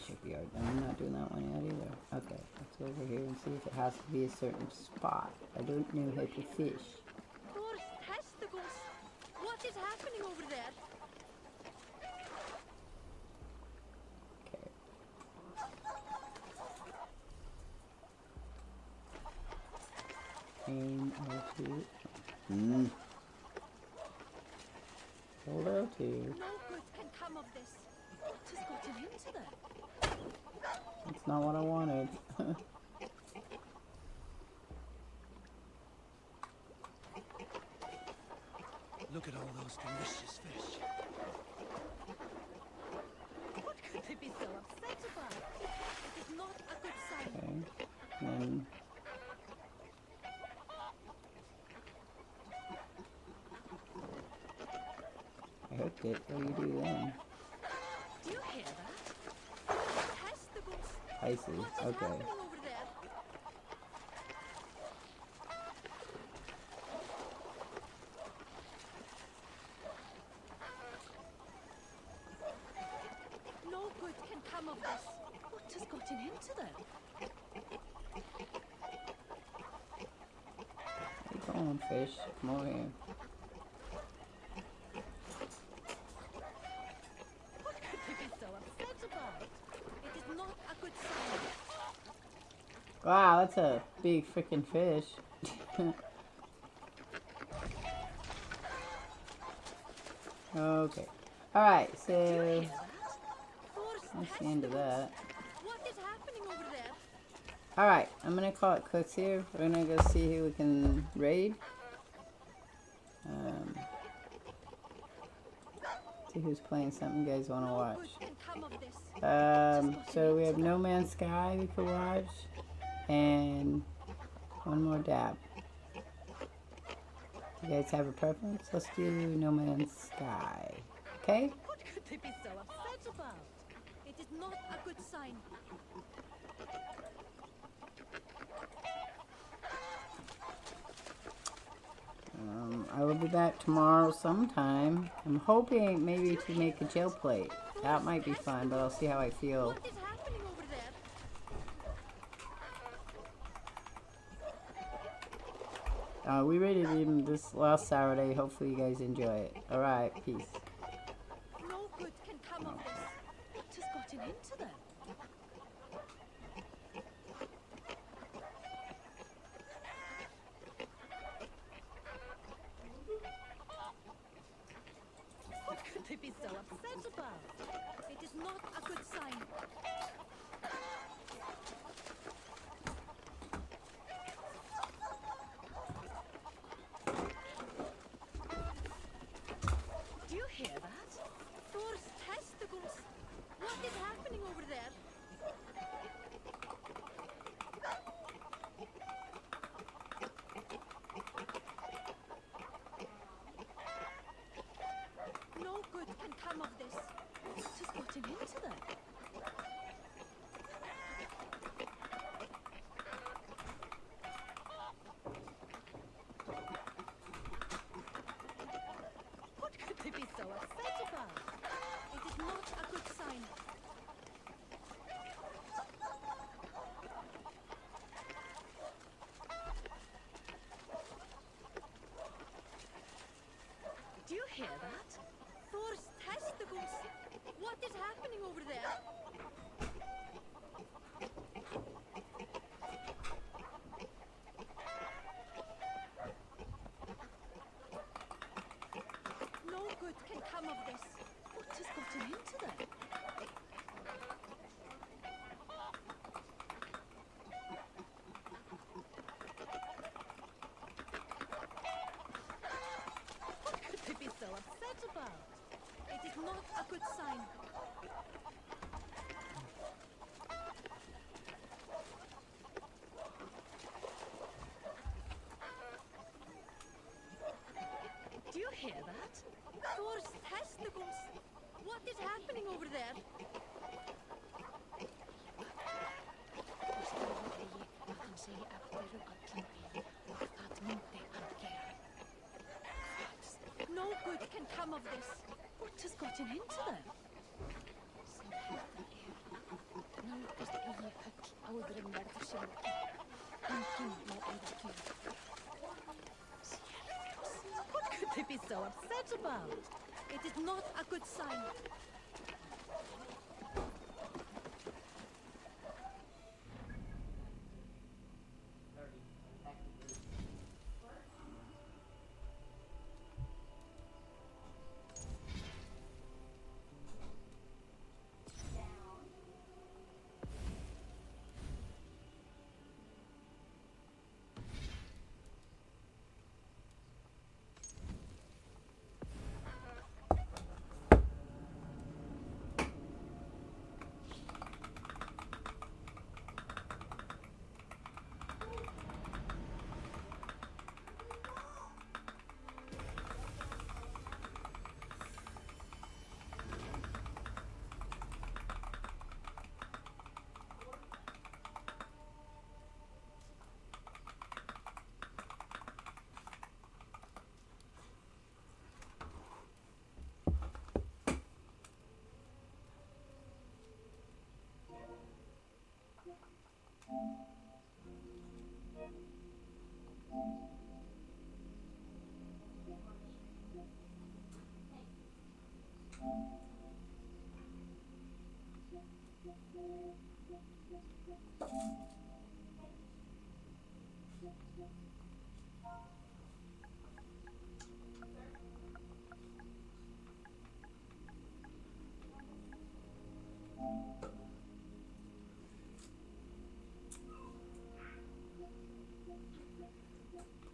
Shipyard. I'm not doing that one yet either. Okay, let's go over here and see if it has to be a certain spot. I don't know how to fish. Thor's testicles! What is happening over there? Okay. Aim L2. Hold L2. No good can come of this. What has gotten into them? That's not what I wanted. Look at all those delicious fish. What could they be so upset about? It is not a good sign. Okay. Then I hooked it. What do you do then? Do you hear that? Testicles! I see. What is Okay. happening over there? No good can come of this. What has gotten into them? Keep going, fish. Come over here. What could they be so upset about? It is not a good sign. Wow, that's a big freaking fish. Okay. Alright, so that's the end of that. What is happening over there? Alright, I'm gonna call it quits here. We're gonna go see who we can raid. See who's playing something you guys wanna watch. Good can come of this. So we have No Man's Sky we could watch. And one more dab. You guys have a preference? Let's do No Man's Sky. Okay? What could they be so upset about? It is not a good sign. I will be back tomorrow sometime. I'm hoping maybe to make a jail plate. That might be fun, but I'll see how I feel. What is happening over there? We rated him this last Saturday. Hopefully you guys enjoy it. Alright, peace. No good can come of this. What has gotten into them? What could they be so upset about? It is not a good sign. Do you hear that? Thor's testicles! What is happening over there? No good can come of this? What has gotten into them? What could they be so upset about? It is not a good sign. Do you hear that? Thor's testicles! What is happening over there? No good can come of this. What has gotten into them? What could they be so upset about? It is not a good sign. Do you hear that? Thor's testicles! What is happening over there? No good can come of this. What has gotten into them? What could they be so upset about? It is not a good sign.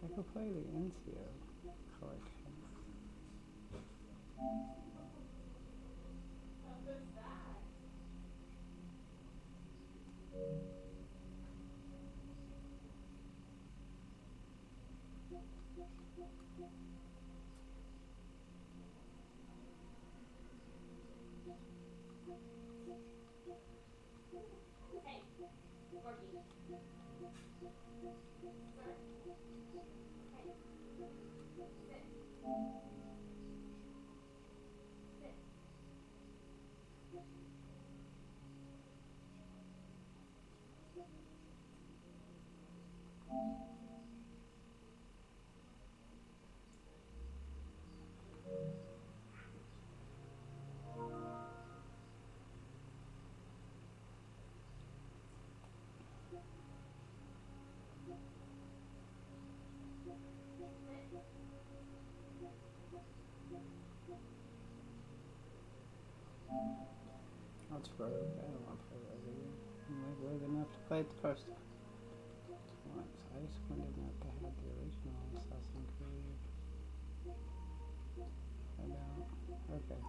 I could play the Incio collection. That's rogue. I don't want to play rogue again. I'm like rogue enough to play it the first time. Once. I just wanted not to have the original Assassin's Creed. I don't. Okay.